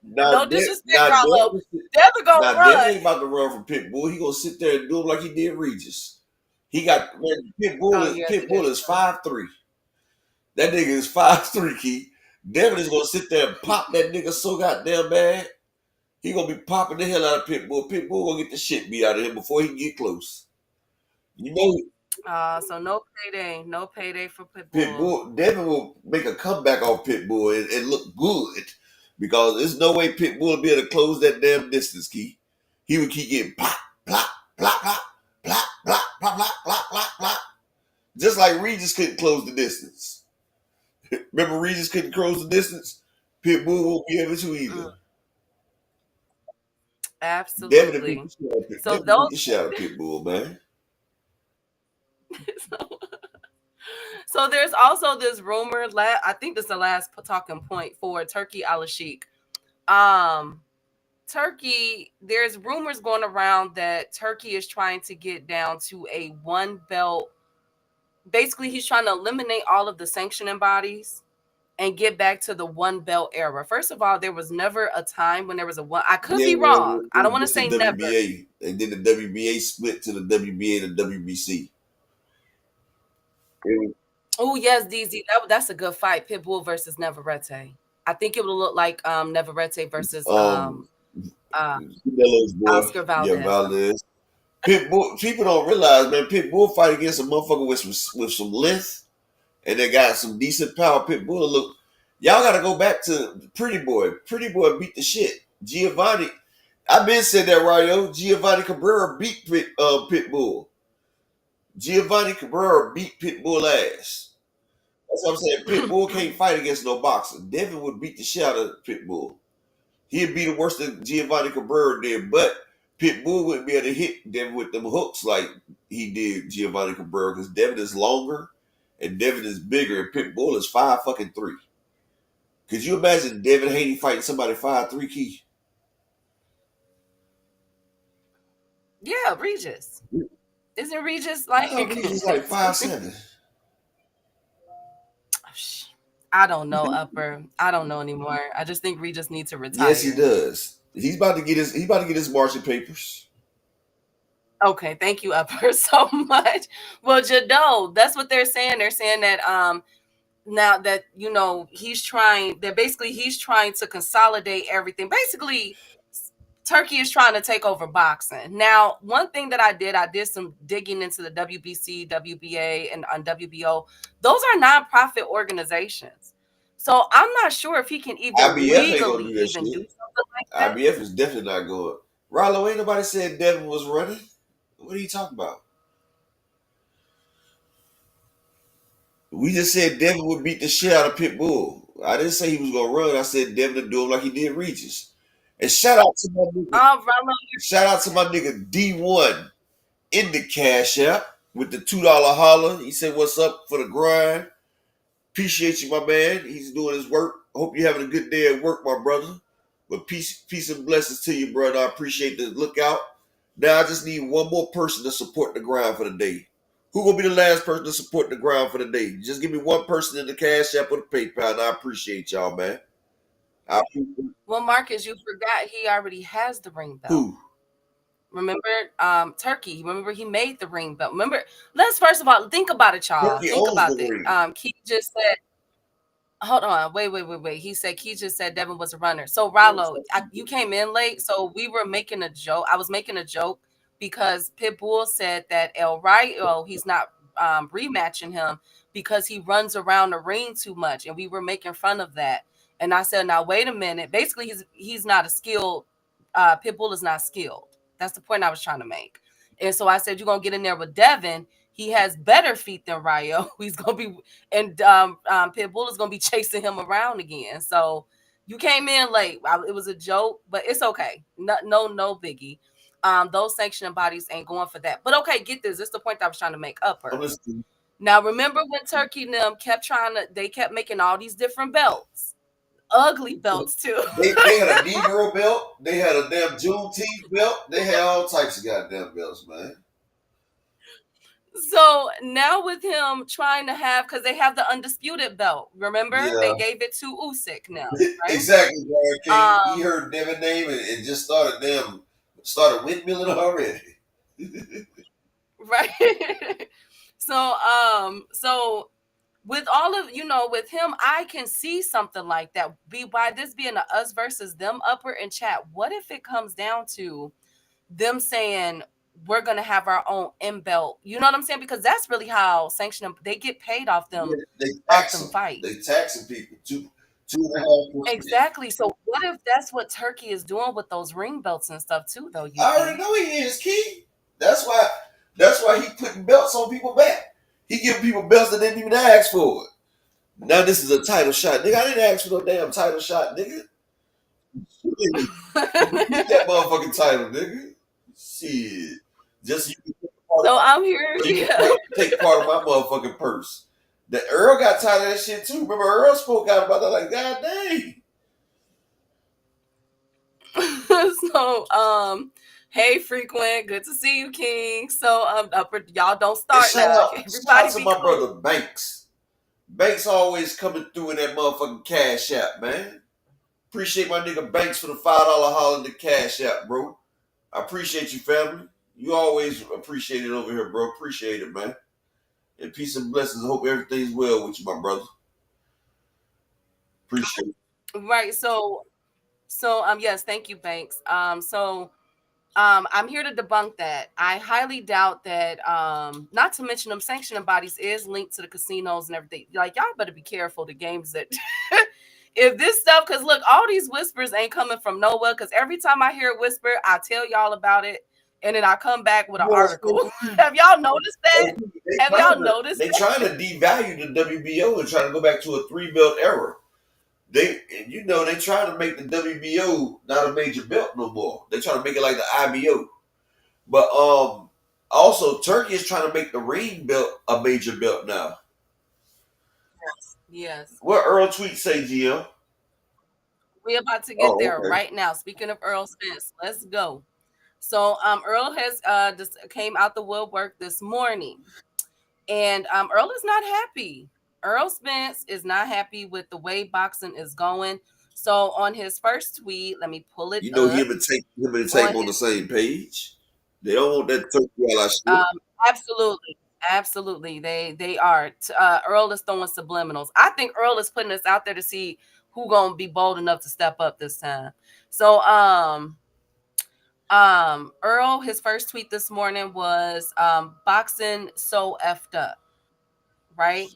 no disrespect, Rollo. Devin gonna run. Devin ain't about to run from Pitbull. He gonna sit there and do him like he did Regis. He got Pitbull is 5'3". That nigga is 5'3", Key. Devin is gonna sit there and pop that nigga so goddamn bad. He gonna be popping the hell out of Pitbull. Pitbull gonna get the shit beat out of him before he can get close. You know. So no payday for Pitbull. Devin will make a comeback off Pitbull and look good because there's no way Pitbull will be able to close that damn distance, Key. He would keep getting plop, plop, plop, plop, plop, plop, plop, plop, plop, plop, plop. Just like Regis couldn't close the distance. Remember Regis couldn't close the distance? Pitbull won't be able to either. Absolutely. So those shit out of Pitbull, man. So there's also this rumor. I think this is the last talking point for Turki Al-Sheikh. Turki, there's rumors going around that Turki is trying to get down to a 1 belt. Basically, he's trying to eliminate all of the sanctioning bodies and get back to the 1 belt era. First of all, there was never a time when there was a one. I could be wrong. I don't want to say never. WBA, and then the WBA split to the WBA and the WBC. Oh yes, DZ. That's a good fight. Pitbull versus Navarrete. I think it would look like Navarrete versus Oscar Valdez. Yeah, Valdez. Pitbull. People don't realize, man. Pitbull fight against a motherfucker with some length, and they got some decent power. Pitbull look. Y'all got to go back to Pretty Boy. Pretty Boy beat the shit. Giovanni. I've been said that, Rayo. Giovanni Cabrera beat Pitbull. Giovanni Cabrera beat Pitbull ass. That's what I'm saying. Pitbull can't fight against no boxer. Devin would beat the shit out of Pitbull. He'd be the worst than Giovanni Cabrera did, but Pitbull wouldn't be able to hit Devin with them hooks like he did Giovanni Cabrera because Devin is longer and Devin is bigger and Pitbull is 5'3". Could you imagine Devin Haney fighting somebody 5'3", Key? Yeah, Regis. Isn't Regis like? Regis like 5'7". I don't know, Upper. I don't know anymore. I just think Regis needs to retire. Yes, he does. He's about to get his Martian papers. Okay, thank you, Upper, so much. Well, Jado, that's what they're saying. They're saying that now that he's trying to consolidate everything. Basically, Turki is trying to take over boxing. Now, one thing that I did some digging into the WBC, WBA, and WBO. Those are nonprofit organizations. So I'm not sure if he can even legally do something like that. IBF is definitely not going. Rollo, ain't nobody said Devin was running. What are you talking about? We just said Devin would beat the shit out of Pitbull. I didn't say he was gonna run. I said Devin would do him like he did Regis. And Rallo, shout out to my nigga D1 in the Cash App with the $2 holler. He said, "What's up for the grind? Appreciate you, my man. He's doing his work. Hope you're having a good day at work, my brother. But peace and blessings to you, brother. I appreciate the lookout. Now I just need one more person to support the grind for the day. Who gonna be the last person to support the grind for the day? Just give me one person in the Cash App or the PayPal, and I appreciate y'all, man. I appreciate well, Marcus, you forgot he already has the ring belt. who? Remember, Turki. Remember, he made the ring belt. Remember, let's first of all think about it, y'all. Turki Think owns about the it. ring. Keith just said, hold on, wait. He said Keith just said Devin was a runner. So Rallo, you came in late, so we were making a joke. I was making a joke because Pitbull said that Earl, he's not rematching him because he runs around the ring too much, and we were making fun of that. And I said, now wait a minute. Basically, he's not a skilled. Pitbull is not skilled. That's the point I was trying to make. And so I said, you're gonna get in there with Devin. He has better feet than Ryo. He's gonna be, and Pitbull is gonna be chasing him around again. So you came in late. It was a joke, but it's okay. No biggie. Those sanctioning bodies ain't going for that. But okay, get this. This is the point that I was trying to make upper. Now remember when Turki and them they kept making all these different belts. Ugly belts too. They had a Negro belt. They had a damn Juneteenth belt. They had all types of goddamn belts, man. So now with him trying to have, because they have the undisputed belt. Remember, they gave it to Usyk now. Right? Exactly, he heard Devin name and just started windmilling already. Right. So with all of with him, I can see something like that. By this being a us versus them upper in chat, what if it comes down to them saying we're gonna have our own M belt? You know what I'm saying? Because that's really how they get paid off them. They fight. They taxing people 2.5%. Exactly. So what if that's what Turki is doing with those ring belts and stuff too? Though I already know he is, Key. That's why he putting belts on people's back. He giving people belts that didn't even ask for it. Now this is a title shot, nigga. I didn't ask for no damn title shot, nigga. Get that motherfucking title, nigga. Shit. Just so I'm here. Take part of my motherfucking purse. The Earl got tired of that shit too. Remember, Earl spoke out about that like, God dang. So, hey, Frequent, good to see you, King. So, y'all don't start now. Shout out to my brother Banks. Banks always coming through in that motherfucking Cash App, man. Appreciate my nigga Banks for the $5 holler in the Cash App, bro. I appreciate you, family. You always appreciate it over here, bro. Appreciate it, man. And peace and blessings. I hope everything's well with you, my brother. Appreciate it. Right. So yes, thank you, Banks. I'm here to debunk that. I highly doubt that. Not to mention them sanctioning bodies is linked to the casinos and everything. Like, y'all better be careful the games that if this stuff, because look, all these whispers ain't coming from nowhere. Because every time I hear a whisper, I tell y'all about it. And then I come back with an article. Have y'all noticed that? Have y'all noticed? They're trying to devalue the WBO and trying to go back to a 3-belt era. They trying to make the WBO not a major belt no more. They're trying to make it like the IBO. But also Turki is trying to make the ring belt a major belt now. Yes. What Earl tweet say, GM? We're about to get there right now. Speaking of Earl Spence, let's go. So Earl has just came out the woodwork this morning, and Earl is not happy. Earl Spence is not happy with the way boxing is going. So on his first tweet, let me pull it. You know, him and Tank on the same page. They don't want that Turki shit. Absolutely. They are. Earl is throwing subliminals. I think Earl is putting us out there to see who gonna be bold enough to step up this time. So Earl, his first tweet this morning was boxing so effed up, right?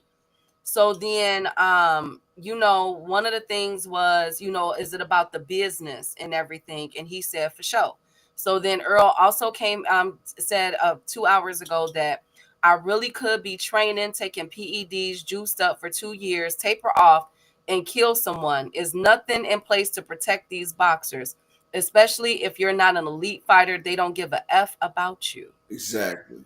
So then one of the things was, is it about the business and everything? And he said for sure. So then Earl also said 2 hours ago that I really could be training, taking PEDs, juiced up for 2 years, taper off, and kill someone. Is nothing in place to protect these boxers, especially if you're not an elite fighter. They don't give a F about you. Exactly.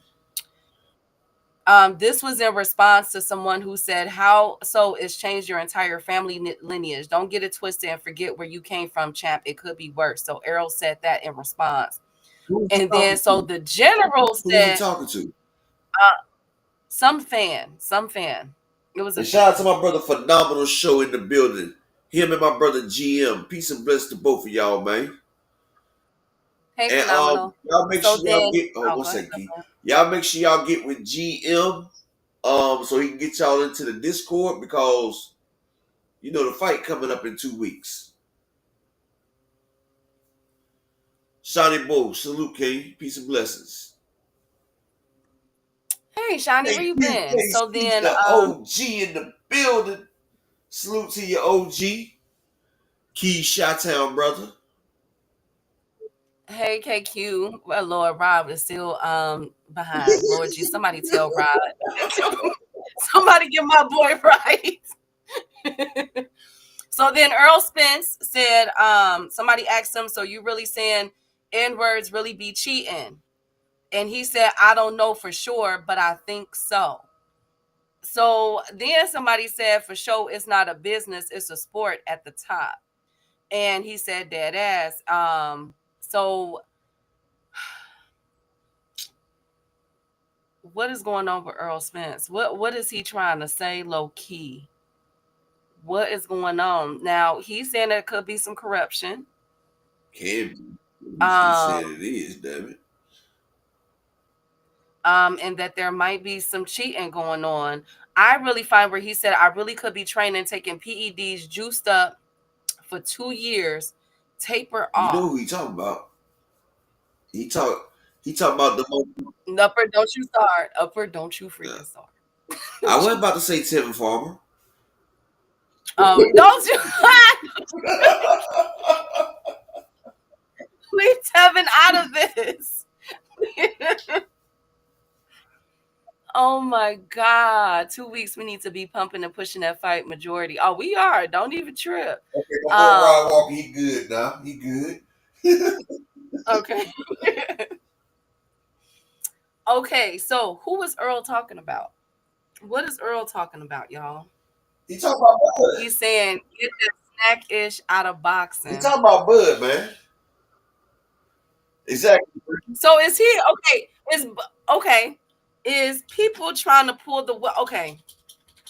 This was in response to someone who said, how so it's changed your entire family lineage. Don't get it twisted and forget where you came from, champ. It could be worse. So Earl said that in response. And then so the general Who was he said, talking to? some fan. It was a And shout out to my brother Phenomenal Show in the building. Him and my brother GM. Peace and bless to both of y'all, man. Hey, And Phenomenal. y'all make So sure y'all then- get oh, one go ahead, second, Key. go ahead. Y'all make sure y'all get with GM so he can get y'all into the Discord, because you know the fight coming up in 2 weeks. Shawnee Bo, salute, King. Peace and blessings. Hey, Shawnee, where you been? Hey, So then, the OG in the building. Salute to your OG. Key Chi-Town, brother. hey, KQ. Well, Lord, Rob is still behind. Lord G, somebody tell Rob. Somebody get my boy right. So then Earl Spence said, somebody asked him, so you really saying N-words really be cheating? And he said, I don't know for sure, but I think so. So then somebody said, for sure, it's not a business, it's a sport at the top. And he said, dead ass. So what is going on with Earl Spence? What is he trying to say low key? What is going on? Now, he's saying there could be some corruption. Can be. He said it is, damn it. And that there might be some cheating going on. I really find where he said, I really could be training, taking PEDs, juiced up for 2 years, taper off. You know who he talking about? He talking about the most. Upper, don't you start. Upper, don't you freaking start. I wasn't about to say Tevin Farmer. Don't you leave Devin out of this. Oh my God. 2 weeks we need to be pumping and pushing that fight majority. Oh, we are. Don't even trip. Okay, before Rod Walker, he good now. He good. Okay. Okay, so who is Earl talking about? What is Earl talking about, y'all? He talking about Bud. He's saying get that snack-ish out of boxing. He talking about Bud, man. Exactly. So is he okay? Is people trying to pull the okay?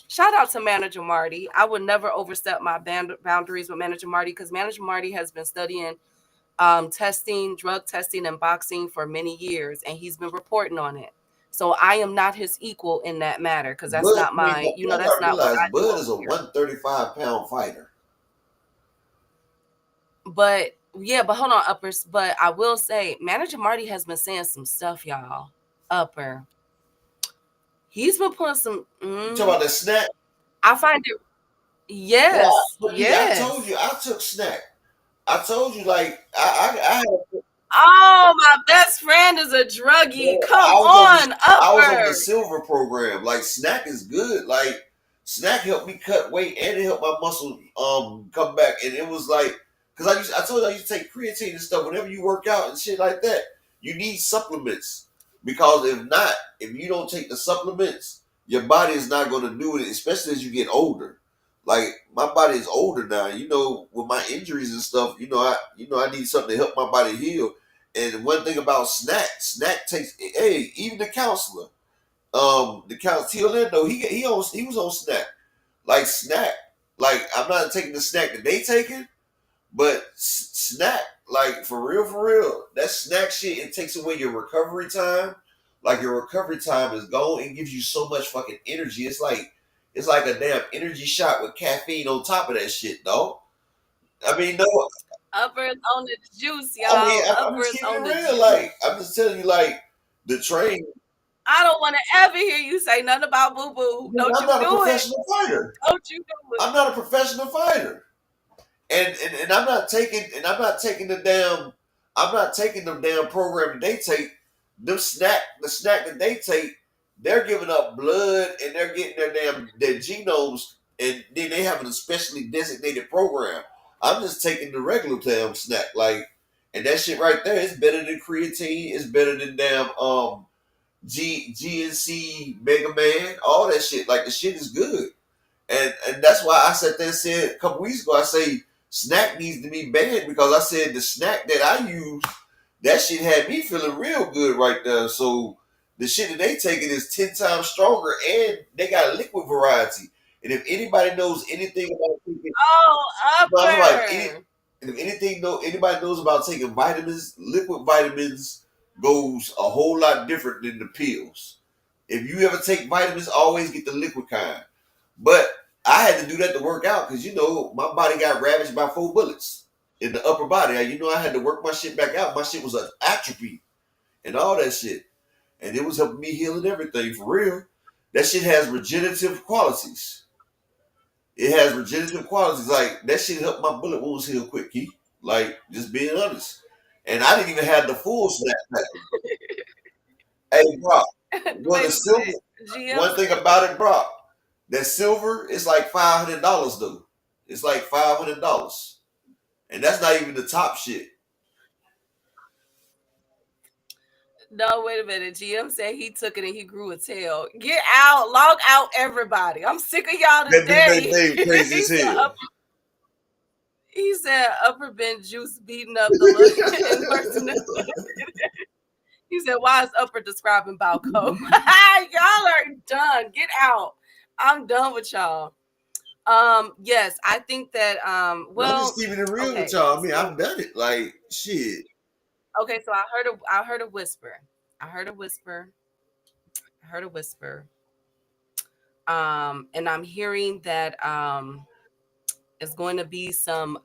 Shout out to Manager Marty. I would never overstep my boundaries with Manager Marty, because Manager Marty has been studying testing, drug testing, and boxing for many years, and he's been reporting on it. So I am not his equal in that matter, because that's Bud, not my, that's not what I do. Bud is a 135-pound fighter. But yeah, but hold on, Uppers. But I will say, Manager Marty has been saying some stuff, y'all. Upper. He's been putting some. You talking about the snack? I find it. Yes. Yes. I told you I took snack. I told you, like, I had. Oh, my best friend is a druggie. Come on, Upper. I was on the silver program. Like, snack is good. Like, snack helped me cut weight, and it helped my muscle come back. And it was like, because I told you I used to take creatine and stuff whenever you work out and shit like that. You need supplements, because if you don't take the supplements, your body is not going to do it, especially as you get older. Like, my body is older now, with my injuries and stuff, I need something to help my body heal. And one thing about snack takes, hey, even the counselor, Teofimo, he was on snack. Like, I'm not taking the snack that they taking, but snack, like, for real, that snack shit, it takes away your recovery time. Like, your recovery time is gone. It gives you so much fucking energy. It's like a damn energy shot with caffeine on top of that shit, dog. I mean, no. Upper's on the juice, y'all. I'm just keeping it real. Like, I'm just telling you, like, the train. I don't want to ever hear you say nothing about boo boo. Don't I'm you not do a professional fighter. Don't you do it? I'm not a professional fighter. And I'm not taking the damn program that they take. The snack that they take they're giving up blood and they're getting their genomes, and then they having a specially designated program. I'm just taking the regular damn snack, like, and that shit right there is better than creatine. It's better than damn GNC Mega Man, all that shit. Like the shit is good. And that's why I sat there and said a couple weeks ago, I say snack needs to be banned, because I said the snack that I use, that shit had me feeling real good right there. So the shit that they taking is 10 times stronger, and they got a liquid variety. And if anybody knows anything about taking, Oh, no, I'm like, upper. if anything, anybody knows about taking vitamins, liquid vitamins goes a whole lot different than the pills. If you ever take vitamins, always get the liquid kind. But I had to do that to work out, because my body got ravaged by 4 bullets in the upper body. I had to work my shit back out. My shit was an atrophy and all that shit, and it was helping me heal and everything for real. That shit has regenerative qualities. It has regenerative qualities. Like that shit helped my bullet wounds heal quick, Keith. Like just being honest. And I didn't even have the full snap. Hey, Brock. Well, the Wait a silver. minute. GM One thing about it, Brock. That silver is like $500 though. It's like $500, and that's not even the top shit. No, wait a minute. GM said he took it and he grew a tail. Get out, log out, everybody. I'm sick of y'all That nigga today. name crazy he, as said hell. he said upper Ben juice beating up the look and worse. He said, why is upper describing Balco? Y'all are done. Get out. I'm done with y'all. Yes, I think that I'm well, just keeping it real okay. with y'all. I mean, So, I've done it. Like shit. okay, so I heard a whisper. I heard a whisper. I heard a whisper. And I'm hearing that it's going to be some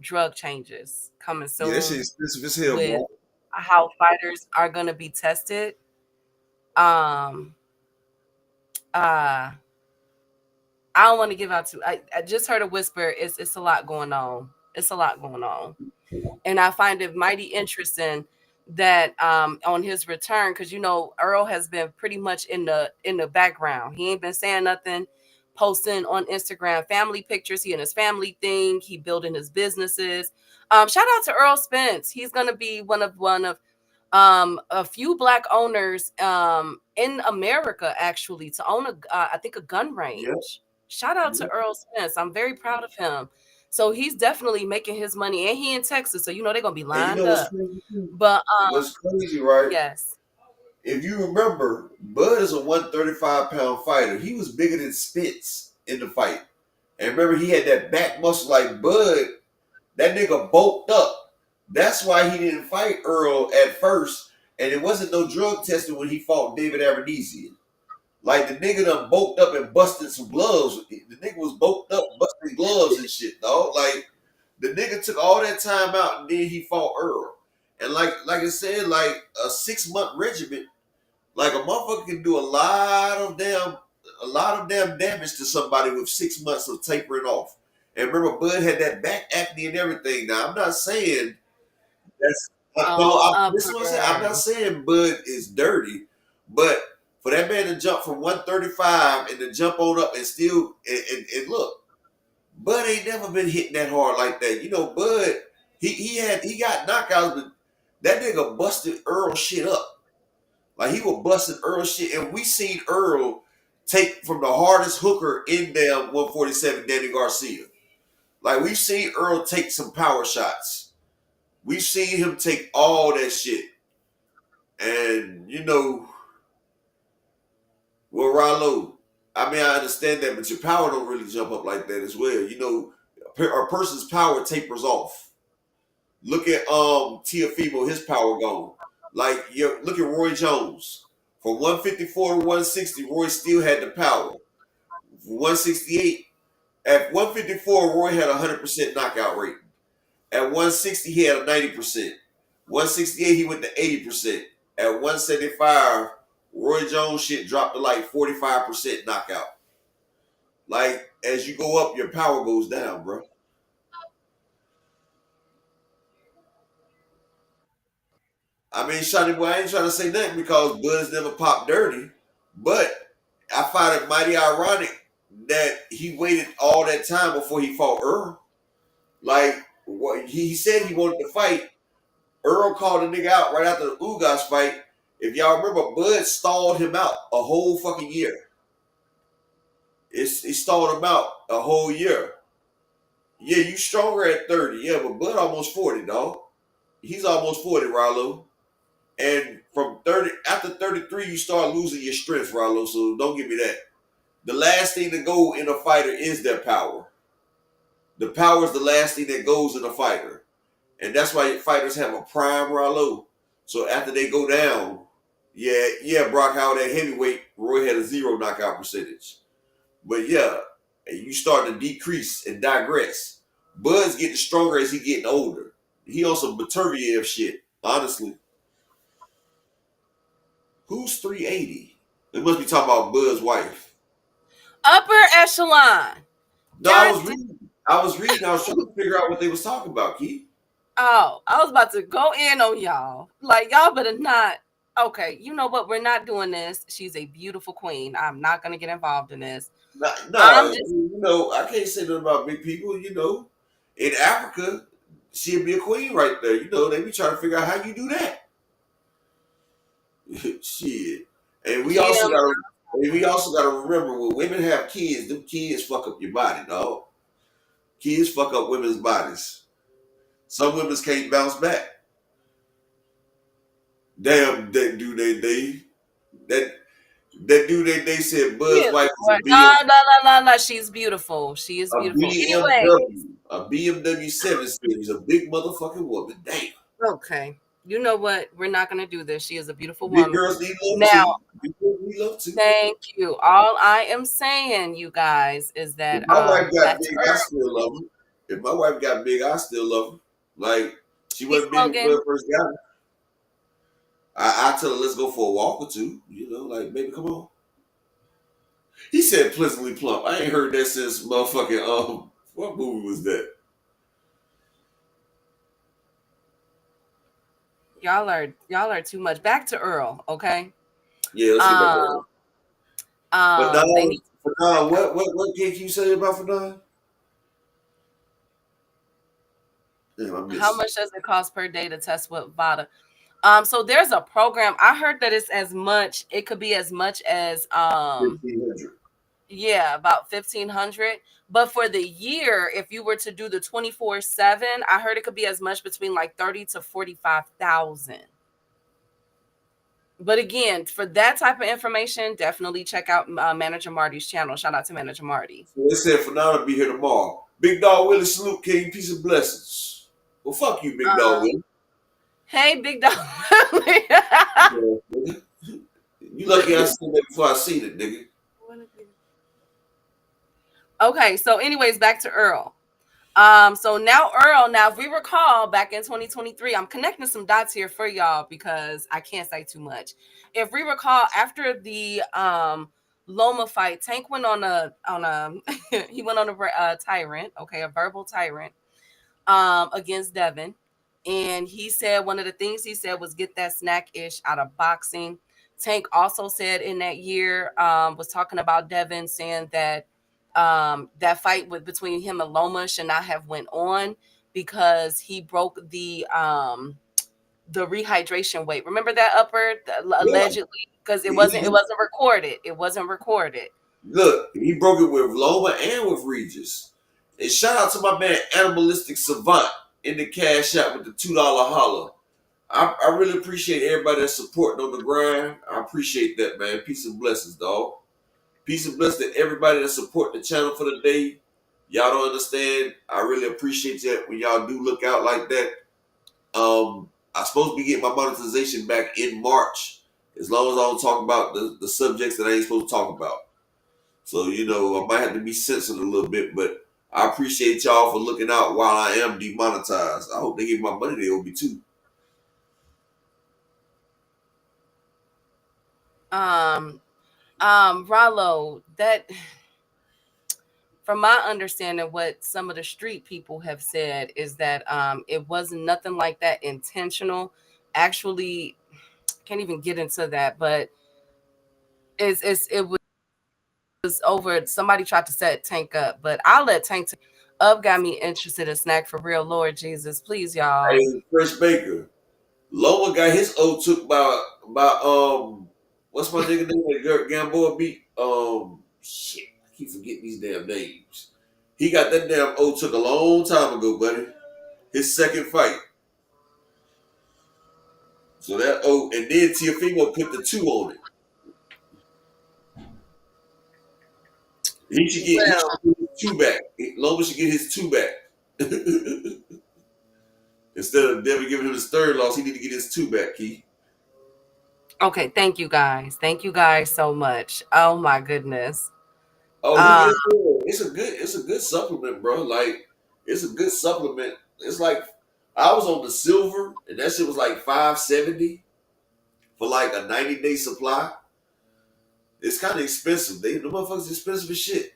drug changes coming Yeah, that soon shit expensive as hell, with bro. how fighters are going to be tested. Um uh I don't want to give out to I just heard a whisper. It's a lot going on. It's a lot going on. And I find it mighty interesting that on his return, because Earl has been pretty much in the background. He ain't been saying nothing, posting on Instagram family pictures. He and his family thing. He building his businesses. Shout out to Earl Spence. He's gonna be one of a few black owners in America actually to own I think a gun Yep. range. Shout out to Yep. Earl Spence. I'm very proud of him. So he's definitely making his money, and he in Texas, so they're gonna be And you lined know what's up. crazy? But What's crazy, right? yes, If you remember, Bud is a 135-pound fighter. He was bigger than Spence in the fight. And remember, he had that back muscle like Bud. That nigga bulked up. That's why he didn't fight Earl at first. And it wasn't no drug testing when he fought David Aronesian. Like the nigga done bulked up and busted some gloves. The nigga was bulked up, busting gloves and shit, dog. Like the nigga took all that time out and then he fought Earl. And like I said, like a 6-month regimen, like a motherfucker can do a lot of damn damage to somebody with 6 months of tapering off. And remember, Bud had that back acne and everything. Now I'm not saying that's this is what I'm saying. I'm not upper. saying Bud is dirty, but for that man to jump from 135 and to jump on up and still and look, Bud ain't never been hitting that hard like that. Bud, he got knockouts, but that nigga busted Earl shit up. Like he was busting Earl shit, and we seen Earl take from the hardest hooker in damn 147, Danny Garcia. Like we've seen Earl take some power shots. We've seen him take all that shit. And well, Rallo, I mean, I understand that, but your power don't really jump up like that as well. A person's power tapers off. Look at Teofimo, his power gone. Like look at Roy Jones. From 154 to 160, Roy still had the power. 168, at 154, Roy had a 100% knockout rate. At 160, he had a 90%. 168, he went to 80%. At 175, Roy Jones shit dropped to like 45% knockout. Like, as you go up, your power goes down, bro. I mean, Shotty boy, I ain't trying to say nothing because Bud's never popped dirty. But I find it mighty ironic that he waited all that time before he fought Earl. Like what he said he wanted to fight. Earl called the nigga out right after the Ugas fight. If y'all remember, Bud stalled him out a whole fucking year. It stalled him out a whole year. Yeah, you stronger at 30. Yeah, but Bud almost 40, dog. He's almost 40, Rallo. And from 30, after 33, you start losing your strength, Rallo. So don't give me that. The last thing to go in a fighter is their power. The power is the last thing that goes in a fighter. And that's why fighters have a prime Rallo. So after they go down, yeah, Brock Howard at heavyweight, Roy had a 0 knockout percentage. But yeah, you start to decrease and digress. Bud's getting stronger as he getting older. He on some Baturviev shit, honestly. Who's 380? They must be talking about Bud's wife. Upper echelon. No, I was reading. I was trying to figure out what they was talking about, Keith. Oh, I was about to go in on y'all. Like, y'all better not. Okay, you know what? We're not doing this. She's a beautiful queen. I'm not going to get involved in this. No, I can't say nothing about big people. In Africa, she'd be a queen right there. They be trying to figure out how you do that. Shit. And we also gotta remember when women have kids, them kids fuck up your body, dog. Kids fuck up women's bodies. Some women can't bounce back. Damn, that dude they said Bud's wife is a No. She's beautiful. She is beautiful. A BMW 7 Series, a big motherfucking woman. Damn. Okay. You know what? We're not going to do this. She is a beautiful Big woman. girls need love Now, too. Big girls need love too. Thank you. All I am saying, you guys, is that if my wife got big, I still love her. If my wife got big, I still love her. Like she wasn't big when I first got her. I tell her let's go for a walk or two. Like baby, come on. He said pleasantly plump. I ain't heard that since motherfucking what movie was that? Y'all are too much. Back to Earl, okay? Yeah, let's get back to Earl. Fernand, what can you say about Fernand? How much does it cost per day to test with VADA? So there's a program. I heard that it could be as much as 1,500. Yeah, about 1,500. But for the year, if you were to do the 24/7, I heard it could be as much between like 30 to 45,000. But again, for that type of information, definitely check out Manager Marty's channel. Shout out to Manager Marty. So they said Fernand will be here tomorrow. Big Dog Willie, salute King, peace and blessings. Well, fuck you, Big Dog Willie. Hey, Big Dog Willie. You lucky I seen that before I seen it, nigga. Okay, so anyways, back to Earl. So now if we recall back in 2023, I'm connecting some dots here for y'all because I can't say too much. If we recall, after the Loma fight, Tank went on a he went on a tyrant, okay, a verbal tyrant against Devin. And he said one of the things he said was get that snack-ish out of boxing. Tank also said in that year, was talking about Devin, saying that that fight between him and Loma should not have went on because he broke the rehydration weight. Remember that upper allegedly, because it wasn't recorded. It wasn't recorded. Look, he broke it with Loma and with Regis. And shout out to my man Animalistic Savant in the cash out with the $2 holler. I really appreciate everybody that's supporting on the grind. I appreciate that, man. Peace and blessings, dog. Peace and blessings to everybody that support the channel for the day. Y'all don't understand. I really appreciate that when y'all do look out like that. I'm supposed to be getting my monetization back in March, as long as I don't talk about the subjects that I ain't supposed to talk about. So, I might have to be censored a little bit, but I appreciate y'all for looking out while I am demonetized. I hope they give my money to OB too. Rollo, that from my understanding, what some of the street people have said is that it wasn't nothing like that intentional. Actually, can't even get into that, but it was over. Somebody tried to set Tank up, but I'll let Tank up. Got me interested in snack for real. Lord Jesus, please, y'all. Hey, Fresh Baker. Loma got his O took by what's my nigga name that Gamboa beat? Shit, I keep forgetting these damn names. He got that damn O took a long time ago, buddy. His second fight. So that O, and then Teofimo put the 2 on it. He should get his 2 back. Loma should get his 2 back. Instead of Devin giving him his 3rd loss, he need to get his 2 back, Key. Okay, thank you guys. Thank you guys so much. Oh my goodness. Oh, it's a good supplement, bro. Like, it's a good supplement. It's like I was on the silver, and that shit was like $5.70 for like a 90-day supply. It's kind of expensive. The motherfuckers expensive as shit.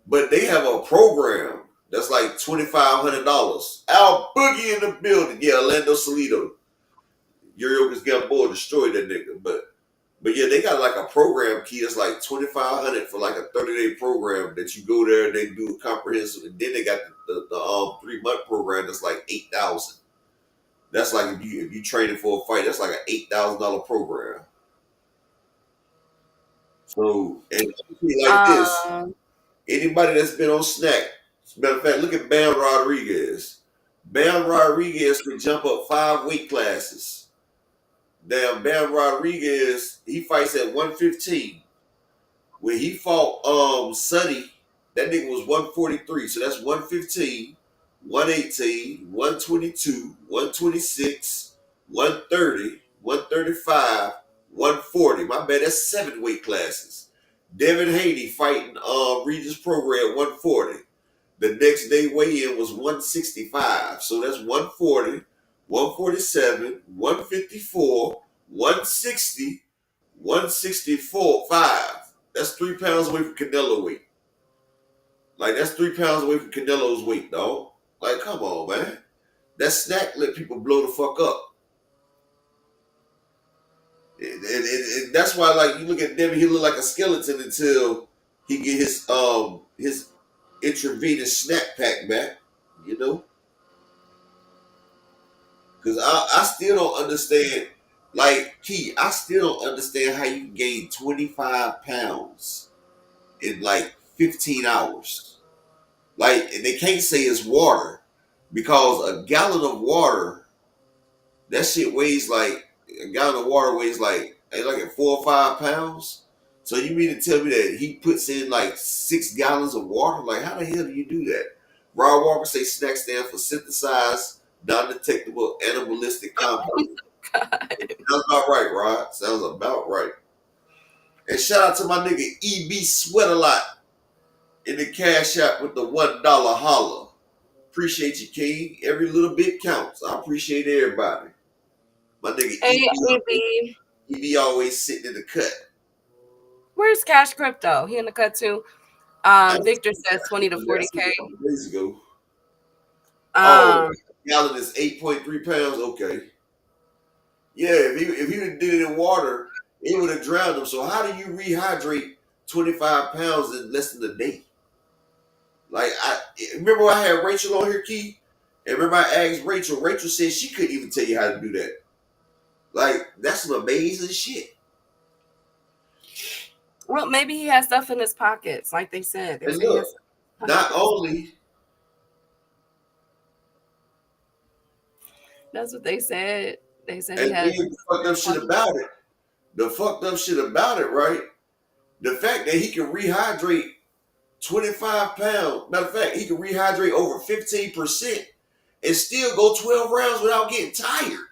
But they have a program that's like $2,500. Al Boogie in the building. Yeah, Orlando Salido. Yuriokas Gamboa destroyed that nigga. But yeah, they got like a program key that's like $2,500 for like a 30-day program that you go there and they do a comprehensive. And then they got the 3-month program that's like $8,000. That's like if you training for a fight, that's like an $8,000 program. So and like this, anybody that's been on snack, as a matter of fact, look at Benn Rodriguez. Benn Rodriguez could jump up 5 weight classes. Damn, Benn Rodriguez, he fights at 115. When he fought Sonny, that nigga was 143. So that's 115, 118, 122, 126, 130, 135, 140. My bad, that's 7 weight classes. Devin Haney fighting Regis Prograis at 140. The next day weigh-in was 165. So that's 140. 147, 154, 160, 164, 5. That's 3 pounds away from Canelo weight. Like, that's 3 pounds away from Canelo's weight, dog. Like, come on, man. That snack let people blow the fuck up. And that's why, like, you look at Devin, he look like a skeleton until he get his intravenous snack pack back, you know? Because I still don't understand, like, Key, I still don't understand how you gain 25 pounds in, like, 15 hours. Like, and they can't say it's water because a gallon of water, that shit weighs like, a gallon of water weighs like at 4 or 5 pounds. So you mean to tell me that he puts in like 6 gallons of water? Like, how the hell do you do that? Rod Walker say SNAC stand for synthesized, non-detectable, animalistic compound. Sounds about right, Rod. Sounds about right. And shout out to my nigga EB Sweat a Lot in the Cash App with the $1 holler. Appreciate you, King. Every little bit counts. I appreciate everybody. My nigga EB always sitting in the cut. Where's Cash Crypto? He in the cut too. Victor says 20 to 40K. Days ago. Gallon is 8.3 pounds. Okay. Yeah, if he did it in water, it would have drowned him. So how do you rehydrate 25 pounds in less than a day? Like, I remember I had Rachel on here, Key, and remember I asked Rachel. Rachel said she couldn't even tell you how to do that. Like, that's some amazing shit. Well, maybe he has stuff in his pockets, like they said. And look, not only. That's what they said. They said And he had. the fucked up shit about it. The fucked up shit about it, right? The fact that he can rehydrate 25 pounds. Matter of fact, he can rehydrate over 15% and still go 12 rounds without getting tired.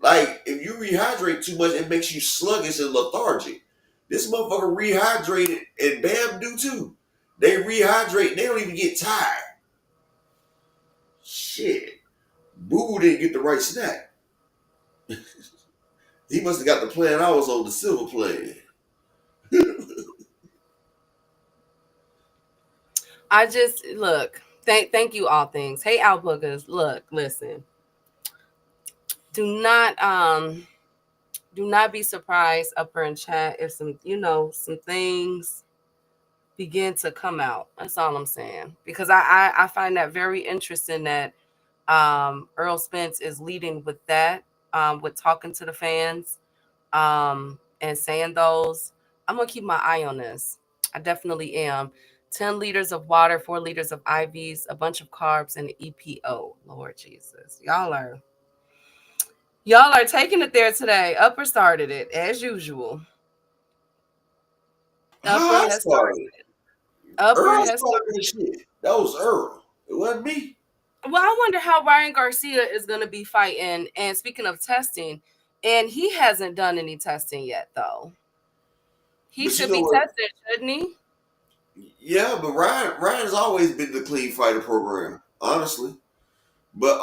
Like, if you rehydrate too much, it makes you sluggish and lethargic. This motherfucker rehydrated, and Bam do too. They rehydrate, they don't even get tired. Shit. Boo didn't get the right snack. He must have got the plan I was on, the silver plan. I just look. Thank you, all things. Hey, Alboogers, look, listen. Do not do not be surprised, upper in chat, if some things begin to come out. That's all I'm saying, because I find that very interesting that Earl Spence is leading with that, with talking to the fans, and saying those. I'm gonna keep my eye on this. I definitely am. 10 liters of water, 4 liters of IVs, a bunch of carbs, and EPO. Lord Jesus, y'all are taking it there today. Upper started it as usual. Upper How I has started. started? Upper Earl has started that shit. That was Earl. It wasn't me. Well, I wonder how Ryan Garcia is going to be fighting. And speaking of testing, and he hasn't done any testing yet, though. He But you should know be what? tested, shouldn't he? Yeah, but Ryan's always been the clean fighter program, honestly. But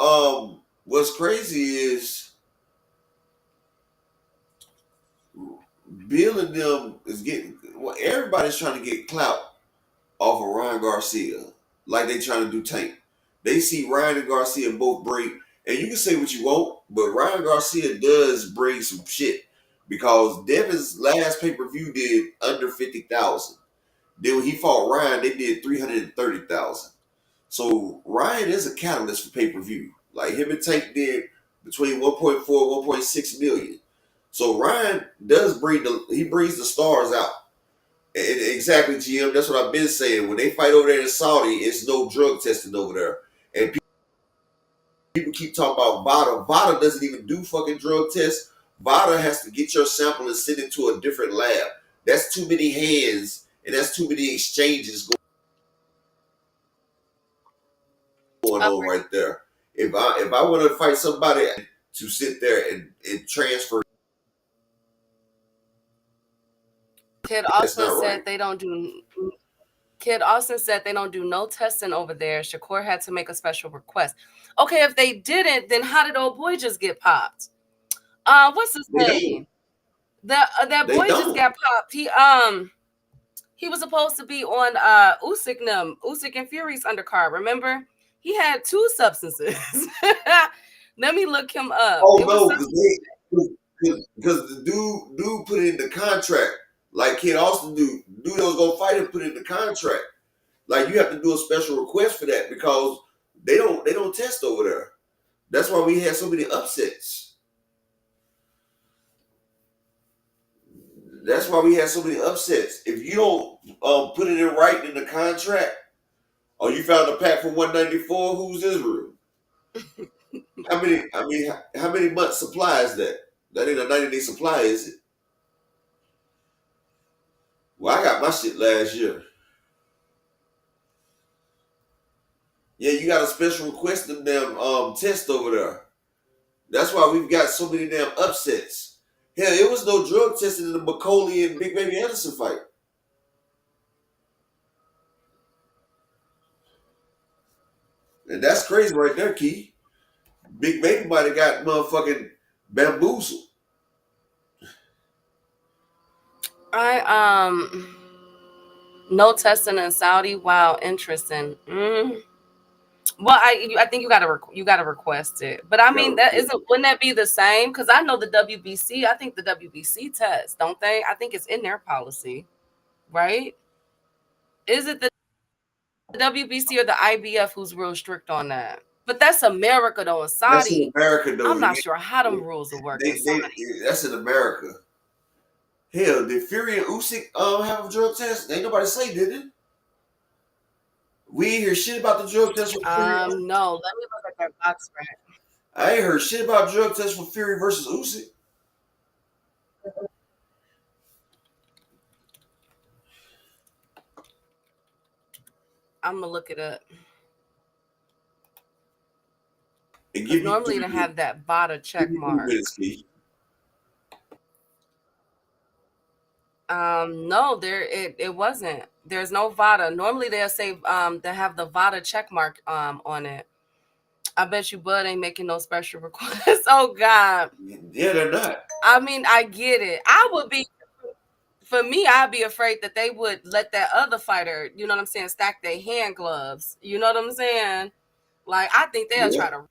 what's crazy is Bill and them is getting, well, everybody's trying to get clout off of Ryan Garcia, like they trying to do Tank. They see Ryan and Garcia both bring, and you can say what you want, but Ryan Garcia does bring some shit because Devin's last pay per view did under 50,000. Then when he fought Ryan, they did 330,000. So Ryan is a catalyst for pay per view. Like him and Tank did between 1.4 1.6 million. So Ryan does he brings the stars out. And exactly, GM. That's what I've been saying. When they fight over there in Saudi, it's no drug testing over there. And people keep talking about VADA. VADA doesn't even do fucking drug tests. VADA has to get your sample and send it to a different lab. That's too many hands and that's too many exchanges going on right there. If I want to fight somebody to sit there and transfer, Kid that's Austin not said right. they don't do. Kid Austin said they don't do no testing over there. Shakur had to make a special request. Okay, if they didn't, then how did old boy just get popped? What's his name? That They boy just don't. got popped. He was supposed to be on Usyk and Fury's undercard. Remember, he had 2 substances. Let me look him up. Oh no, because the dude put it in the contract like Kid Austin do. Dude that was gonna fight him put it in the contract. Like you have to do a special request for that because they don't test over there. That's why we had so many upsets. That's why we had so many upsets. If you don't put it in writing in the contract, or you found a pack for 194, who's Israel? How many months supply is that? That ain't a 90-day supply, is it? Well, I got my shit last year. Yeah, you got a special request in them test over there. That's why we've got so many damn upsets. Hell, it was no drug testing in the McCauley and Big Baby Anderson fight. And that's crazy right there, Key. Big Baby might have got motherfucking bamboozled. No testing in Saudi. Wow, interesting. Well, I think you gotta request it. But I mean, wouldn't that be the same? Because I know the WBC. I think the WBC tests, don't they? I think it's in their policy, right? Is it the WBC or the IBF who's real strict on that? But that's America though. In Saudi, That's in America though. I'm not sure how them rules will work in Saudi. That's in America. Hell, did Fury and Usyk have a drug test? Ain't nobody say, did it? We ain't hear shit about the drug test for Fury. No. Let me look at that box rack. I ain't heard shit about drug tests for Fury versus Usyk. I'm gonna look it up. Normally to have that VADA check mark. No, it wasn't. There's no VADA. Normally they'll say they have the VADA check mark on it. I bet you Bud ain't making no special requests. Oh God. Yeah, they're not. I mean, I get it. For me, I'd be afraid that they would let that other fighter, you know what I'm saying, stack their hand gloves. You know what I'm saying? Like, I think they'll try to.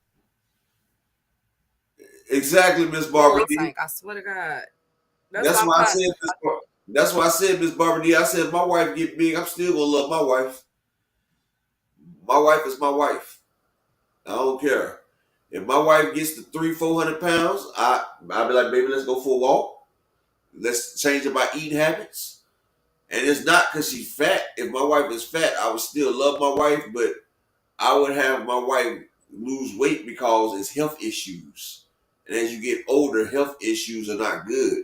Exactly, Miss Barbara D. Tank, I swear to God. That's why I said this. That's why I said, Miss Barbara D. I said, if my wife get big, I'm still gonna love my wife. My wife is my wife. I don't care. If my wife gets to 300-400 pounds, I'll be like, baby, let's go for a walk. Let's change my eating habits. And it's not because she's fat. If my wife is fat, I would still love my wife, but I would have my wife lose weight because it's health issues. And as you get older, health issues are not good.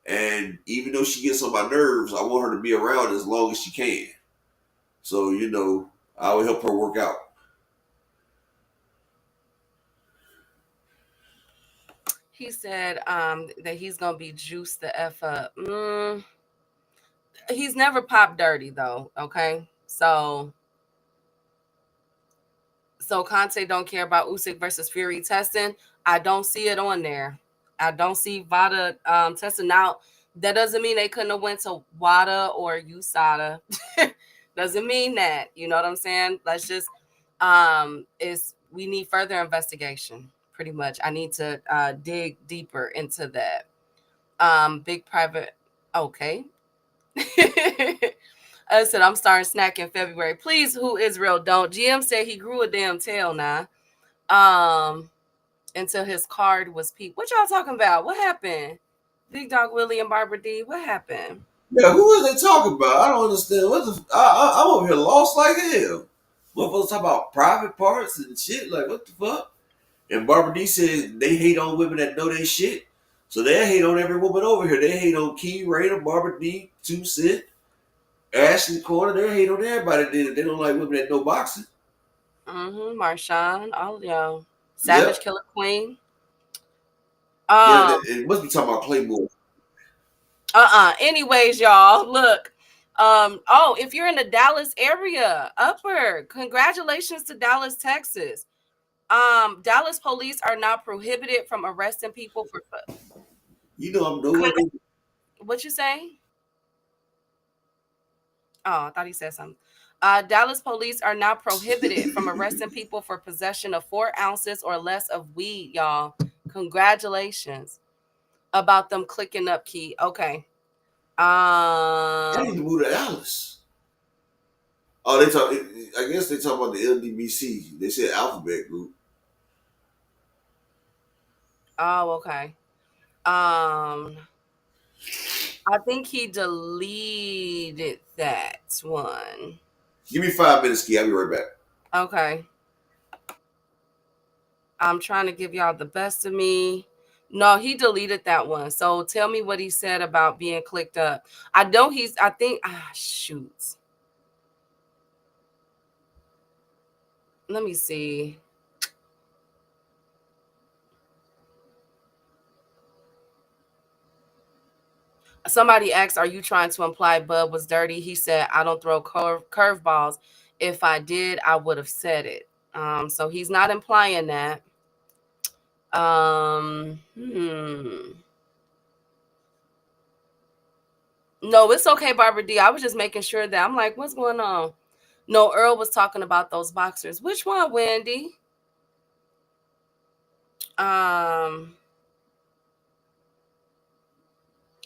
And even though she gets on my nerves, I want her to be around as long as she can. So, I would help her work out. He said that he's gonna be juiced the F up. He's never popped dirty though. Okay, so Conte don't care about Usyk versus Fury testing. I don't see it on there. I don't see VADA testing. Now that doesn't mean they couldn't have went to WADA or USADA. Doesn't mean that. You know what I'm saying? Let's just we need further investigation. Pretty much, I need to dig deeper into that. Big private. Okay. I said I'm starting snack in February. Please, who is real? Don't. GM said he grew a damn tail now. Until his card was peaked. What y'all talking about? What happened? Big Dog Willie and Barbara D. What happened? Yeah, who are they talking about? I don't understand. I'm over here lost like hell. Motherfuckers talk about private parts and shit. Like, what the fuck? And Barbara D said they hate on women that know their shit. So they hate on every woman over here. They hate on Key, Raider, Barbara D, Two Cent, Ashley Corner. They hate on everybody. They don't like women that know boxing. Marshawn, all y'all. Savage Killer Queen. Yeah, it must be talking about Playboy. Anyways, y'all, look. If you're in the Dallas area, congratulations to Dallas, Texas. Dallas police are now prohibited from arresting people for. I'm doing. What you say? Oh, I thought he said something. Dallas police are now prohibited from arresting people for possession of 4 ounces or less of weed, y'all. Congratulations about them clicking up, Key. Okay. I need to move to Dallas. Oh, I guess they talk about the LDBC. They said Alphabet Group. Oh, okay. I think he deleted that one. Give me 5 minutes, Key. I'll be right back. Okay. I'm trying to give y'all the best of me. No, he deleted that one. So tell me what he said about being clicked up. Shoot. Let me see. Somebody asked, are you trying to imply Bud was dirty? He said, I don't throw curveballs. If I did, I would have said it. So he's not implying that. No, it's okay, Barbara D. I was just making sure that I'm like, what's going on? No, Earl was talking about those boxers. Which one, Wendy?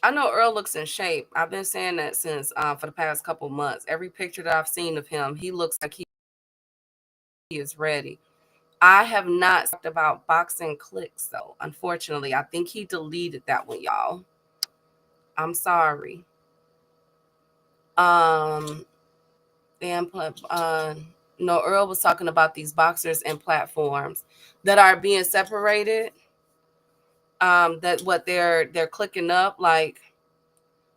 I know Earl looks in shape. I've been saying that since for the past couple months. Every picture that I've seen of him, he looks like he is ready. I have not talked about boxing clicks though. Unfortunately, I think he deleted that one, y'all. I'm sorry. No, Earl was talking about these boxers and platforms that are being separated. That what they're clicking up like.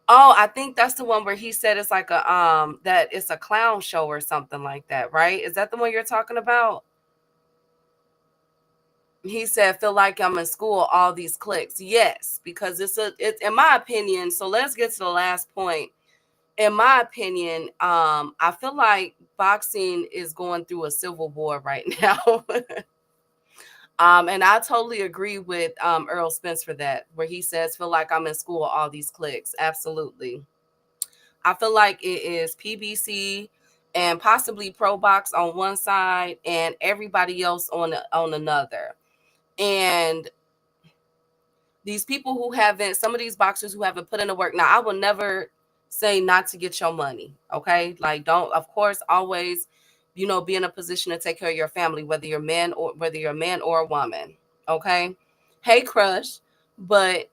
Oh, I think that's the one where he said it's like a that it's a clown show or something like that, right? Is that the one you're talking about? He said, feel like I'm in school, all these clicks. Yes, because it's in my opinion. So let's get to the last point. In my opinion, I feel like boxing is going through a civil war right now. And I totally agree with Earl Spence for that, where he says, feel like I'm in school, all these clicks. Absolutely. I feel like it is PBC and possibly Pro Box on one side and everybody else on another. And These people who haven't, some of these boxers who haven't put in the work. Now, I will never say not to get your money. Okay. Like, don't, of course, always, be in a position to take care of your family, whether you're a man or a woman. Okay. Hey, crush. But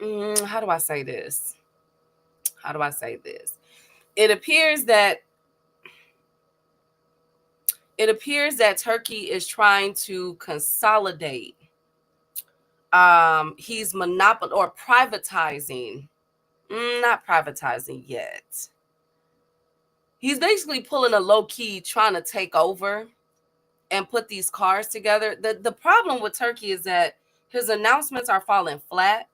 how do I say this? How do I say this? It appears that Turki is trying to consolidate. He's monopoly or privatizing. Not privatizing yet. He's basically pulling a low key, trying to take over and put these cars together. The problem with Turki is that his announcements are falling flat,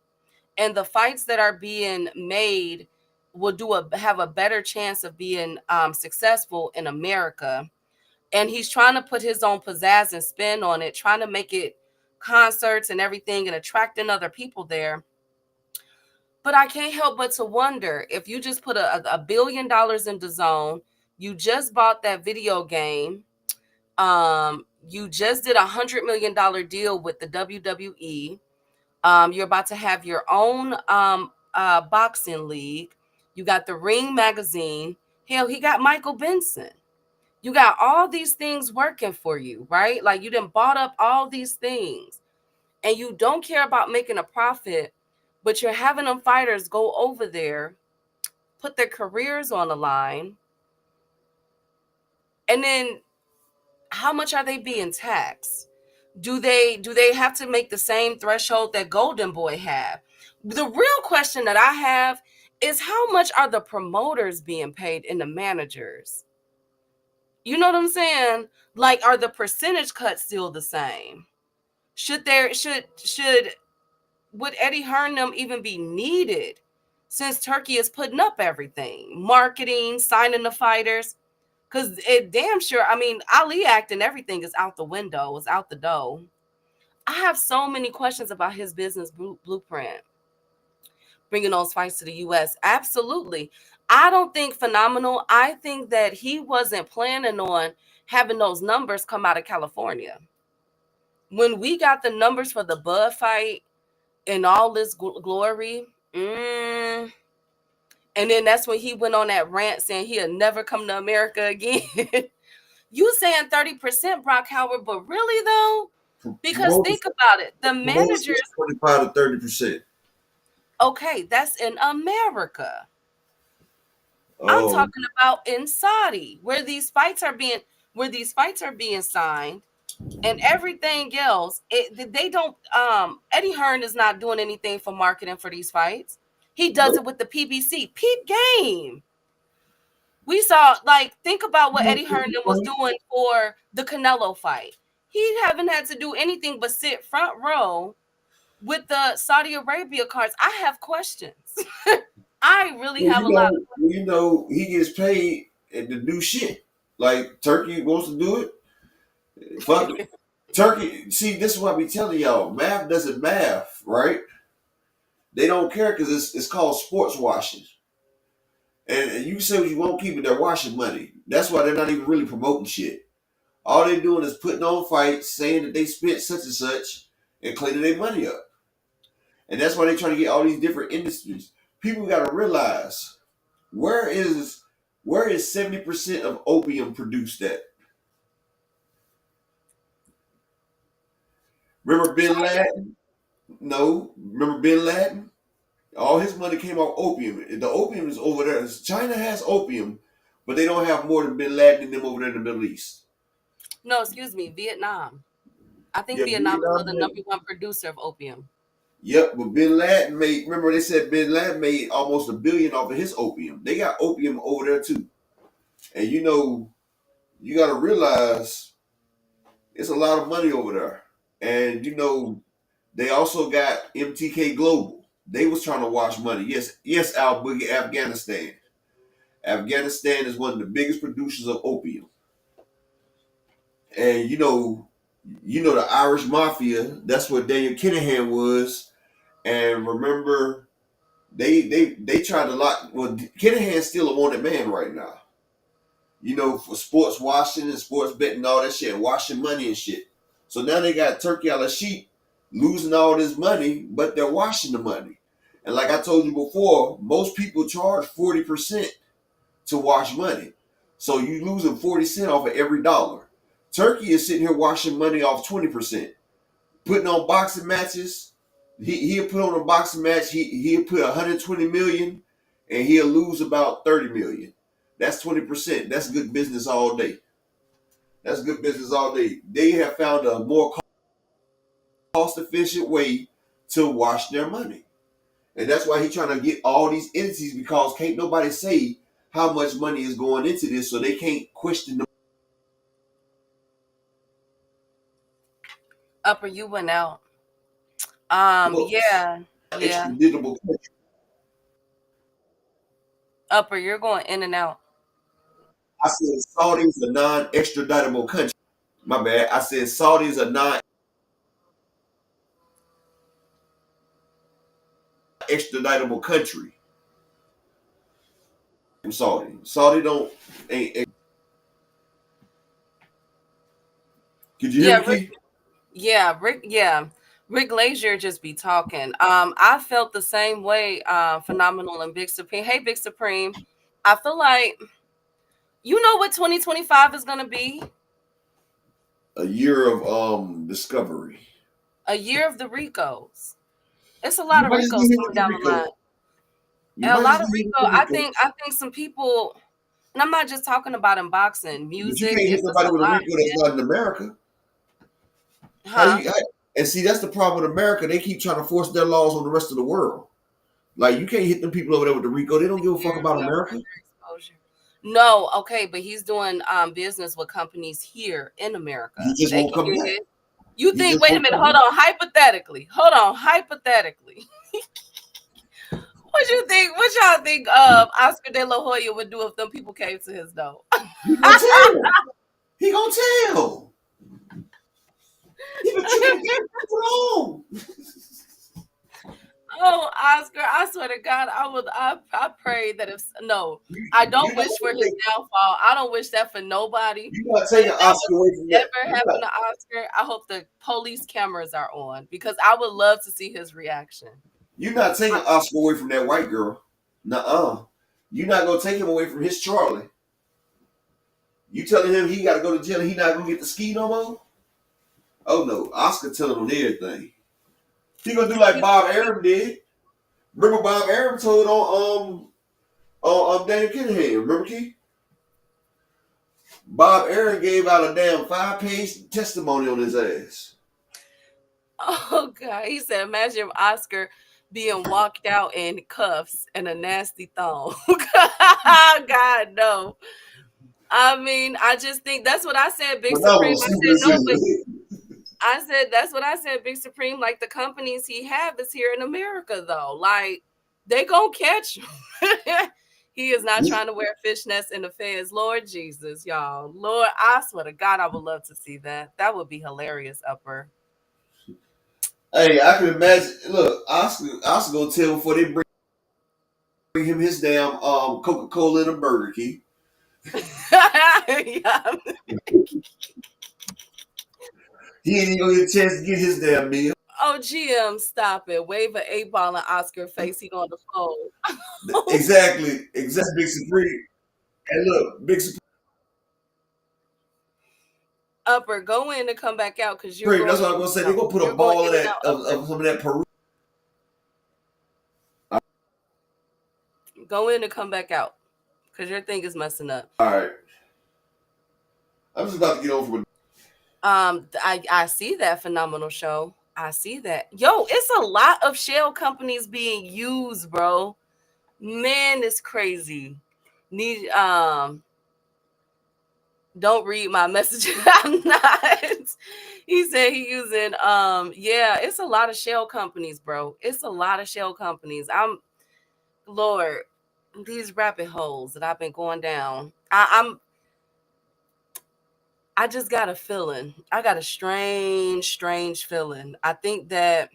and the fights that are being made will have a better chance of being successful in America. And he's trying to put his own pizzazz and spin on it, trying to make it concerts and everything and attracting other people there. But I can't help but to wonder, if you just put $1 billion in the zone, you just bought that video game, you just did $100 million deal with the WWE, you're about to have your own boxing league, you got the Ring magazine, hell, he got Michael Benson. You got all these things working for you, right? Like, you done bought up all these things, and you don't care about making a profit, but you're having them fighters go over there, put their careers on the line, and then how much are they being taxed? Do they have to make the same threshold that Golden Boy have? The real question that I have is, how much are the promoters being paid and the managers? You know what I'm saying? Like, are the percentage cuts still the same? Would Eddie Hearn them even be needed, since Turki is putting up everything, marketing, signing the fighters? Because it damn sure, I mean, Ali Act and everything is out the window, is out the door. I have so many questions about his business blueprint, bringing those fights to the U.S. Absolutely. I don't think phenomenal. I think that he wasn't planning on having those numbers come out of California. When we got the numbers for the Bud fight in all this glory, and then that's when he went on that rant saying he'll never come to America again. You saying 30%, Brock Howard, but really though, because think about it, the managers 25 to 30%. Okay, that's in America. I'm talking about in Saudi, where these fights are being signed, and everything else. They don't. Eddie Hearn is not doing anything for marketing for these fights. He does it with the PBC. Peep game. We saw, like, think about what Eddie Hearn was doing for the Canelo fight. He haven't had to do anything but sit front row with the Saudi Arabia cards. I have questions. I really have a lot of questions. He gets paid to do shit. Like, Turki wants to do it. Fuck it. Turki, see, this is what I be telling y'all. Math doesn't math, right? They don't care because it's called sports washing. And you say what you won't keep it, they're washing money. That's why they're not even really promoting shit. All they're doing is putting on fights, saying that they spent such and such, and cleaning their money up. And that's why they're trying to get all these different industries. People got to realize, where is 70% of opium produced at? Remember Bin Laden? No. Remember Bin Laden? All his money came off opium. The opium is over there. China has opium, but they don't have more than Bin Laden and them over there in the Middle East. No, excuse me, Vietnam. I think Vietnam is the number one producer of opium. Yep, but Bin Laden remember they said Bin Laden made almost $1 billion off of his opium. They got opium over there too. And you got to realize it's a lot of money over there. And they also got MTK Global. They was trying to wash money. Yes, Al Boogie, Afghanistan. Afghanistan is one of the biggest producers of opium. And the Irish Mafia, that's what Daniel Kinahan was. And remember, they tried to lock. Well, Kinahan's still a wanted man right now. For sports washing and sports betting and all that shit, and washing money and shit. So now they got Turki Al-Sheikh losing all this money, but they're washing the money. And like I told you before, most people charge 40% to wash money. So you losing 40 cents off of every dollar. Turki is sitting here washing money off 20%. Putting on boxing matches. He'll put on a boxing match, he'll put 120 million and he'll lose about 30 million. That's 20%. That's good business all day. That's good business all day. They have found a more cost-efficient way to wash their money. And that's why he's trying to get all these entities, because can't nobody say how much money is going into this, so they can't question the Upper, you went out. books. Yeah. Extraditable country. Upper, you're going in and out. I said Saudi is a non-extraditable country. My bad. I said Saudi is a non-extraditable country. I'm Saudi. Saudi don't ain't. Could you hear me, Keith? Rick Glazier just be talking. I felt the same way. Phenomenal and Big Supreme. Hey, Big Supreme. I feel like you know what 2025 is gonna be? A year of discovery. A year of the Ricos. It's a lot of Ricos coming down the line. And a lot of Rico. I think some people, and I'm not just talking about in boxing, music. But you can't hit somebody with a Rico that's not in America. And see, that's the problem with America. They keep trying to force their laws on the rest of the world. Like, you can't hit them people over there with the Rico. They don't give a fuck about America. No, okay, but he's doing business with companies here in America. He just won't come back. You think, wait a minute, hold on, hypothetically. What y'all think Oscar De La Hoya would do if them people came to his door? He gonna tell. He gonna tell. He been trying to get wrong. Oh, Oscar, I swear to God, I pray that I don't wish for his downfall. I don't wish that for nobody. You gotta take an Oscar away from that. Never happened to Oscar. I hope the police cameras are on, because I would love to see his reaction. You're not taking Oscar away from that white girl. Nuh-uh. You're not gonna take him away from his Charlie. You telling him he gotta go to jail and he not gonna get the ski no more? Oh no, Oscar telling him everything. He gonna do like Bob Arum did. Remember Bob Arum told on Daniel Kinahan, remember Keith? Bob Arum gave out a damn 5-page testimony on his ass. Oh God, he said, imagine if Oscar being walked out in cuffs and a nasty thong. God, no. I mean, I just think that's what I said, Big Supreme. I said that's what I said, Big Supreme. Like, the companies he have is here in America, though. Like, they gonna catch him. He is not trying to wear fishnets in the feds. Lord Jesus, y'all. Lord, I swear to God, I would love to see that. That would be hilarious, Upper. Hey, I can imagine. Look, Oscar gonna tell before they bring him his damn Coca-Cola and a burger, Keith. Yeah. He ain't even gonna get a chance to get his damn meal. Oh, GM, stop it. Wave an 8-ball in Oscar face. He on the phone. Exactly, Big Supreme. And look, Big Supreme. Upper, go in and come back out, because you're. That's what I'm gonna say. They're gonna put a ball of that of some of that Peru. Go in and come back out, because your thing is messing up. All right. I'm just about to get over with. I see that phenomenal show. I see that. Yo, it's a lot of shell companies being used, bro. Man, it's crazy. Don't read my messages. I'm not. He said he using yeah, it's a lot of shell companies, bro. It's a lot of shell companies. Lord, these rabbit holes that I've been going down. I just got a feeling. I got a strange feeling. I think that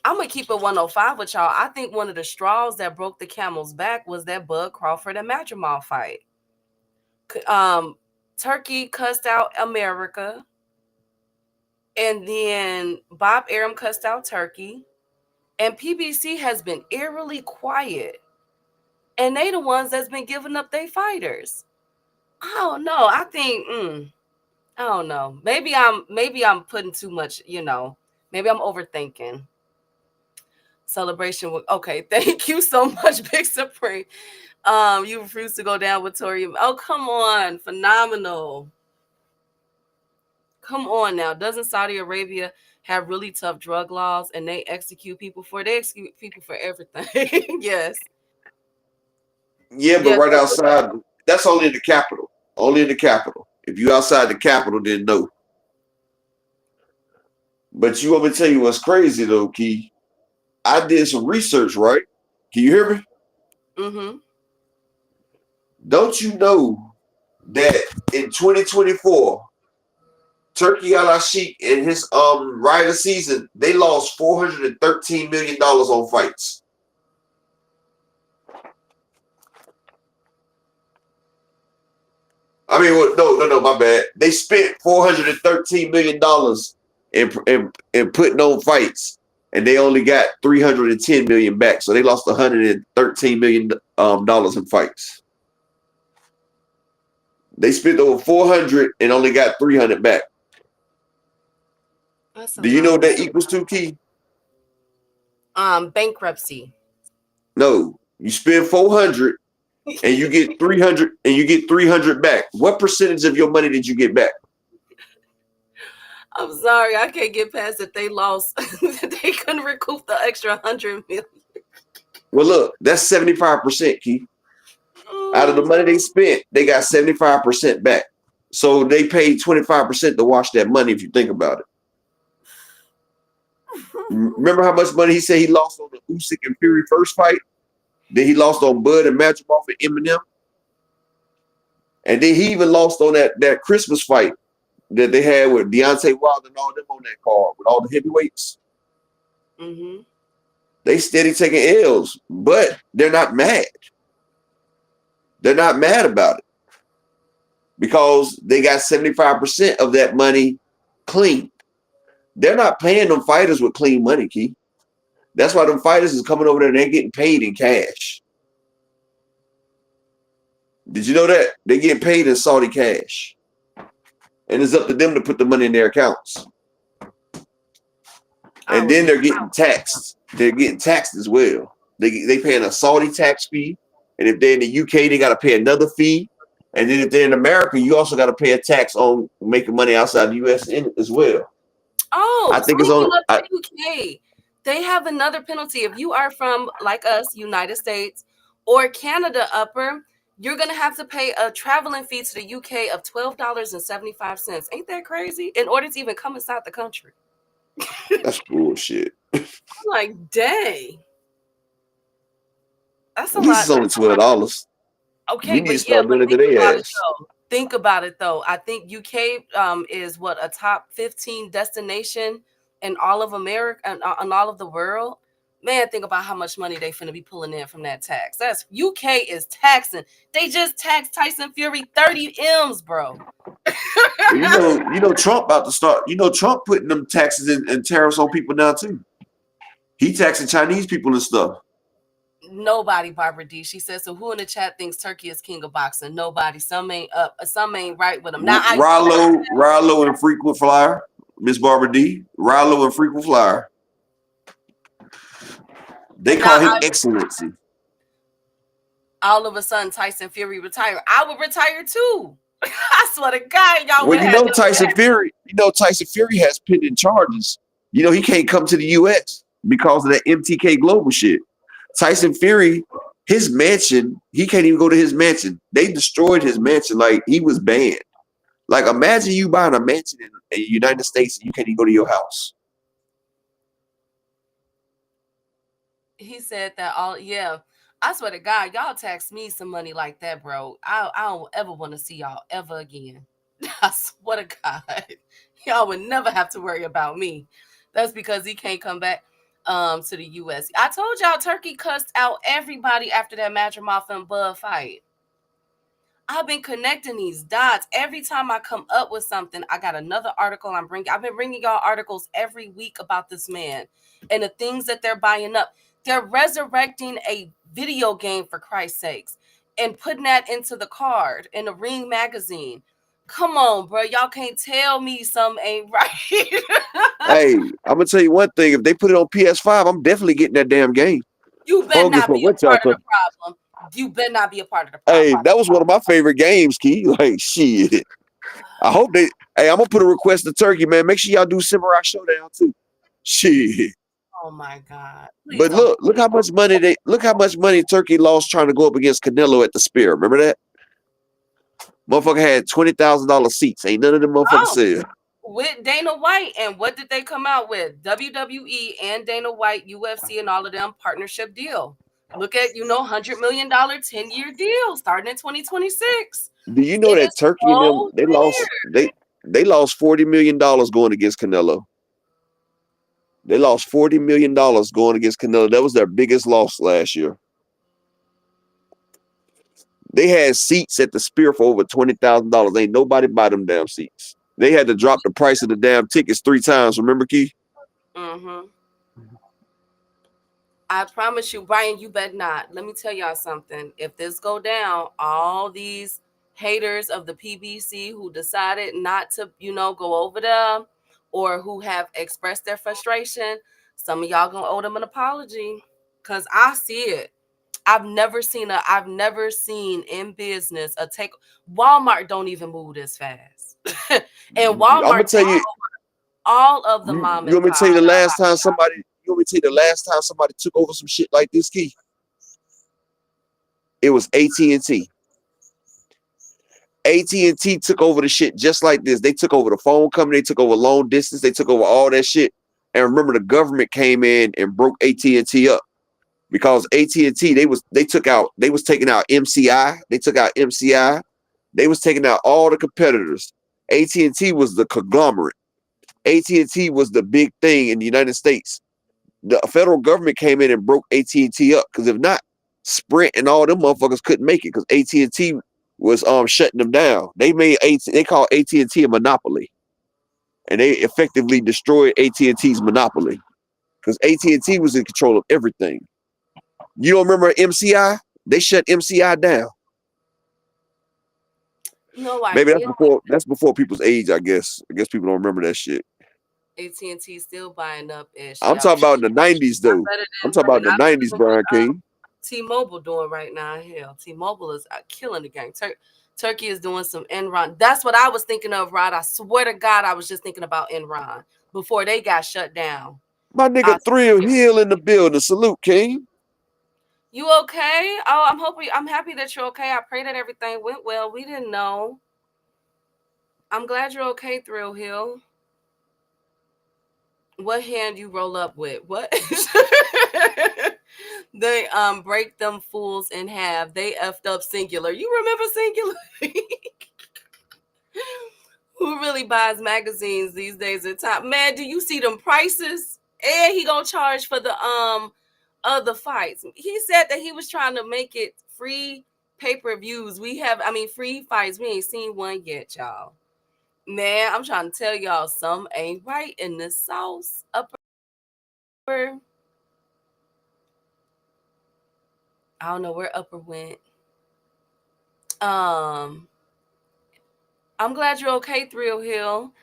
I'm going to keep it 105 with y'all. I think one of the straws that broke the camel's back was that Bud Crawford and Madrimal fight. Turki cussed out America. And then Bob Arum cussed out Turki. And PBC has been eerily quiet. And they the ones that's been giving up their fighters. I don't know. I think, I don't know. Maybe I'm putting too much, maybe I'm overthinking. Celebration. Okay, thank you so much, Big Supreme. You refuse to go down with Tori. Oh, come on. Phenomenal. Come on now. Doesn't Saudi Arabia have really tough drug laws and they execute people for everything? Yes. Yeah, but Yes. right outside, that's only in the capital. Only in the capital. If you outside the capital, then no. But you want me to tell you what's crazy though, Key? I did some research, right? Can you hear me? Mm-hmm. Don't you know that in 2024, Turki Al-Ashik in his rider season, they lost $413 million on fights. I mean, no, my bad. They spent $413 million in putting on fights, and they only got $310 million back. So they lost $113 million in fights. They spent over 400 and only got 300 back. Do you know what that equals to, Key? Bankruptcy. No, you spend 400 and you get 300 and you get 300 back. What percentage of your money did you get back? I'm sorry, I can't get past that they lost. They couldn't recoup the extra 100 million. Well, look, that's 75%, Key. Out of the money they spent, they got 75% back. So they paid 25% to wash that money, if you think about it. Remember how much money he said he lost on the Usyk and Fury first fight? Then he lost on Bud and Madrimov and Eminem. And then he even lost on that Christmas fight that they had with Deontay Wilder and all them on that card with all the heavyweights. Mm-hmm. They steady taking L's, but they're not mad. They're not mad about it because they got 75% of that money clean. They're not paying them fighters with clean money, Key. That's why them fighters is coming over there and they're getting paid in cash. Did you know that? They're getting paid in Saudi cash. And it's up to them to put the money in their accounts. And then they're getting taxed. They're getting taxed as well. They paying a Saudi tax fee. And if they're in the UK, they got to pay another fee. And then if they're in America, you also got to pay a tax on making money outside the US as well. Oh, I think it's on the UK. They have another penalty. If you are from, like us, United States or Canada upper, you're going to have to pay a traveling fee to the UK of $12.75. Ain't that crazy? In order to even come inside the country. That's bullshit. I'm like, dang. That's a At least lot. it's only $12. Okay, we need to start doing it to their ass. Think about it though. I think UK is what, a top 15 destination in all of America and all of the world. Man, think about how much money they finna be pulling in from that tax. That's UK is taxing. They just taxed Tyson Fury 30 M's, bro. you know Trump about to start. You know Trump putting them taxes and tariffs on people now too. He taxing Chinese people and stuff. Nobody, Barbara D. She says, so who in the chat thinks Turki is king of boxing? Nobody. Some ain't right with him. Now Rallo and frequent flyer. Miss Barbara D. Rallo and frequent flyer. They call him excellency. All of a sudden, Tyson Fury retired. I would retire too. I swear to God, y'all. Well, Tyson Fury has pending charges. You know, he can't come to the US because of that MTK Global shit. Tyson Fury, his mansion, he can't even go to his mansion. They destroyed his mansion, like he was banned. Like, imagine you buying a mansion in the United States and you can't even go to your house. He said that I swear to God, y'all tax me some money like that, bro. I don't ever want to see y'all ever again. I swear to God, y'all would never have to worry about me. That's because he can't come back to the US. I told y'all Turki cussed out everybody after that Madrimov and Bud fight. I've been connecting these dots. Every time I come up with something, I got another article I'm bringing. I've been bringing y'all articles every week about this man and the things that they're buying up. They're resurrecting a video game, for Christ's sakes, and putting that into the card in the Ring magazine. Come on, bro. Y'all can't tell me something ain't right. Hey, I'm gonna tell you one thing. If they put it on PS5, I'm definitely getting that damn game. You I better don't give not a be what a y'all part of talking. the problem. You better not be a part of the Hey, problem. that was one of my favorite games, Key. Like shit. I hope they. Hey, I'm gonna put a request to Turkey, man. Make sure y'all do Samurai Showdown too. Shit. Oh my God. Please But don't. look how much money Turkey lost trying to go up against Canelo at the Spear. Remember that? Motherfucker had $20,000 seats. Ain't none of them motherfuckers Oh, said. with Dana White. And what did they come out with? WWE and Dana White, UFC, and all of them partnership deal. Look at, $100 million 10-year deal starting in 2026. Do you know It that is Turkey and them so weird. they lost $40 million going against Canelo? They lost $40 million going against Canelo. That was their biggest loss last year. They had seats at the Spear for over $20,000. Ain't nobody buy them damn seats. They had to drop the price of the damn tickets 3 times. Remember, Key? Mm-hmm. I promise you, Brian, you bet not. Let me tell y'all something. If this go down, all these haters of the PBC who decided not to, go over them or who have expressed their frustration, some of y'all gonna owe them an apology. Cause I see it. I've never seen in business a take. Walmart don't even move this fast. And I'm gonna Walmart tell takes you. all of the You mom and want me to tell you pop. the last time somebody? You want me to tell you the last time somebody took over some shit like this, Key? It was AT&T. AT&T took over the shit just like this. They took over the phone company. They took over long distance. They took over all that shit. And remember, the government came in and broke AT&T up because AT&T they was taking out MCI. They took out MCI. They was taking out all the competitors. AT&T was the conglomerate. AT&T was the big thing in the United States. The federal government came in and broke AT&T up because if not, Sprint and all them motherfuckers couldn't make it because AT&T was shutting them down. They called AT&T a monopoly, and they effectively destroyed AT&T's monopoly because AT&T was in control of everything. You don't remember MCI? They shut MCI down. No, I Maybe did. that's before people's age. I guess people don't remember that shit. AT&T still buying up ish. I'm Yep. talking about in the '90s Not though. better I'm than talking about not in the better '90s, than Brian what King. T-Mobile doing right now. Hell, T-Mobile is killing the game. Turkey is doing some Enron. That's what I was thinking of, Rod. I swear to God, I was just thinking about Enron before they got shut down. My nigga I Thrill Hill in the building. Salute, King. You okay? Oh, I'm happy that you're okay. I pray that everything went well. We didn't know. I'm glad you're okay, Thrill Hill. What hand you roll up with? What? They break them fools in half. They effed up singular. You remember singular? Who really buys magazines these days at time? Man, do you see them prices? And he gonna charge for the other fights. He said that he was trying to make it free pay-per-views. Free fights. We ain't seen one yet, y'all. Man, I'm trying to tell y'all some ain't right in this sauce. Upper. I don't know where Upper went. I'm glad you're okay, Thrill Hill.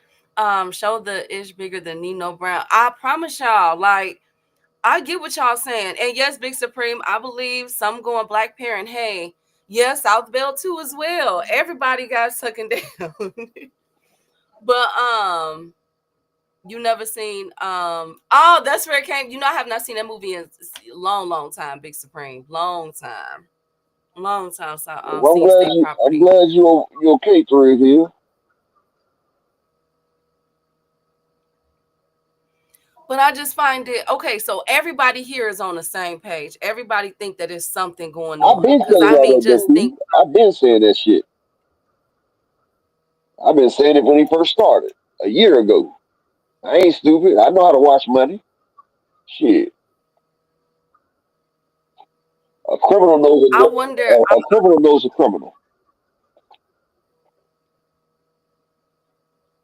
Show the ish bigger than Nino Brown. I promise y'all, like, I get what y'all saying. And yes, Big Supreme, I believe some going Black Parent. Hey, yes, South Bell too as well. Everybody got taken down. But you never seen oh, that's where it came. I have not seen that movie in a long time, Big Supreme. Long time. So Well, seen State I'm Property. glad you're okay, Thrill Hill. But I just find it okay. So everybody here is on the same page. Everybody think that there's something going I've on. been Because telling I y'all mean, that, just think. Key. I've been saying that shit. I've been saying it when he first started a year ago. I ain't stupid. I know how to watch money. Shit. A criminal knows I wonder. a criminal knows a criminal.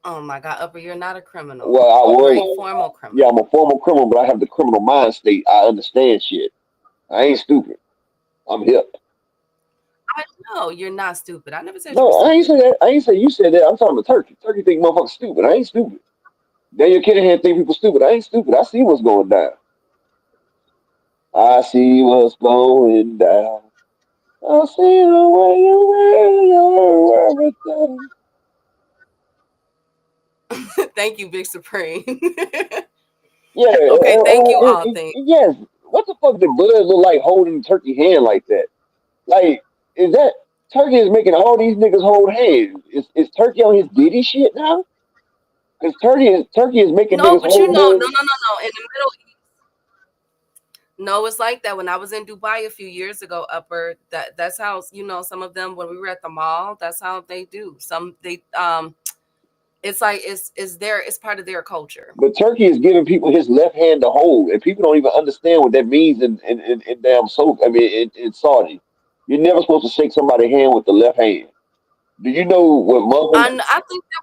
Oh my God, Upper, you're not a criminal. Well, I You're a was. formal Yeah, criminal. I'm a former criminal, but I have the criminal mind state. I understand shit. I ain't stupid. I'm hip. I know you're not stupid. I never said you were No, I ain't stupid. say that. I ain't say you said that. I'm talking to Turkey. Turkey think motherfuckers stupid. I ain't stupid. Daniel Kinahan think people stupid. I ain't stupid. I see what's going down. I see what's going down. I see the way you wear everything. Thank you, Big Supreme. Yeah, Okay, thank you all. Thank. yes. What the fuck did Bud look like holding Turkey hand like that? Like, is that Turkey is making all these niggas hold hands? Is Turkey on his Diddy shit now? Because Turkey is making No, niggas but you hold know, no, no, hands. no, no. In the Middle East, no, it's like that. When I was in Dubai a few years ago, Upper, that's how some of them when we were at the mall. That's how they do. Some they it's like it's part of their culture. But Turkey is giving people his left hand to hold, and people don't even understand what that means in damn so. I mean, in Saudi, you're never supposed to shake somebody's hand with the left hand. Do you know what Muslim? And I think that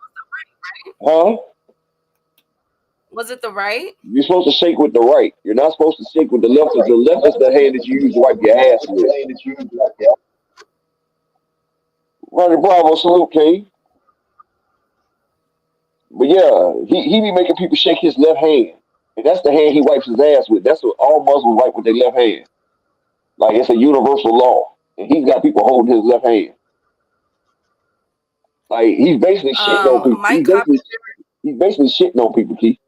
was Huh? was it the right? You're supposed to shake with the right. You're not supposed to shake with the left. 'Cause the left is the hand that you use to wipe your ass with. Ronnie Bravo, salute, King. But yeah, he be making people shake his left hand, and that's the hand he wipes his ass with. That's what all Muslims wipe with their left hand. Like it's a universal law, and he's got people holding his left hand. Like he's basically shitting on people. Mike He's basically shitting on people, Keith.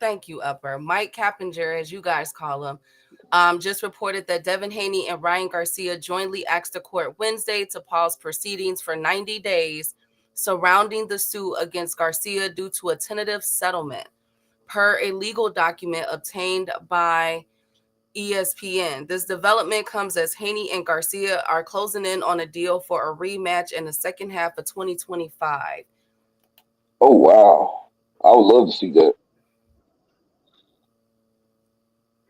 Thank you, Upper. Mike Cappinger, as you guys call him, just reported that Devin Haney and Ryan Garcia jointly asked the court Wednesday to pause proceedings for 90 days surrounding the suit against Garcia due to a tentative settlement, per a legal document obtained by ESPN. This development comes as Haney and Garcia are closing in on a deal for a rematch in the second half of 2025. Oh wow, I would love to see that.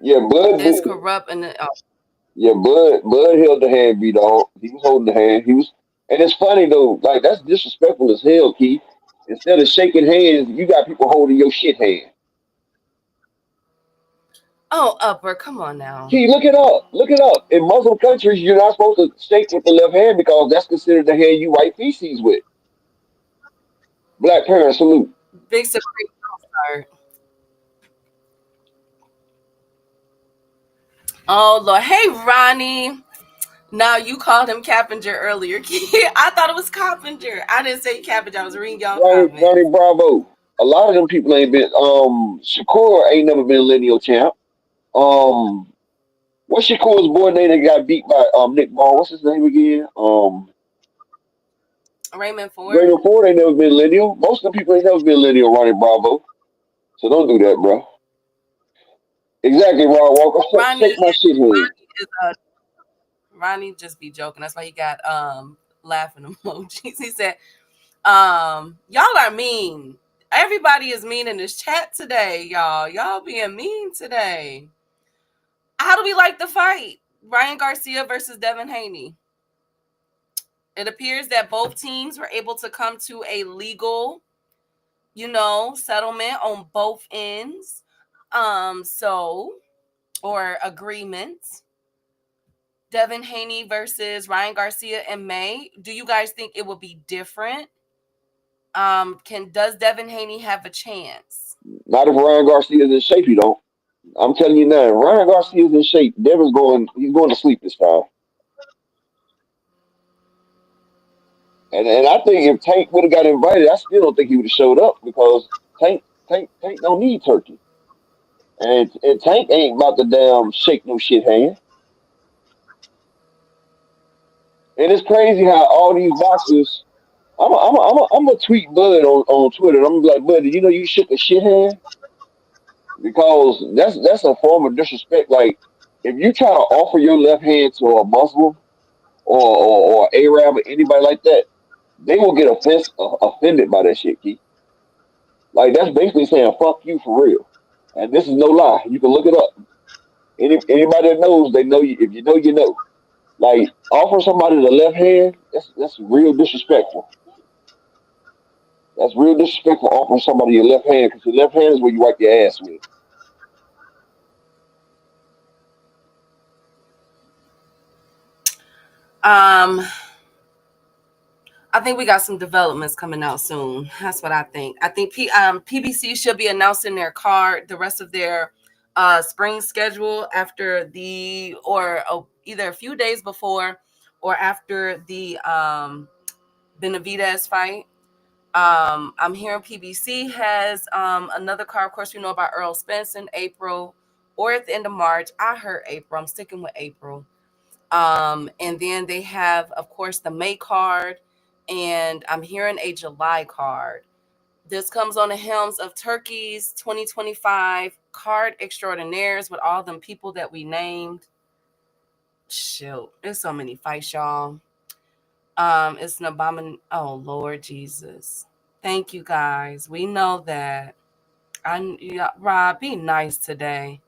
Yeah, This corrupt and Bud held the hand, B dog. He was holding the hand. He was, and it's funny though. Like that's disrespectful as hell, Keith. Instead of shaking hands, you got people holding your shit hand. oh, Upper, come on now. Keith, look it up. Look it up. In Muslim countries, you're not supposed to shake with the left hand because that's considered the hand you wipe feces with. Black parent salute. Big Supreme Court. Oh Lord. Hey Ronnie. Now you called him Cappinger earlier. I thought it was Coppinger. I didn't say Cappinger. I was reading y'all Ronnie comments. Bravo. A lot of them people ain't been. Shakur ain't never been lineal champ. Um, what's Shakur's boy name that got beat by Nick Ball? What's his name again? Raymond Ford. Raymond Ford ain't never been lineal. Most of the people ain't never been lineal. Ronnie Bravo. So don't do that, bro. Exactly, Ron Walker. Ronnie Shake my shit hand. is Ronnie just be joking. That's why he got laughing emojis. He said, y'all are mean. Everybody is mean in this chat today, y'all. Y'all being mean today. How do we like the fight? Ryan Garcia versus Devin Haney. It appears that both teams were able to come to a legal, settlement on both ends. Or agreement. Devin Haney versus Ryan Garcia in May. Do you guys think it will be different? Does Devin Haney have a chance? Not if Ryan Garcia's in shape, you don't. I'm telling you now, if Ryan Garcia's in shape, Devin's going. He's going to sleep this time. And I think if Tank would have got invited, I still don't think he would have showed up because Tank don't need Turkey, and Tank ain't about to damn shake no shit hand. And it's crazy how all these boxers. I'm a tweet Bud on Twitter. I'm gonna be like, Bud, did you know you shook a shit hand? Because that's a form of disrespect. Like if you try to offer your left hand to a Muslim or Arab or anybody like that, they will get offended by that shit, Keith. Like that's basically saying fuck you for real. And this is no lie. You can look it up. Anybody that knows, they know you. If you know, you know. Like offer somebody the left hand, that's real disrespectful. That's real disrespectful offering somebody your left hand because your left hand is where you wipe your ass with. Um, I think we got some developments coming out soon. That's what I think. I think PBC should be announcing their card, the rest of their spring schedule after either a few days before or after the Benavidez fight. I'm hearing PBC has another card. Of course, you know about Earl Spence in April or at the end of March. I heard April. I'm sticking with April. And then they have, of course, the May card, and I'm hearing a July card. This comes on the helms of Turkey's 2025 card extraordinaires with all them people that we named. Shoot, there's so many fights, y'all. It's an abomination. Oh Lord Jesus, thank you guys. We know that. Rob, be nice today.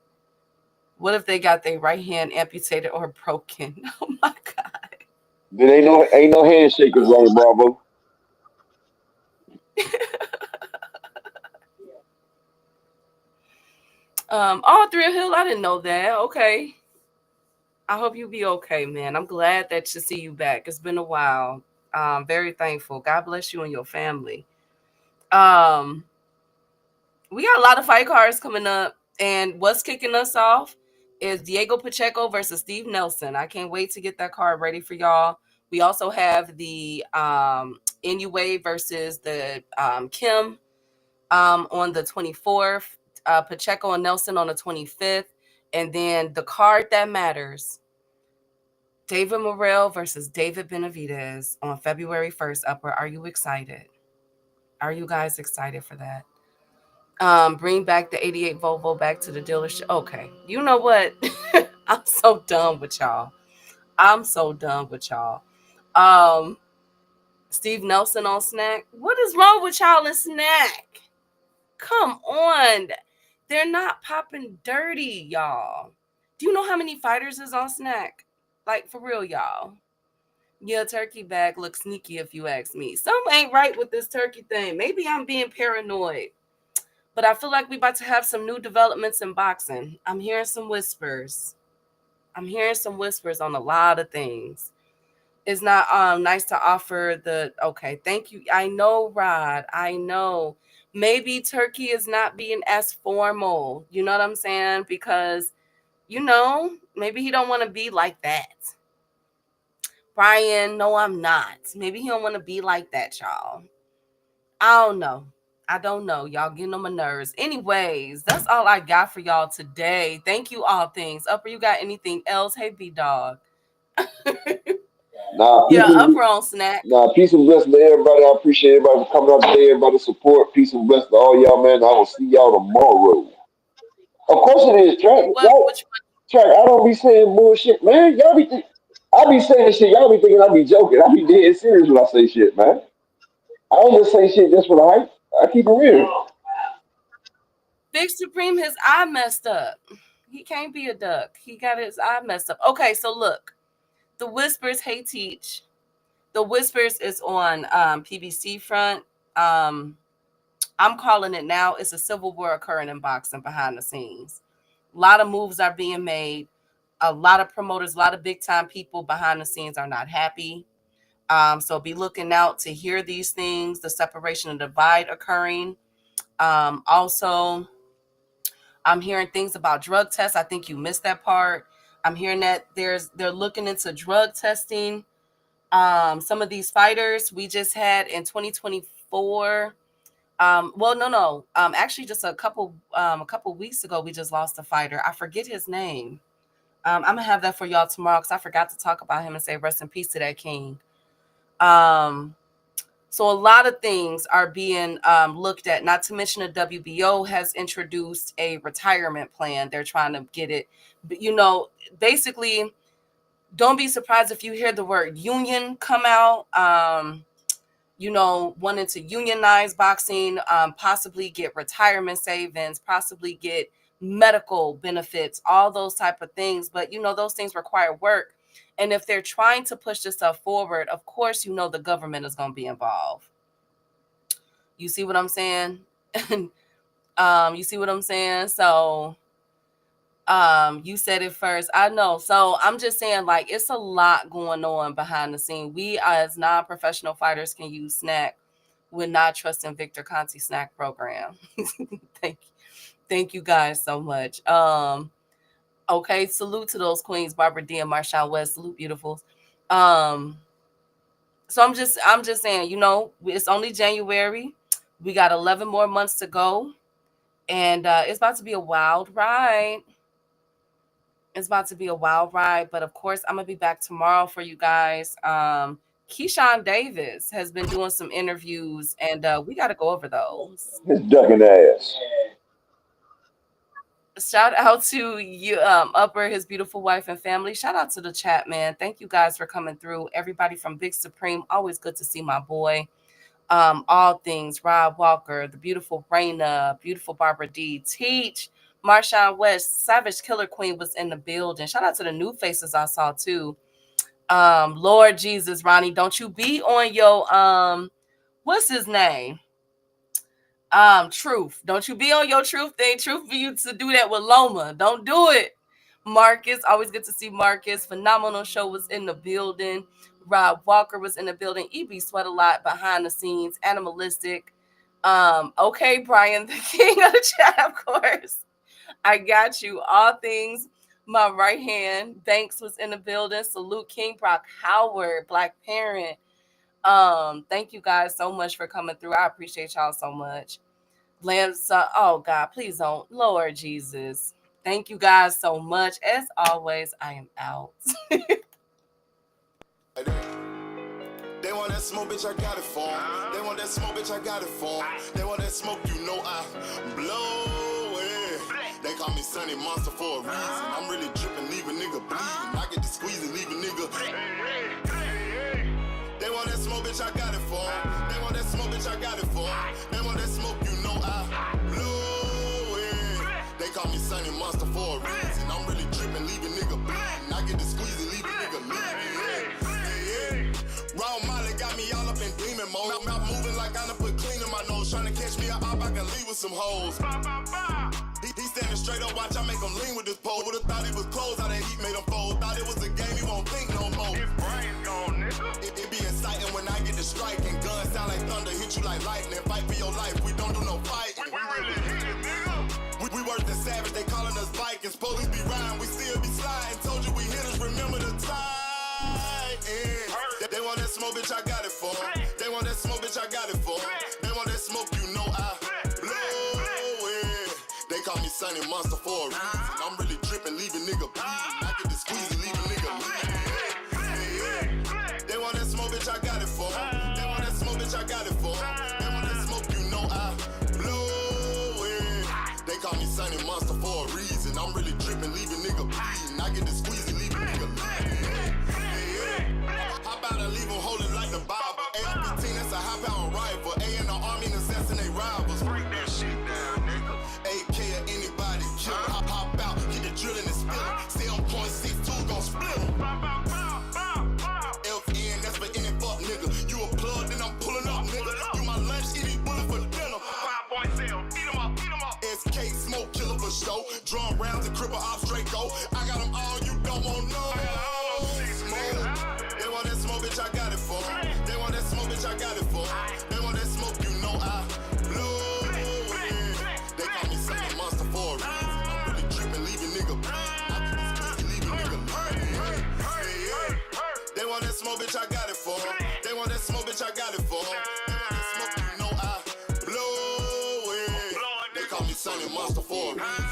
What if they got their right hand amputated or broken? Oh my God. Then ain't no handshakers running, Bravo. All Thrill Hill, I didn't know that. Okay. I hope you be okay, man. I'm glad that to see you back. It's been a while. Very thankful. God bless you and your family. Um, we got a lot of fight cards coming up, and what's kicking us off is Diego Pacheco versus Steve Nelson. I can't wait to get that card ready for y'all. We also have the Inoue versus the Kim on the 24th, Pacheco and Nelson on the 25th, and then the card that matters, David Morel versus David Benavidez on February 1st. Upper, are you excited? Are you guys excited for that? Bring back the 88 Volvo back to the dealership. Okay. You know what? I'm so done with y'all. I'm so done with y'all. Um, Steve Nelson on Snack. What is wrong with y'all in Snack? Come on. They're not popping dirty, y'all. Do you know how many fighters is on Snack? Like, for real, y'all. Yeah, turkey bag looks sneaky if you ask me. Something ain't right with this turkey thing. Maybe I'm being paranoid. But I feel like we about to have some new developments in boxing. I'm hearing some whispers. I'm hearing some whispers on a lot of things. It's not nice to offer the okay, thank you. I know, Rod. I know. Maybe Turkey is not being as formal. You know what I'm saying? Because, maybe he don't want to be like that. Brian, no, I'm not. Maybe he don't want to be like that, y'all. I don't know. I don't know. Y'all getting on my nerves. Anyways, that's all I got for y'all today. Thank you, all things. Upper, you got anything else? Hey, B-Dog. Nah, Yeah, Upper on Snack. peace and blessings to everybody. I appreciate everybody for coming out today, everybody support. Peace and blessings to all y'all, man. I will see y'all tomorrow. Of course it is, Track. Which Track, I don't be saying bullshit, man. I be saying shit. Y'all be thinking I be joking. I be dead serious when I say shit, man. I don't just say shit just for the hype. I keep it real. Big Supreme, his eye messed up. He can't be a duck. He got his eye messed up. Okay, so look. The Whispers, hey Teach. The Whispers is on PBC front. I'm calling it now. It's a civil war occurring in boxing behind the scenes. A lot of moves are being made. A lot of promoters, a lot of big time people behind the scenes are not happy. So be looking out to hear these things, the separation and divide occurring. Also, I'm hearing things about drug tests. I think you missed that part. I'm hearing that they're looking into drug testing. Some of these fighters we just had in 2024. Well, no. Actually, just a couple weeks ago, we just lost a fighter. I forget his name. I'm gonna have that for y'all tomorrow because I forgot to talk about him and say rest in peace to that king. So a lot of things are being looked at. Not to mention the WBO has introduced a retirement plan. They're trying to get it, but basically, don't be surprised if you hear the word union come out. Wanting to unionize boxing, possibly get retirement savings, possibly get medical benefits, all those type of things. But, those things require work. And if they're trying to push this stuff forward, of course, the government is going to be involved. You see what I'm saying? You see what I'm saying? So you said it first. I know. So I'm just saying, like, it's a lot going on behind the scene. We as non-professional fighters can use snack. We're not trusting Victor Conti's snack program. Thank you guys so much. Okay, salute to those queens, Barbara D and Marshawn West. Salute, beautifuls. So I'm just saying, you know, it's only January. We got 11 more months to go, and it's about to be a wild ride. It's about to be a wild ride, but of course, I'm gonna be back tomorrow for you guys. Keyshawn Davis has been doing some interviews, and we got to go over those. His ducking ass. Shout out to you, Upper, his beautiful wife and family. Shout out to the chat, man. Thank you guys for coming through. Everybody from Big Supreme, always good to see my boy. All things, Rob Walker, the beautiful Raina, beautiful Barbara D, Teach, Marshawn West, Savage Killer Queen was in the building. Shout out to the new faces I saw too. Lord Jesus, Ronnie, don't you be on your what's his name? Truth. Don't you be on your truth thing. Truth for you to do that with Loma. Don't do it. Marcus, always good to see Marcus. Phenomenal Show was in the building. Rob Walker was in the building. EB Sweat a lot behind the scenes. Animalistic. Okay, Brian, the king of the chat, of course. I got you. All things. My right hand. Banks was in the building. Salute King Brock Howard, Black Parent. Thank you guys so much for coming through. I appreciate y'all so much. Lance, oh God, please don't. Lord Jesus. Thank you guys so much. As always, I am out. They want that smoke, bitch, I got it for 'em. They want that smoke, bitch, I got it for 'em. They want that smoke, you know I blow it. They call me Sunny Monster for a reason. I'm really dripping, leave a nigga bleeding. I get to squeeze and leave a nigga. They want that smoke, bitch, I got it for 'em. They want that smoke, bitch, I got it for 'em. They want that smoke, you know I blow it. They call me Sunny Monster for a reason. I'm really dripping, leave a nigga bleeding. I get to squeeze and leave a nigga bleeding. Raw Molly got me all up in demon mode. Mouth moving like I done put clean in my nose. Trying to catch me up, I can leave with some hoes. He standing straight up, watch I make him lean with this pole. Would've thought he was closed, how that heat made him fold. Thought it was a game, he won't think no more. His brain's gone, nigga. It be exciting when I get the strike. And guns sound like thunder, hit you like lightning. Fight for your life, we don't do no fighting. We really hit it, nigga. We worse than savage, they calling us Vikings. Police be riding, we still be sliding. Told you we hit us, remember the time. They want that smoke, bitch, I got it for 'em. They want that smoke, bitch, I got it for 'em. They want that smoke, you know I blow it. They call me Sunny Monster for a reason. I'm really dripping, leave a nigga bleeding. I get to squeeze and leave a nigga bleeding. They want that smoke, bitch, I got it for 'em. They want that smoke, bitch, I got it for 'em. They want that smoke, you know I blow it. They call me Sunny Monster for a reason. I'm really dripping, leave a nigga bleeding. I get to squeeze and leave a nigga bleeding. How about I leave them holding like the Bible? AR-15, that's a high-power rifle. A in the army and assassinate rivals. Break that shit down, nigga. AK or anybody kill it. Hop out, get the drilling and spilling. Stay on .62, gon' split 'em. FN, that's for any fuck nigga. You a plug, then I'm pulling up, nigga. You my lunch, eat these bullets for dinner. 5.0, eat 'em up. SK, smoke killer for show. Drum rounds and cripple ops, Draco. I got them all, you don't want no. They want that smoke, bitch, I got it for 'em. They want that smoke, bitch, I got it for 'em. They want that smoke, you know I blow it. They call me Sunny Monster for a reason. I'm really dripping, leave a nigga bleeding. I get this pussy, leave a nigga bleeding. They want that smoke, bitch, I got it for 'em. They want that smoke, bitch, I got it for 'em. They want that smoke, you know I blow it. They call me Sunny Monster for a reason.